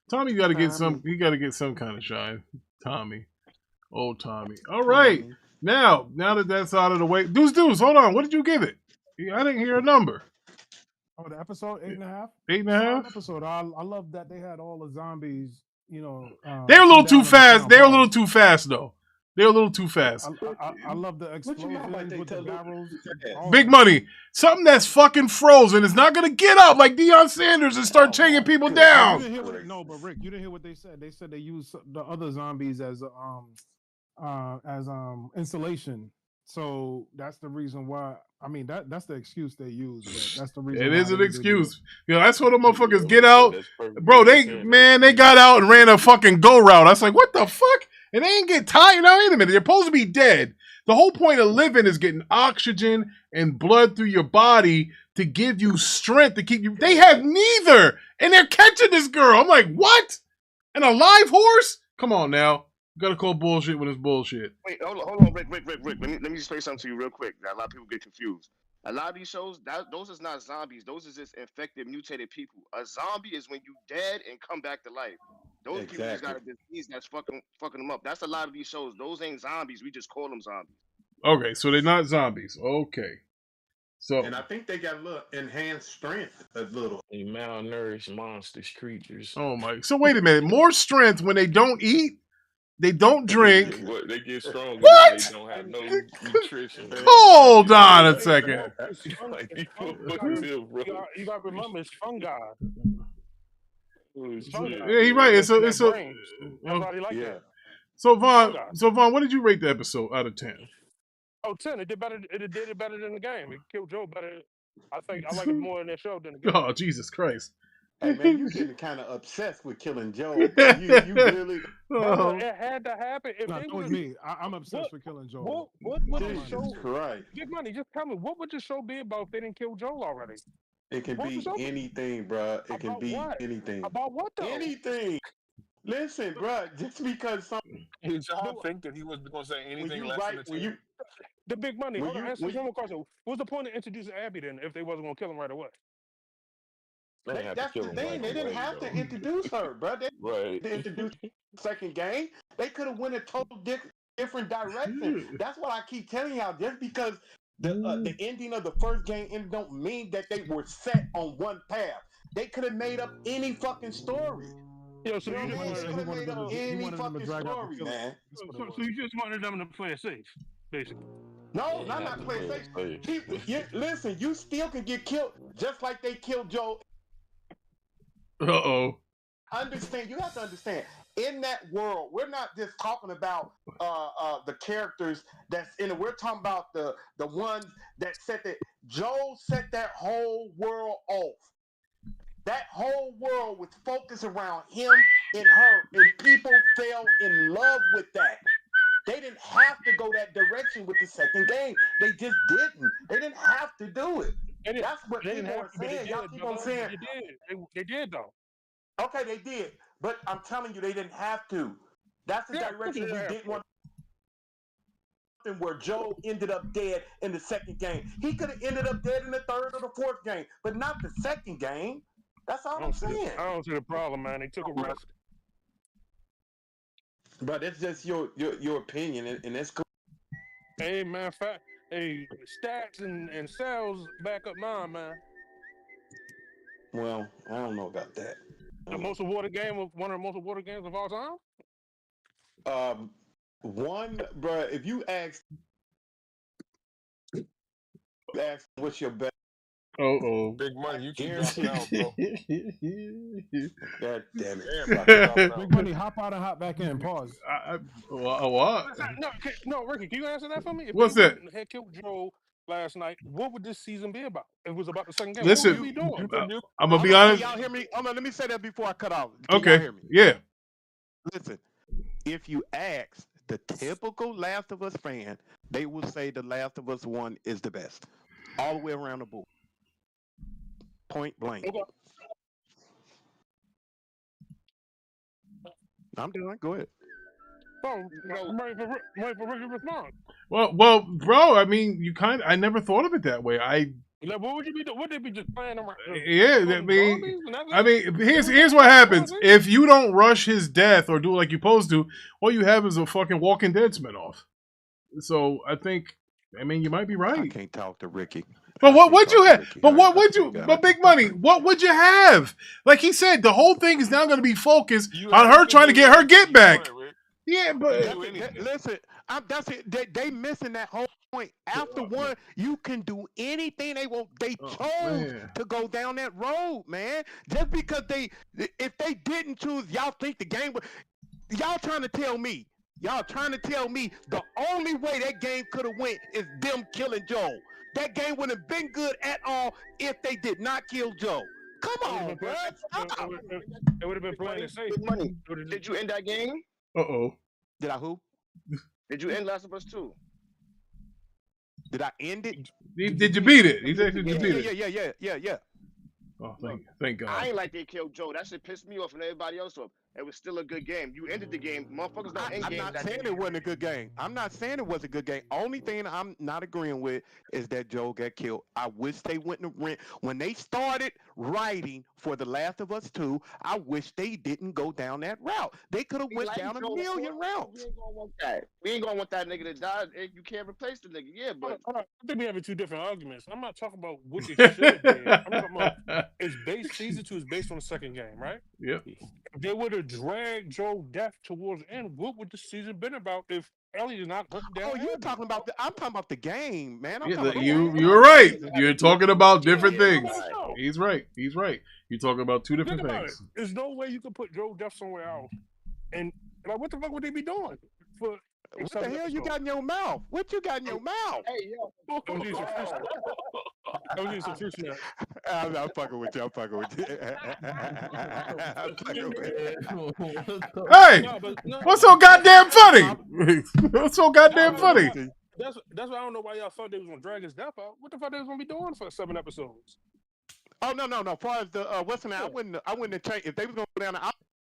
Tommy got to get some. He got to get some kind of shine. Tommy, old Tommy. All right, now that that's out of the way, Deuce, hold on. What did you give it? I didn't hear a number. Oh, the episode 8.5. 8.5. Episode. I love that they had all the zombies. You know, They're a little too fast. They're a little too fast, though. They're a little too fast. I love the explosions with the barrels. Big Money. Something that's fucking frozen is not going to get up like Deion Sanders and start taking people down. But Rick, you didn't hear what they said. They said they used the other zombies as insulation. So that's the reason why. I mean, that's the excuse they use. But that's the reason. It why is an they excuse. You know, that's what the motherfuckers get out. Bro, they got out and ran a fucking go route. I was like, what the fuck? And they ain't get tired. Now, wait a minute. They're supposed to be dead. The whole point of living is getting oxygen and blood through your body to give you strength to keep you. They have neither. And they're catching this girl. I'm like, what? An alive horse? Come on now. You gotta call bullshit when it's bullshit. Wait, hold on, Rick. Let me just say something to you real quick. That a lot of people get confused. A lot of these shows, those is not zombies. Those is just infected, mutated people. A zombie is when you dead and come back to life. Those people just got a disease that's fucking them up. That's a lot of these shows. Those ain't zombies. We just call them zombies. Okay, so they're not zombies. Okay. So and I think they got a little enhanced strength, a little. Malnourished monsters, creatures. Oh my! So wait a minute. More strength when they don't eat, they don't drink. They get stronger. What? They don't have no nutrition. Hold on a second. You got to remember, it's fungi. Yeah, he's right. It's a. That's why they like that. So Vaughn, what did you rate the episode out of 10? Oh, 10. It did better. It did it better than the game. It killed Joe better. I like it more in that show than the game. Oh, Jesus Christ! Hey man, you getting kind of obsessed with killing Joe. You really. It had to happen. If no, they with me. I'm obsessed with killing Joel. What would the show? Right. Big Money, just tell me, what would the show be about if they didn't kill Joel already? It can be anything, bro. It can be anything. About what though? Anything. Listen, bro. Just because some. Did y'all think that he was going to say anything less than the 10? The Big Money. Hold on, answer one more question. What's the point of introducing Abby then if they wasn't going to kill him right away? That's the thing. They didn't have to introduce her, bro. They introduced second game. They could have went a total different direction. That's what I keep telling y'all. Just because the ending of the first game don't mean that they were set on one path. They could have made up any fucking story. Yo, so You know you what I'm just saying? They wanted could have made up any fucking story, man. so you just wanted them to play it safe, basically. No, They not have to play play it it safe. Listen, you still can get killed just like they killed Joe. Uh-oh. Understand? You have to understand. In that world, we're not just talking about the characters that's in it. We're talking about the ones that set that. Joe set that whole world off. That whole world was focused around him and her, and people fell in love with that. They didn't have to go that direction with the second game. They just didn't. They didn't have to do it. That's what people are saying. Y'all keep on saying. They did though. Okay, they did. But I'm telling you, they didn't have to. That's the direction we didn't want. Where Joe ended up dead in the second game. He could have ended up dead in the third or the fourth game, but not the second game. That's all I'm saying. I don't see the problem, man. They took a risk. But it's just your opinion, and it's cool. Hey, man, hey, stats and sales back up mine, man. Well, I don't know about that. The most awarded game of one of the most awarded games of all time. One, bro. If you ask what's your best. Big money, you keep dropping out, bro. God damn it. Big money, hop out and hop back in. Pause. What? No, Ricky, can you answer that for me? If What's they that? had killed Joe last night, what would this season be about? If it was about the second game. Listen, what would we be doing? I'm gonna be honest. Y'all hear me? Let me say that before I cut off. Can Okay. y'all hear me? Yeah. Listen, if you ask the typical Last of Us fan, they will say the Last of Us 1 is the best. All the way around the board. Point blank. Okay. I'm done. Go ahead. I'm ready for Ricky to respond. Well, bro. I mean, I never thought of it that way. Like, what would you be doing? Would they be just playing around? Yeah, I mean, here's what happens. If you don't rush his death or do it like you're supposed to, all you have is a fucking Walking Dead spinoff. So I think, you might be right. I can't talk to Ricky. But what would you have? But Big Money, what would you have? Like he said, the whole thing is now going to be focused on her trying to get her get back. Yeah, but listen, that's it. They missing that whole point. After one, you can do anything they want. They chose to go down that road, man. Just because if they didn't choose, y'all think the game would. Y'all trying to tell me the only way that game could have went is them killing Joel. That game wouldn't have been good at all if they did not kill Joe. Come on, bro. It would have been playing it safe. Money. Did you end that game? Did I who? Did you end Last of Us 2? Did I end it? Did you beat it? Did you beat it? Yeah. Oh, thank God. I ain't like they killed Joe. That shit pissed me off and everybody else off. It was still a good game. You ended the game. Motherfuckers don't end games. I'm not saying it wasn't a good game. I'm not saying it was a good game. Only thing I'm not agreeing with is that Joe got killed. I wish they wouldn't have when they started writing for The Last of Us 2, I wish they didn't go down that route. They could have went down a million routes. We ain't gonna want that. We ain't gonna want that nigga to die. You can't replace the nigga. Yeah, but I think we having two different arguments. I'm not talking about what they should have done. I'm talking about season 2 is based on the second game, right? Yep. If they would have dragged Joe's death towards the end, what would the season been about if Ellie did not hunt down? Oh, I'm talking about the game, man. You're right. You're talking about different things. He's right. You're talking about two different things. There's no way you could put Joe's death somewhere else. And like, what the fuck would they be doing? What the hell you got in your mouth? What you got in your mouth? Hey, yo. I'm fucking with you. I'm fucking with you. Hey, what's so goddamn funny? What's so goddamn funny? That's why I don't know why y'all thought they was gonna drag his death out. What the fuck they was gonna be doing for 7 episodes? Oh no. As far as the Western, I wouldn't have changed if they was gonna go down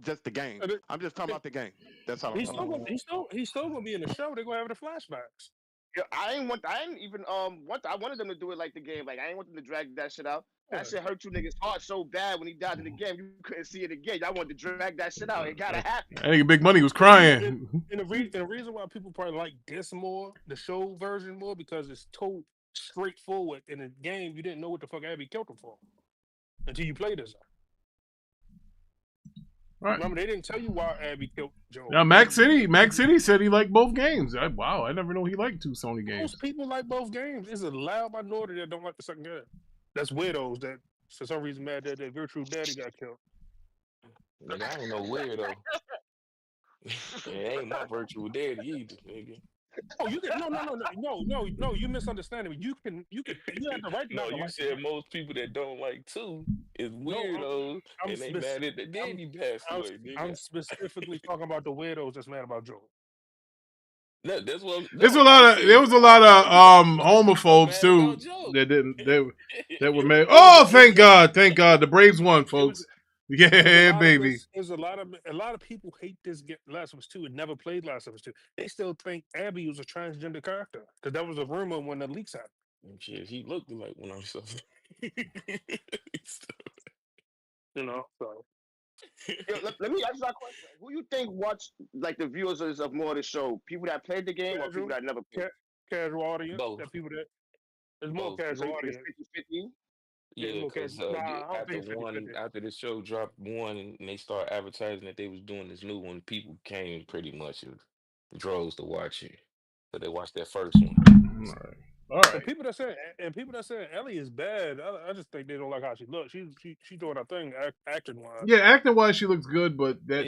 just the game. I'm just talking about the game. That's all. He's still gonna be in the show. They're gonna have the flashbacks. Yeah, I wanted them to do it like the game. Like I ain't want them to drag that shit out. That shit hurt you niggas' heart so bad when he died in the game. You couldn't see it again. Y'all wanted to drag that shit out. It gotta happen. I think Big Money was crying. And the reason why people probably like this more, the show version more, because it's told straightforward. In the game, you didn't know what the fuck Abby killed him for until you played this. Right. Remember, they didn't tell you why Abby killed Joe. Now, Mac City said he liked both games. Wow, I never knew he liked two Sony games. Most people like both games. There's a loud minority that don't like the second game. That's weirdos that, for some reason, mad that their virtual daddy got killed. Nigga, I ain't no weirdo. It ain't my virtual daddy either, nigga. Oh, you can no. You misunderstanding me. You have the right. No, not you like said most people that don't like two is weirdos, I'm and they mad at the daddy passed away, nigga. I'm specifically talking about the weirdos that's mad about Joe. No, that's what. There was a lot of homophobes too that were mad. Oh, thank God, the Braves won, folks. Yeah, baby. There's a lot of people hate this Last of Us 2 and never played Last of Us 2. They still think Abby was a transgender character because that was a rumor when the leaks happened. Shit, he looked like one of them. You know, so. Let me ask you that question. Who you think watch like the viewers of more of the show? People that played the game or people that never played? Casual audience. Both. That people that there's more casual audience. 50-50? Yeah, because after the show dropped one and they started advertising that they was doing this new one, people came pretty much in droves to watch it. So they watched that first one. All right. And people that say Ellie is bad, I just think they don't like how she looks. She's doing her thing acting wise. Yeah, acting wise she looks good, but that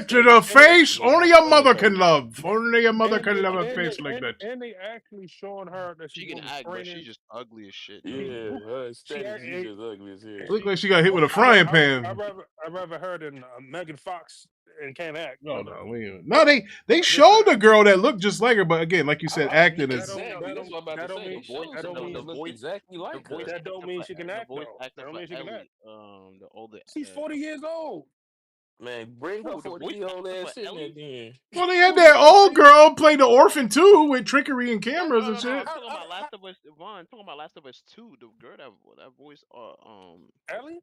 to the face only your mother can love. Only your mother can love a face like that. And they actually showing her that she can act, but she's just ugly as shit. Yeah, her aesthetic, she's just ugly as hell. Look like she got hit with a frying pan. I'd rather her than Megan Fox and can't act. No, they showed a girl that looked just like her, but again, like you said, acting is. That don't mean she can act. That don't mean she can act. The older. She's 40 years old. Man, bring her 40-year-old ass in there then. Well, they had that old girl play the orphan too with trickery and cameras and shit. I'm talking about Last of Us. Vaughn, talking about Last of Us 2. The girl that voice. Ellie.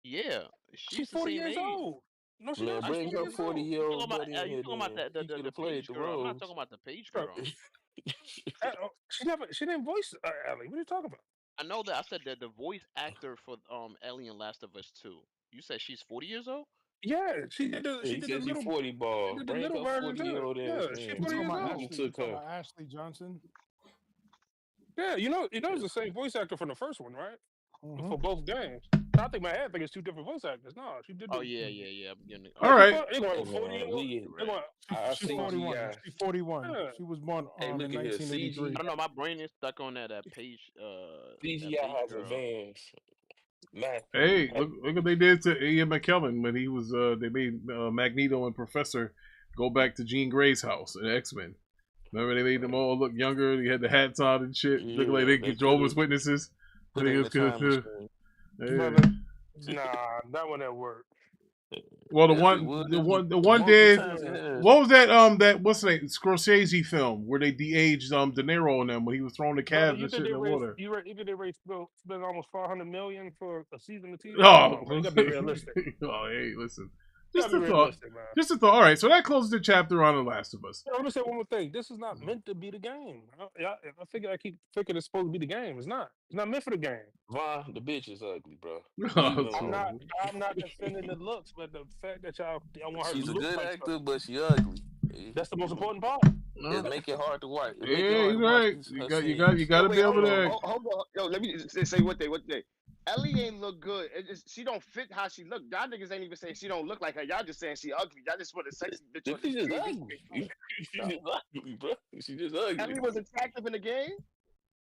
Yeah, she's 40 years old. No, she's not. Bring her 40-year-old buddy in here. Talking about the page girl. I'm not talking about the page girl. She didn't voice Ellie. What are you talking about? I know that. I said that the voice actor for Ellie in Last of Us 2. You said she's 40 years old? Yeah, she did the little 40 ball. She did the little version too. Yeah, she's 40 years old. Ashley Johnson. Yeah, you know, it's the same voice actor from the first one, right? Mm-hmm. For both games. I think my head it's two different voice actors. No, she did. Oh yeah. All right. She's 41. She's 41. Yeah. She was born in 1983. I don't know. My brain is stuck on that page. CGI has advanced. Hey, look what they did to Ian McKellen when he was. They made Magneto and Professor go back to Jean Grey's house in X-Men. Remember they made them all look younger. They had the hats on and shit. Yeah, look like they could Jehovah's Witnesses. Nah, that one didn't work. Well, the one did. What was that? What's the name? Scorsese film where they de-aged De Niro and them when he was throwing the calves and shit in the water. You think they spent almost $500 million for a season of TV? Oh, you gotta be realistic. Oh, hey, listen. Just a thought. Just a thought. All right, so that closes the chapter on The Last of Us. I'm gonna say one more thing. This is not meant to be the game. I keep thinking it's supposed to be the game. It's not. It's not meant for the game. Vaughn, the bitch is ugly, bro. I'm not defending the looks, but the fact that y'all want her She's to a look good like actor, something. but she ugly. That's the most important part. It make it hard to watch. Yeah, you're right. You got to be able to. Hold on. Yo, let me say what they. Ellie ain't look good. She don't fit how she look. Y'all niggas ain't even saying she don't look like her. Y'all just saying she ugly. Y'all just want a sexy bitch. She's just ugly. She's just ugly, bro. She's just ugly. Ellie was attractive in the game.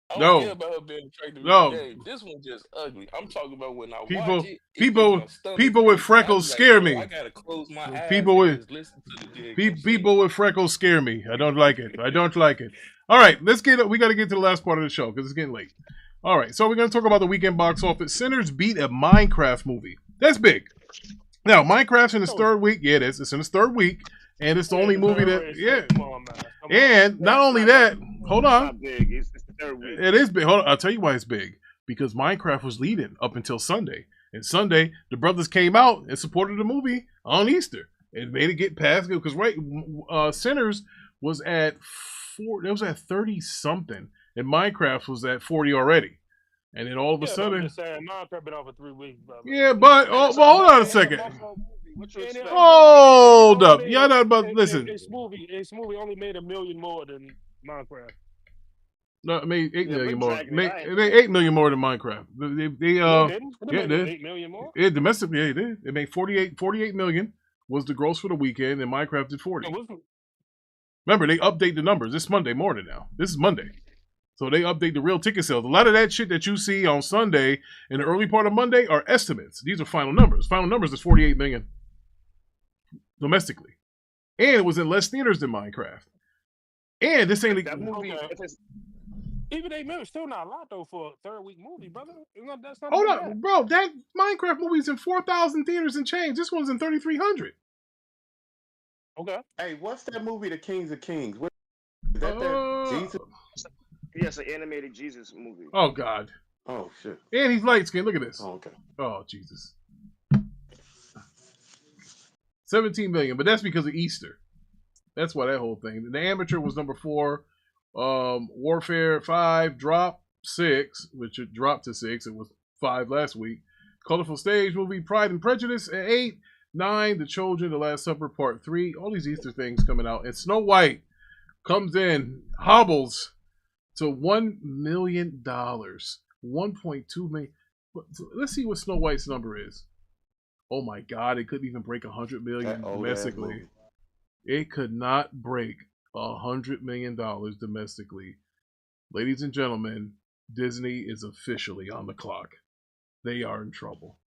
I don't care about her being attractive in the game. This one just ugly. I'm talking about when I watch it. People with freckles scare me. I gotta close my eyes. People with freckles scare me. I don't like it. All right, we got to get to the last part of the show because it's getting late. All right, so we're going to talk about the weekend box office. Sinners beat a Minecraft movie. That's big. Now, Minecraft's in its third week. Yeah, it is. It's in its third week, and it's the only movie that. Yeah. And not only that, hold on. It's the third week. It is big. Hold on. I'll tell you why it's big. Because Minecraft was leading up until Sunday. And Sunday, the brothers came out and supported the movie on Easter. It made it get past because Sinners was at 30 something, and Minecraft was at 40 already. And then all of a Yeah, but I'm sudden, just saying, Minecraft been out for 3 weeks, brother. yeah, but It's hold on a it's a second. Buffalo movie. What you And expect? Hold up, y'all not about listen. Its movie only made $1 million more than Minecraft. No, it made 8 Yeah, million but more. dragging it. I It ain't made 8 million more than Minecraft. They No, it didn't. It yeah, made it did. 8 million more. Yeah, domestically, yeah, it did. It made 48 million was the gross for the weekend, and Minecraft did 40. Remember, they update the numbers. This Monday morning now. This is Monday. So they update the real ticket sales. A lot of that shit that you see on Sunday in the early part of Monday are estimates. These are final numbers. Final numbers is 48 million domestically. And it was in less theaters than Minecraft. And this ain't that movie. If it's, Even 8 million, still not a lot though for a third week movie, brother. That's not hold that up, bad. bro. That Minecraft movie's in 4,000 theaters and change. This one's in 3,300. Okay. Hey, what's that movie, The Kings of Kings? What, is that Jesus? yes, an animated Jesus movie. Oh, God. Oh, shit. And he's light skinned. Look at this. Oh, okay. Oh, Jesus. 17 million, but that's because of Easter. That's why that whole thing. The Amateur was number 4. Warfare 5 dropped 6, which it dropped to 6. It was 5 last week. Colorful Stage movie Pride and Prejudice at 8. 9, The Children, The Last Supper Part 3. All these Easter things coming out. And Snow White comes in, hobbles to $1 million. 1.2 million. Let's see what Snow White's number is. Oh my God, it couldn't even break 100 million domestically. It could not break $100 million domestically. Ladies and gentlemen, Disney is officially on the clock. They are in trouble.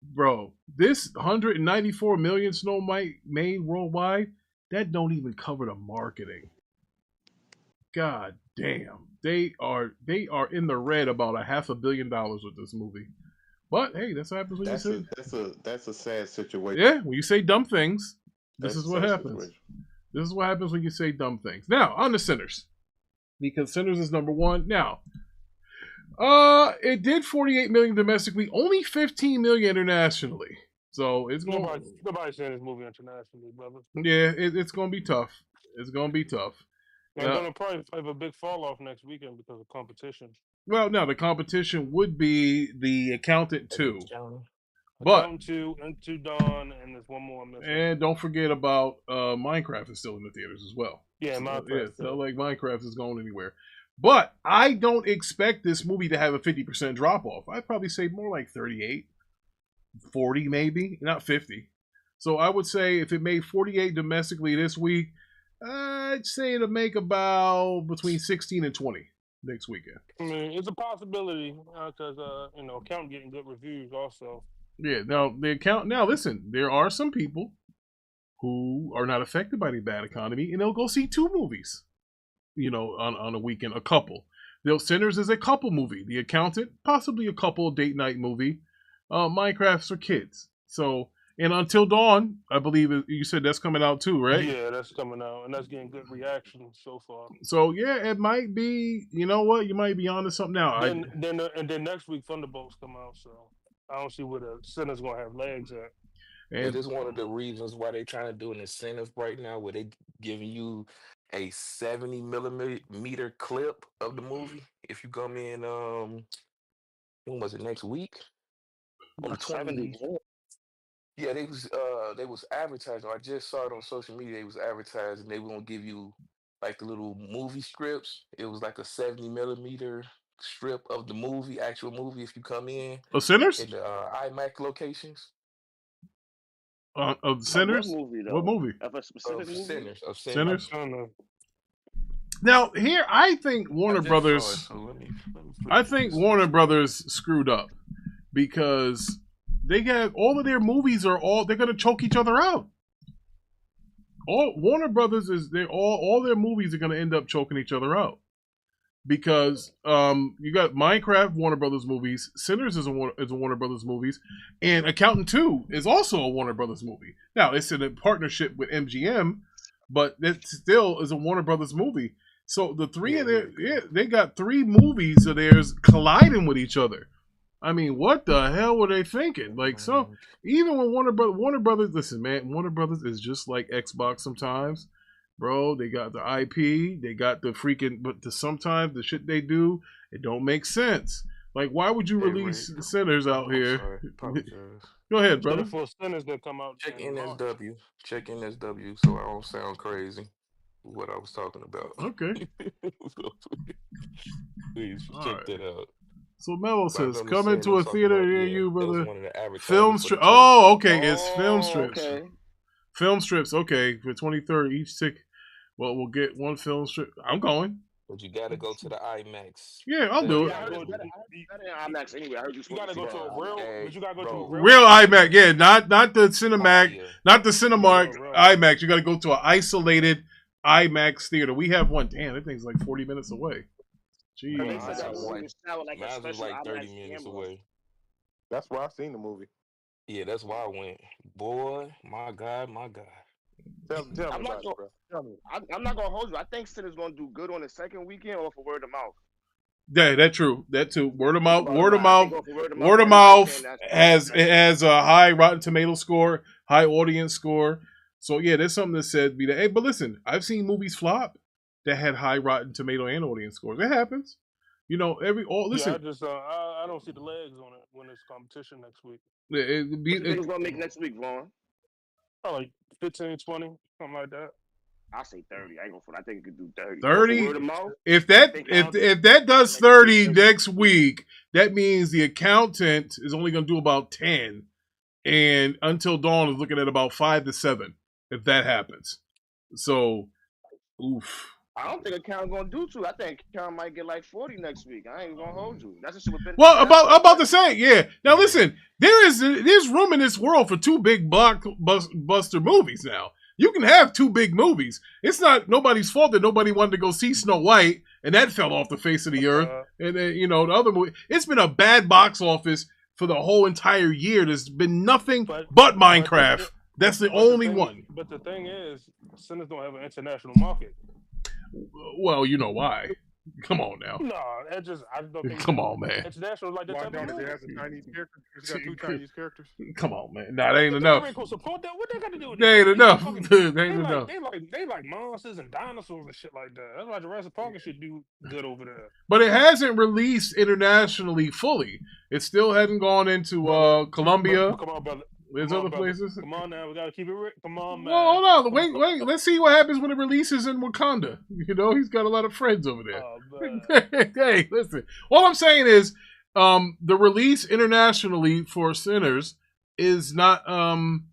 Bro, this 194 million Snow White made worldwide, that don't even cover the marketing. God damn. They are in the red about $500 million with this movie. But hey, that's what happens when you say that's a sad situation. Yeah, when you say dumb things, this That's is what a sad happens. situation. This is what happens when you say dumb things. Now, on to Sinners. Because Sinners is number 1. Now, it did 48 million domestically, only 15 million internationally. So it's going nobody's saying this movie internationally, brother. Yeah, it's gonna be tough. It's gonna be tough. They're gonna probably have a big fall off next weekend because of competition. Well, no, the competition would be The Accountant 2. But Accountant 2, Into Dawn, and there's one more missing. and don't forget about Minecraft is still in the theaters as well. Yeah, So, Minecraft. yeah, it's not like Minecraft is going anywhere. But I don't expect this movie to have a 50% drop off. I'd probably say more like 38, 40 maybe, not 50. So I would say if it made 48 domestically this week, I'd say it'll make about between 16 and 20 next weekend. I mean, it's a possibility because Accountant getting good reviews also. Yeah, now listen, there are some people who are not affected by the bad economy and they'll go see 2 movies, on a weekend, a couple. Sinners is a couple movie. The Accountant, possibly a couple date night movie. Minecraft's for kids. So, and Until Dawn, I believe you said that's coming out too, right? Yeah, that's coming out, and that's getting good reaction so far. So yeah, it might be. You know what? You might be onto something now. Then next week Thunderbolts come out, so I don't see where the Sinner's gonna have legs at. And this is one of the reasons why they're trying to do an incentive right now, where they giving you a 70 millimeter clip of the movie if you come in. When was it, next week? On the 70. 20th. Yeah, they was advertising. I just saw it on social media. They was advertising. They were gonna give you like the little movie strips. It was like a 70 millimeter strip of the movie, actual movie. If you come in, Sinners in the IMAX locations. Of Sinners? What movie, though? What movie? Of a specific movie? Sinners. Now here, I think Warner Brothers. I think Warner Brothers screwed up because they got all of their movies they're gonna choke each other out. All Warner Brothers all their movies are gonna end up choking each other out. Because you got Minecraft, Warner Brothers movies, Sinners is a Warner Brothers movies, and Accountant 2 is also a Warner Brothers movie. Now it's in a partnership with MGM, but it still is a Warner Brothers movie. So the three of they got 3 movies of theirs colliding with each other. I mean, what the hell were they thinking? Like, so even when Warner Brothers, listen, man, Warner Brothers is just like Xbox sometimes. Bro, they got the IP, they got the freaking, but sometimes the shit they do, it don't make sense. Like, why would you Hey, release Rick. Sinners out I'm here? sorry. Apologize. Go ahead, Instead brother. of 4 Sinners that come out Check in March. NSW. Check NSW so I don't sound crazy. What I was talking about. Okay. Please All check right. that out. So Mello But I says, know coming to a talking theater about, near yeah, you, that was brother. one of the Film advertisements for strip. the Oh, 23rd. okay. It's film strips. Okay. Film strips. Okay, for 23rd each tick. Well, we'll get one film strip. I'm going. But you got to go to the IMAX. Yeah, I'll do it. I heard it's better in IMAX anyway. I heard you You supposed gotta to go see to a that. real, Hey, but you gotta go to a bro. Real IMAX. IMAX, yeah, not the Cinemax, Fire. not the Cinemark real. IMAX. You got to go to an isolated IMAX theater. We have one. Damn, that thing's like 40 minutes away. They Jeez. said that one. movie now with like a Mine was special like 30 IMAX minutes camera. away. That's where I seen the movie. Yeah, that's why I went. Boy, my God, my God. Tell me I'm not about gonna, it, bro. Tell me. I'm not gonna hold you. I think Sin is gonna do good on the second weekend or for word of mouth. Yeah, that's true. That too. Word of mouth. Bottom Word of line, I mouth. think off of word of Word of everybody mouth saying that's has a high Rotten Tomato score, high audience score. So yeah, there's something that said be that. Hey, but listen, I've seen movies flop that had high Rotten Tomato and audience scores. It happens. You know, listen. Yeah, I just I don't see the legs on it when it's competition next week. what you think it's gonna make next week, Vaughn? Probably like 15, 20, something like that. I say 30. I ain't gonna front. I think it could do 30. 30. Word of mouth. If that does 30 next week, that means the accountant is only going to do about 10, and Until Dawn is looking at about 5 to 7. If that happens, so oof. I don't think account gonna do two. I think account might get like 40 next week. I ain't gonna hold you. That's a shit with Ben. Well, about to say, yeah. Now listen, there's room in this world for two big blockbuster movies now. You can have two big movies. It's not nobody's fault that nobody wanted to go see Snow White and that fell off the face of the earth. And then, the other movie. It's been a bad box office for the whole entire year. There's been nothing but Minecraft. That's the only one. But the thing is, Sinners don't have an international market. Well, you know why. Come on now. No, I just don't think. Come on, man. International like that Why type don't of it? movie. It has a Chinese character. It's got two Chinese characters. Come on, man. Nah, that ain't enough. Support that. What they got to do with That ain't enough. That ain't enough. They like monsters and dinosaurs and shit like that. That's why Jurassic Park should do good over there. But it hasn't released internationally fully. It still hadn't gone into Colombia. Come on, brother. There's other places. Come on now, we gotta keep it real. Come on, man. Well, hold on. Wait. Let's see what happens when it releases in Wakanda. He's got a lot of friends over there. Hey, listen. All I'm saying is, the release internationally for Sinners is not.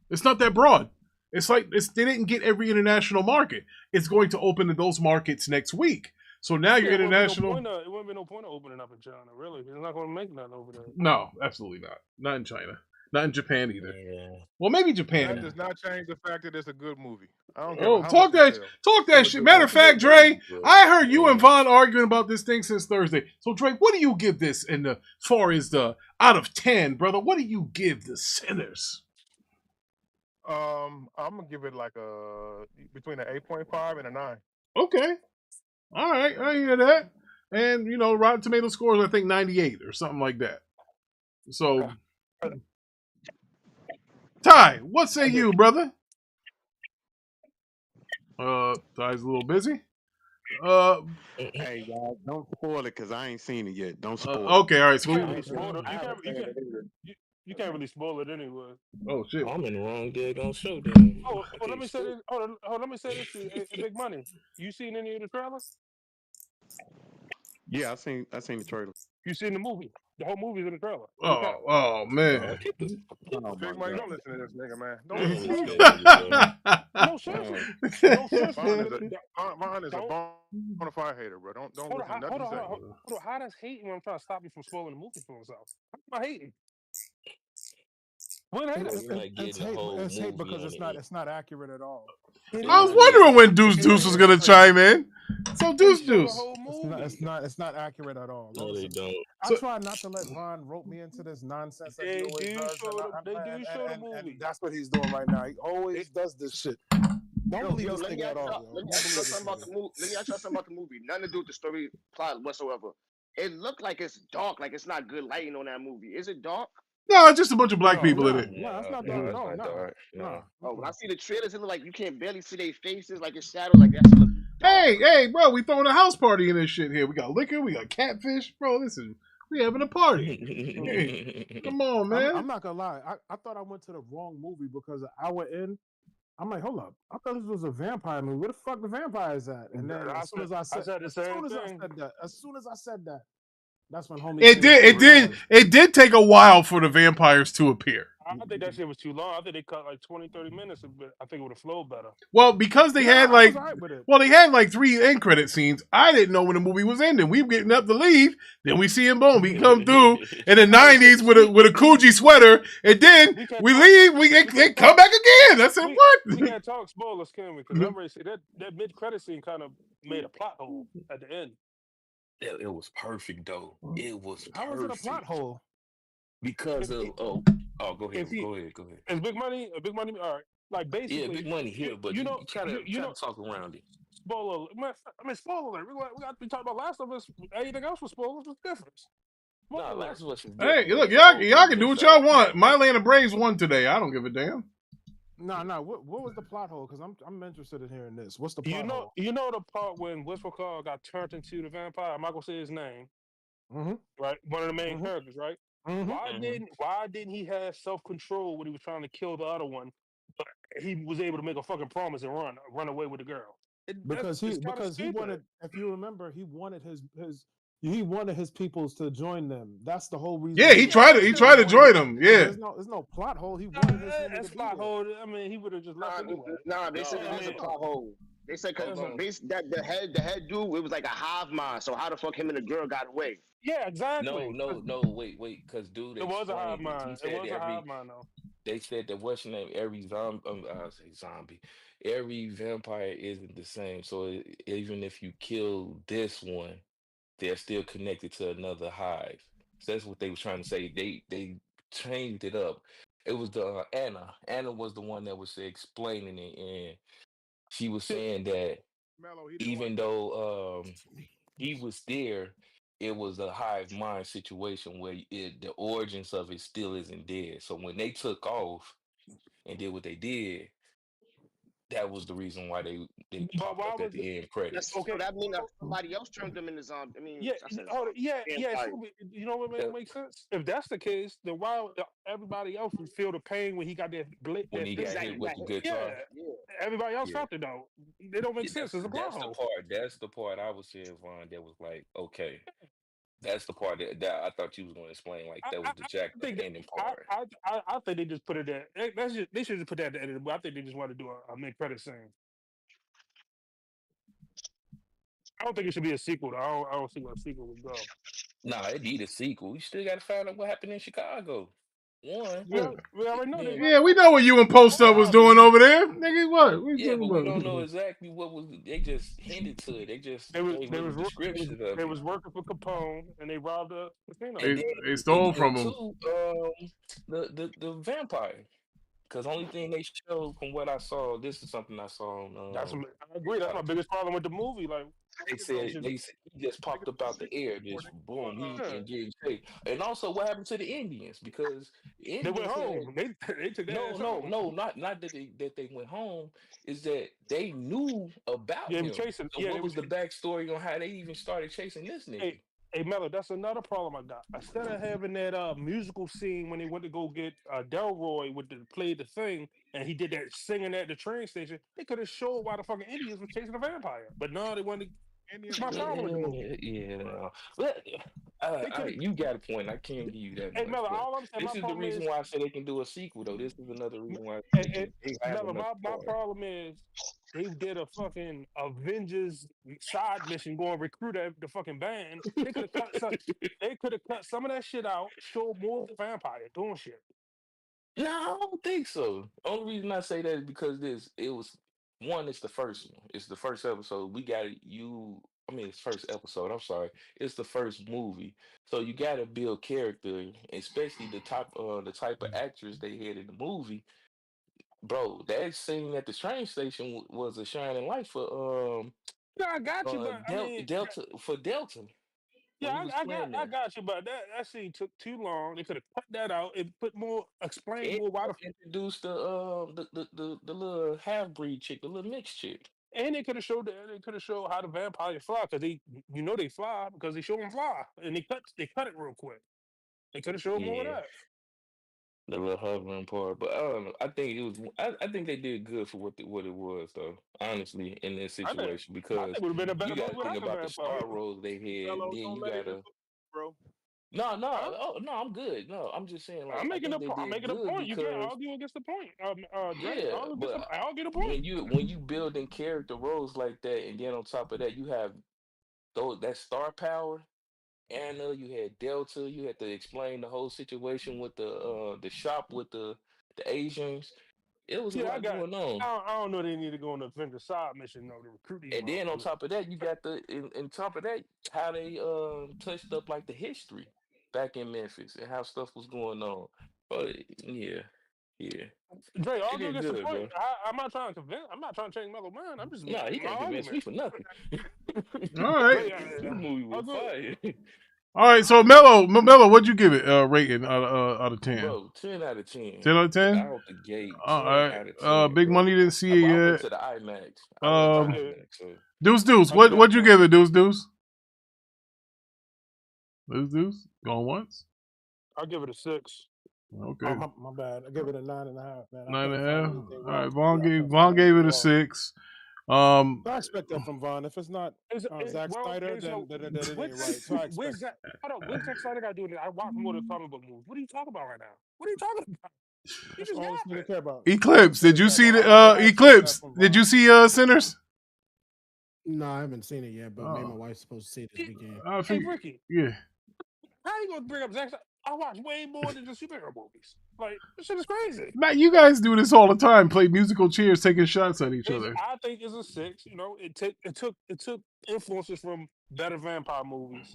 It's not that broad. It's like they didn't get every international market. It's going to open to those markets next week. So now you're international. It wouldn't be no point of opening up in China, really. It's not going to make nothing over there. No, absolutely not. Not in China. Not in Japan either. Yeah. Well, maybe Japan. That does not change the fact that it's a good movie. I don't care. Oh, how talk much that shit. Matter of fact, Dre, I heard you and Vaughn arguing about this thing since Thursday. So, Dre, what do you give this in the far as the out of 10, brother? What do you give the Sinners? I'm gonna give it like between an 8.5 and a 9. Okay, all right, I hear that. And Rotten Tomato scores, I think 98 or something like that. So, Ty, what say you, brother? Ty's a little busy. Hey guys, don't spoil it because I ain't seen it yet. Don't spoil it. Okay, all right. So you can't really spoil it anyway. Oh shit! I'm in the wrong gig on show. Then. Let me say this. Let me say this to you. Hey, Big Money, you seen any of the trailers? Yeah, I seen the trailer. You seen the movie? The whole movie's in the trailer. Oh man! Big Money, don't listen to this nigga, man. Don't No, listen to this. seriously. Vaughn is a bona fide hater, bro. Don't listen to nothing he say. Hold on. How does hating when I'm trying to stop you from spoiling the movie for myself? How am I hating? It's hate because it's not accurate at all. I was wondering when Deuce was gonna chime in. So Deuce. It's not accurate at all. No, they don't. I try not to let Ron rope me into this nonsense that he always does. And that's what he's doing right now. He always does this shit. Don't believe this nigga at all. Let me ask you something about the movie. Nothing to do with the story plot whatsoever. It looked like it's dark, like it's not good lighting on that movie. Is it dark? No, it's just a bunch of black people in it. No, it's not dark. No. Oh, when I see the trailers, it look like you can't barely see their faces, like it's shadow, like that shit look dark. Hey, bro, we throwing a house party in this shit here. We got liquor, we got catfish, bro. We We having a party. Come on, man. I'm not gonna lie. I thought I went to the wrong movie because an hour in, I'm like, hold up. I thought this was a vampire movie. Where the fuck the vampires at? And then as soon as I said that, that's when homie It came and did. put it on. It did take a while for the vampires to appear. I think that shit was too long. I think they cut like 20, 30 minutes. But I think it would have flowed better. Well, because they had I was alright with it. well, they had like 3 end credit scenes. I didn't know when the movie was ending. We were getting up to leave. Then we see him boom. He come through in the 90s with a Coogee sweater, and then we leave. They come back again. I said, what? We can't talk spoilers, can we? Because I'm ready to say that mid credit scene kind of made a plot hole at the end. It was perfect though. It was How was it a plot perfect hole? because of go ahead. Is Big Money a Big Money? All right, like basically, Yeah, big money here, but you try to talk around it. Spoiler. I mean, spoiler alert. We got to be talking about Last of Us. Anything else with spoilers was different. Nah, Last of Us is Hey, different. look, y'all can do what y'all want. My Atlanta Braves won today. I don't give a damn. No. What was the plot hole? Because I'm interested in hearing this. What's the plot hole? You know the part when Whisper Call got turned into the vampire. I'm not gonna say his name. Mm-hmm. Right, one of the main characters. Right. Mm-hmm. Why didn't he have self control when he was trying to kill the other one? But he was able to make a fucking promise and run away with the girl. Because he wanted, if you remember, he wanted his peoples to join them. That's the whole reason. Yeah, he tried to join them. Yeah. There's no plot hole. He wanted his that's plot hole. I mean, he would have just left anyway. They said there's a plot hole. They said because the head dude, it was like a hive mind. So how the fuck him and the girl got away? Yeah, exactly. No, wait, because dude, it was a hive explained it. mind. He It said was a hive mind, though. they said that what's your name? Every zombie, every vampire isn't the same. So even if you kill this one, they're still connected to another hive. So that's what they were trying to say. They changed it up. It was the Anna. Anna was the one that was explaining it, and she was saying that even though he was there, it was a hive mind situation where the origins of it still isn't there. So when they took off and did what they did, that was the reason why they popped up at the end credits. So that means that somebody else turned them into zombie. I mean, yeah. You know what makes sense? If that's the case, then why everybody else would feel the pain when he got that when he got hit with the guitar? Yeah. Everybody else felt it though. They don't make sense. It's a plot hole. That's the part I was saying, Vaughn. That was like, okay, that's the part that I thought you was going to explain. Like that was the jacked up ending part. I think they just put it there. They should just put that at the end of the movie. I think they just want to do a mid credit scene. I don't think it should be a sequel. Though. I don't see what a sequel would go. Nah, it need a sequel. You still got to find out what happened in Chicago. One. We already know that. Yeah, we know what you and Post Up was doing over there, nigga. What? Yeah, but we don't know exactly what was. They just hinted to it. They just they was working for Capone and they robbed a casino. They stole from him. The vampire. Because only thing they showed from what I saw, this is something I saw on. I agree. That's my biggest problem with the movie. Like they said he just popped up out the air, just boom, and getting shaped. And also, what happened to the Indians? Because the Indians they went home. They took that not that they went home. Is that they knew about him. Chasing. So what was the backstory on how they even started chasing this nigga? Hey Mello, that's another problem I got. Instead of having that musical scene when they went to go get Delroy play the thing, and he did that singing at the train station, they could have showed why the fucking Indians were chasing a vampire. But no, they wanted. It's my problem with the movie. Yeah. You got a point. I can't give you that. Hey Mello, all I'm saying, this is the reason why I said they can do a sequel, though. This is another reason why. Mello, my problem is they did a fucking Avengers side mission going recruit the fucking band. They could have cut some of that shit out, show more of the vampire doing shit. No, I don't think so. Only reason I say that is because it's the first one. It's the first episode. It's first episode. I'm sorry. It's the first movie. So you gotta build character, especially the type of actress they had in the movie. Bro, that scene at the train station was a shining light for Yeah, I got you, but Delta. Yeah, I got you, but that scene took too long. They could have cut that out and explain more why introduced the little half breed chick, the little mixed chick. And they could have showed how the vampires fly because they fly because they show them fly and they cut it real quick. They could have showed more of Yeah, that. the little hovering part. But I don't know. I think it was. I think they did good for what it was, though. Honestly, in this I think situation, I think because it would have been a you better got to movie think without the about the star vampires. roles they had. Mello, Then don't you let it gotta. influence, bro. No, no, Huh? oh no, I'm good. No, I'm just saying, I'm like, I making think they I'm did making a good point. You can't because, argue against the point. Dre, yeah, but I argue the point. when you building character roles like that, and then on top of that, you have that star power. Anna, you had Delta, you had to explain the whole situation with the shop with the Asians. It was a Yeah, lot going on. I don't know. They need to go on the Avengers side mission though to recruit these And then on motherfuckers. top of that, you got in top of that, how they touched up like the history back in Memphis and how stuff was going on. But yeah, yeah. Dre, They argue did against the good, point. bro. I'm not trying to convince. I'm not trying to change Mellow mind. I'm just Nah, he my can't convince argument. me for nothing. All right. Dre, This movie was argue. fire. All right. So Mello, what'd you give it rating out of 10? Bro, 10 out of 10. 10 out of 10. Out the gate, All 10 right. out of 10, Big bro. Money didn't see I it went yet. to the IMAX. I went to IMAX. So. Deuce. What'd you give it, Deuce? Deuce. Going once. I'll give it a 6. Okay. Oh, my bad. I give it a 9.5, man. I 9.5. couldn't find anything All wrong. right. Yeah, Vaughn gave it a 6. I expect that from Vaughn. If it's not Zack Snyder, there's then no. it ain't right. So I expect. Where's that? Hold on. What's Zack Snyder got to do? I watch more than comic book movies. What are you talking about right now? What are you talking about? You That's just all this yapping. nigga care about. Eclipse. Did you see the I expect that Eclipse? from Did Vaughn. you see Sinners? No, I haven't seen it yet, but me and my Oh. wife's supposed to see it this weekend. Hey, Ricky. Yeah. How you gonna bring up Zack Snyder? I watch way more than just superhero movies. Like this shit is crazy. Matt, you guys do this all the time. Play musical chairs, taking shots at each other. I think it's a 6. You know, it took influences from better vampire movies.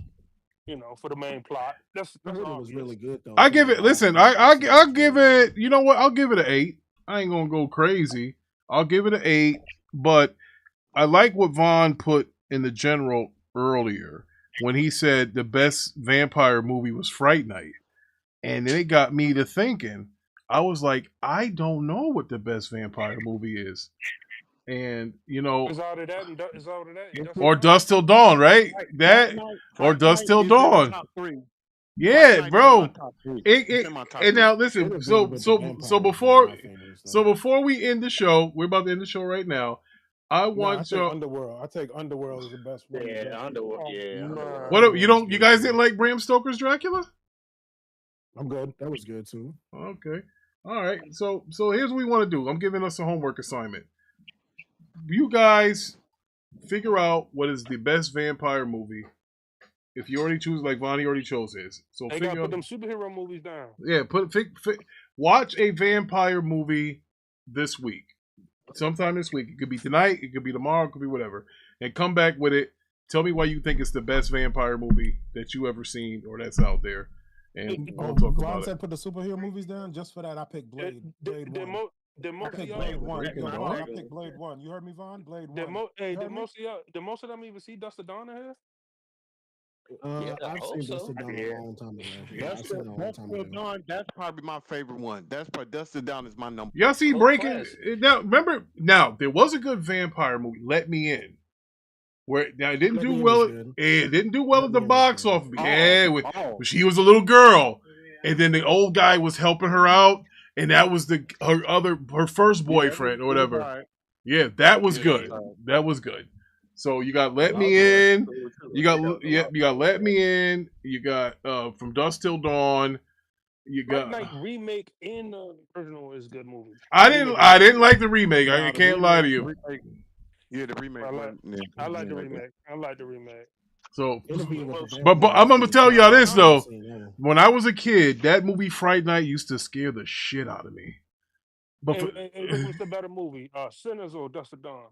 You know, for the main plot. That's I heard it obvious. was really good though. I give it. Listen, I'll give it. You know what? I'll give it an 8. I ain't gonna go crazy. I'll give it an 8. But I like what Vaughn put in the general earlier when he said the best vampire movie was Fright Night, and then it got me to thinking. I was like, I don't know what the best vampire movie is, and you know, It's all of that. It's all of that. or Dust Till Dawn, right? That or Dust Till Dawn. Top 3. Yeah, bro. Top 3. And now listen. So before we end the show, we're about to end the show right now. I want I take Underworld as the best one. Yeah, Underworld. Yeah. What you guys didn't like Bram Stoker's Dracula? I'm good. That was good too. Okay. All right. So here's what we want to do. I'm giving us a homework assignment. You guys figure out what is the best vampire movie. If you already choose, like Vonnie already chose his. So they gotta put them superhero movies down. Yeah, watch a vampire movie this week. Sometime this week. It could be tonight, it could be tomorrow, it could be whatever. And come back with it. Tell me why you think it's the best vampire movie that you ever seen or that's out there. And we'll talk about it. Put the superhero movies down. Just for that, I picked Blade. Blade 1. I picked Blade 1. I picked Blade 1. You heard me, Vaughn? Blade 1. Did most of them even see Dust to Dawn in here? I've seen Dust to Dawn a long time ago. I've seen it a long time ago. That's probably my favorite one. That's probably Dust to Dawn is my number. Y'all see Breaking now? Remember now there was a good vampire movie, Let Me In, where now it didn't do well. It didn't do well at the box office. She was a little girl, and then the old guy was helping her out, and that was her first boyfriend or whatever. Yeah, that was good. That was good. So you got Let Me In. You got Let Me In. You got From Dusk Till Dawn. You got Fright Night remake and the original is a good movie. I didn't like the remake. I can't lie to you. Yeah, the remake. I like the remake. I like the remake. So, but I'm gonna tell y'all this though. When I was a kid, that movie Fright Night used to scare the shit out of me. But what's the better movie? Sinners or Dust to Dawn?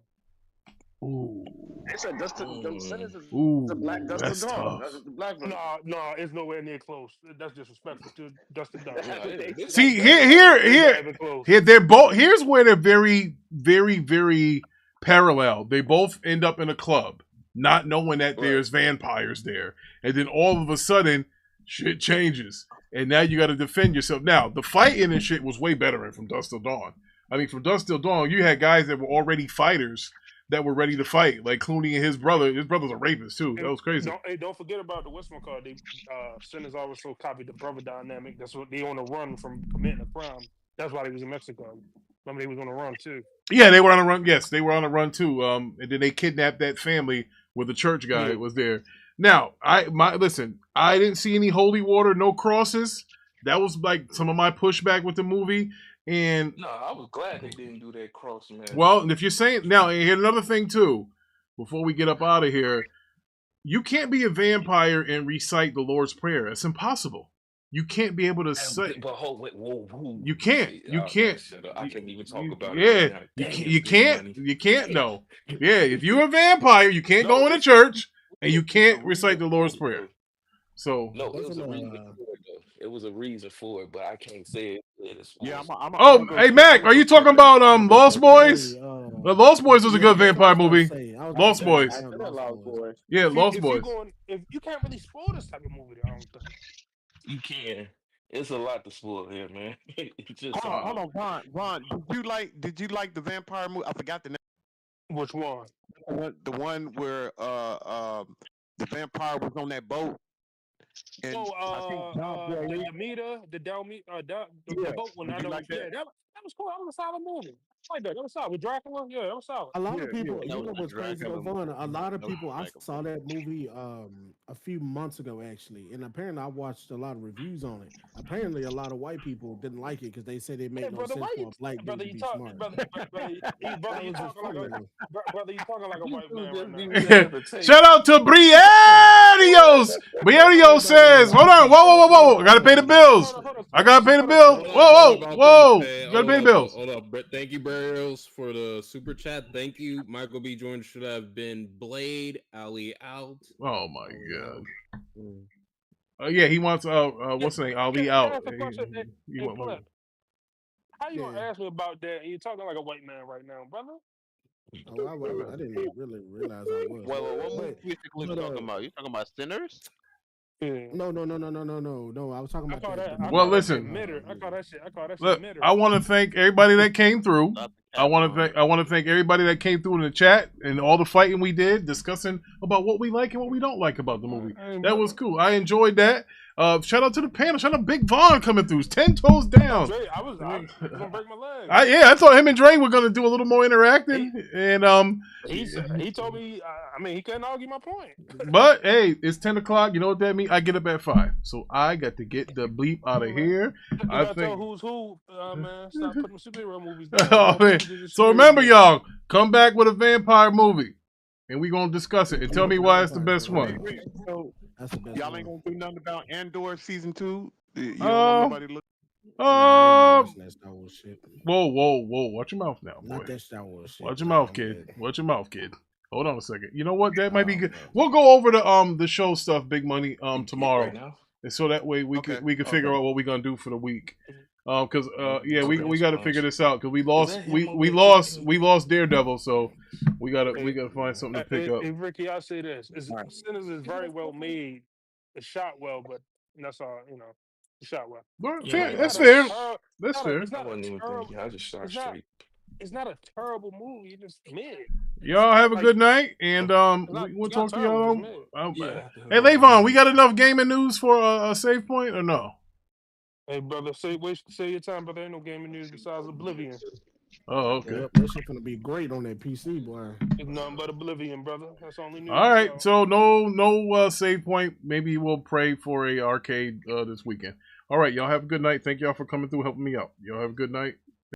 Ooh. They said Dust to Sinners is Ooh, the black Dust that's to Dawn. tough. That's the black one. No, it's nowhere near close. That's disrespectful to Dust to Dawn. See, here, they're both. Here's where they're very, very, very parallel. They both end up in a club, not knowing that there's vampires there, and then all of a sudden, shit changes, and now you got to defend yourself. Now, the fighting and shit was way better in From Dusk Till Dawn. I mean, From Dusk Till Dawn, you had guys that were already fighters that were ready to fight, like Clooney and his brother. His brother's a rapist too. That was crazy. Don't forget about the whatchamacallit. They Sinners also copied the brother dynamic. That's what they on the run from committing a crime. That's why they was in Mexico. Remember, they was on the run too. Yeah, they were on a run. Yes, they were on a run too. And then they kidnapped that family where the church guy was there. Now, listen. I didn't see any holy water, no crosses. That was like some of my pushback with the movie. And no, I was glad they didn't do that cross, man. well, and if you're saying now, and here's another thing too. Before we get up out of here, you can't be a vampire and recite the Lord's Prayer. It's impossible. You can't be able to say. But hold, wait, whoa. You can't. You can't. I can't even talk about it. Right Yeah, now. you can't. You can't. No. Yeah, if you're a vampire, you can't go into church and you can't recite the Lord's Prayer. So no, it was a reason for it, though. It was a reason for it, but I can't say it. Yeah, hey Mac, are you talking about Lost Boys? The Lost Boys was a good vampire movie. Lost Boys. Yeah, Lost Boys. If you can't really spoil this type of movie, I don't think. You can. It's a lot to spoil here, man. Just hold on, Ron. Did you like the vampire movie? I forgot the name. Which one? The one where the vampire was on that boat. And the boat one. I know. Like that? Yeah, that was cool. That was a solid movie. I like that. That was solid. With Dracula, yeah, that was solid. A lot of people, you know what's crazy, Vaughn? A lot of people, I saw that movie a few months ago, actually, and apparently I watched a lot of reviews on it. Apparently, a lot of white people didn't like it because they said it made no sense for a black dude to be smart. Brother, you talking like a white man right now. Shout out to Briarios. Briarios says, hold on, whoa. I gotta pay the bills. I gotta pay the bill. Whoa. Gotta pay the bills. Hold up. Thank you, Barrios, for the super chat. Thank you. Michael B. Jordan should have been Blade. Ali out. Oh my god. Yeah, he wants what's the name? Ali out. How you gonna ask me about that? And you're talking like a white man right now, brother. I didn't really realize I was. Well, what movie you talking about? You talking about Sinners? No. I was talking about. Well, listen. I call that shit. Look, I want to thank everybody that came through. I want to thank everybody that came through in the chat and all the fighting we did, discussing about what we like and what we don't like about the movie. That was cool. I enjoyed that. Shout out to the panel. Shout out Big Vaughn coming through. 10 toes down. I was gonna break my leg. I thought him and Dre were gonna do a little more interacting, and he told me. I mean, he couldn't argue my point. But hey, it's 10 o'clock. You know what that means? I get up at 5, so I got to get the bleep out of here. I think tell who's who, man. Stop putting superhero movies down. Oh man! So remember, y'all, come back with a vampire movie, and we gonna discuss it and tell me why it's the best one. Y'all ain't gonna do nothing about Andor season 2. You don't want nobody look. Whoa! Watch your mouth now, boy. Not that Star Wars shit. Watch your mouth, kid. Watch your mouth, kid. Hold on a second. You know what? That might be good. We'll go over the show stuff, Big Money, tomorrow, right and so that way we could figure out what we're gonna do for the week. Because we got to figure this out because we lost Daredevil, so we gotta find something to pick up. Hey, Ricky, I'll say this: Sinners is very well made. It's shot well, but that's all you know. It's shot well. That's fair. That's fair. I just shot straight. It's not a terrible movie. It's just mid. Y'all have a good night, and we'll talk to y'all. Hey, Levon, we got enough gaming news for a save point or no? Hey, brother, say your time, brother. Ain't no gaming news besides Oblivion. Oh, okay. Yep, that shit gonna be great on that PC, boy. It's nothing but Oblivion, brother. That's only news. All right, so no save point. Maybe we'll pray for a arcade this weekend. All right, y'all have a good night. Thank y'all for coming through, helping me out. Y'all have a good night.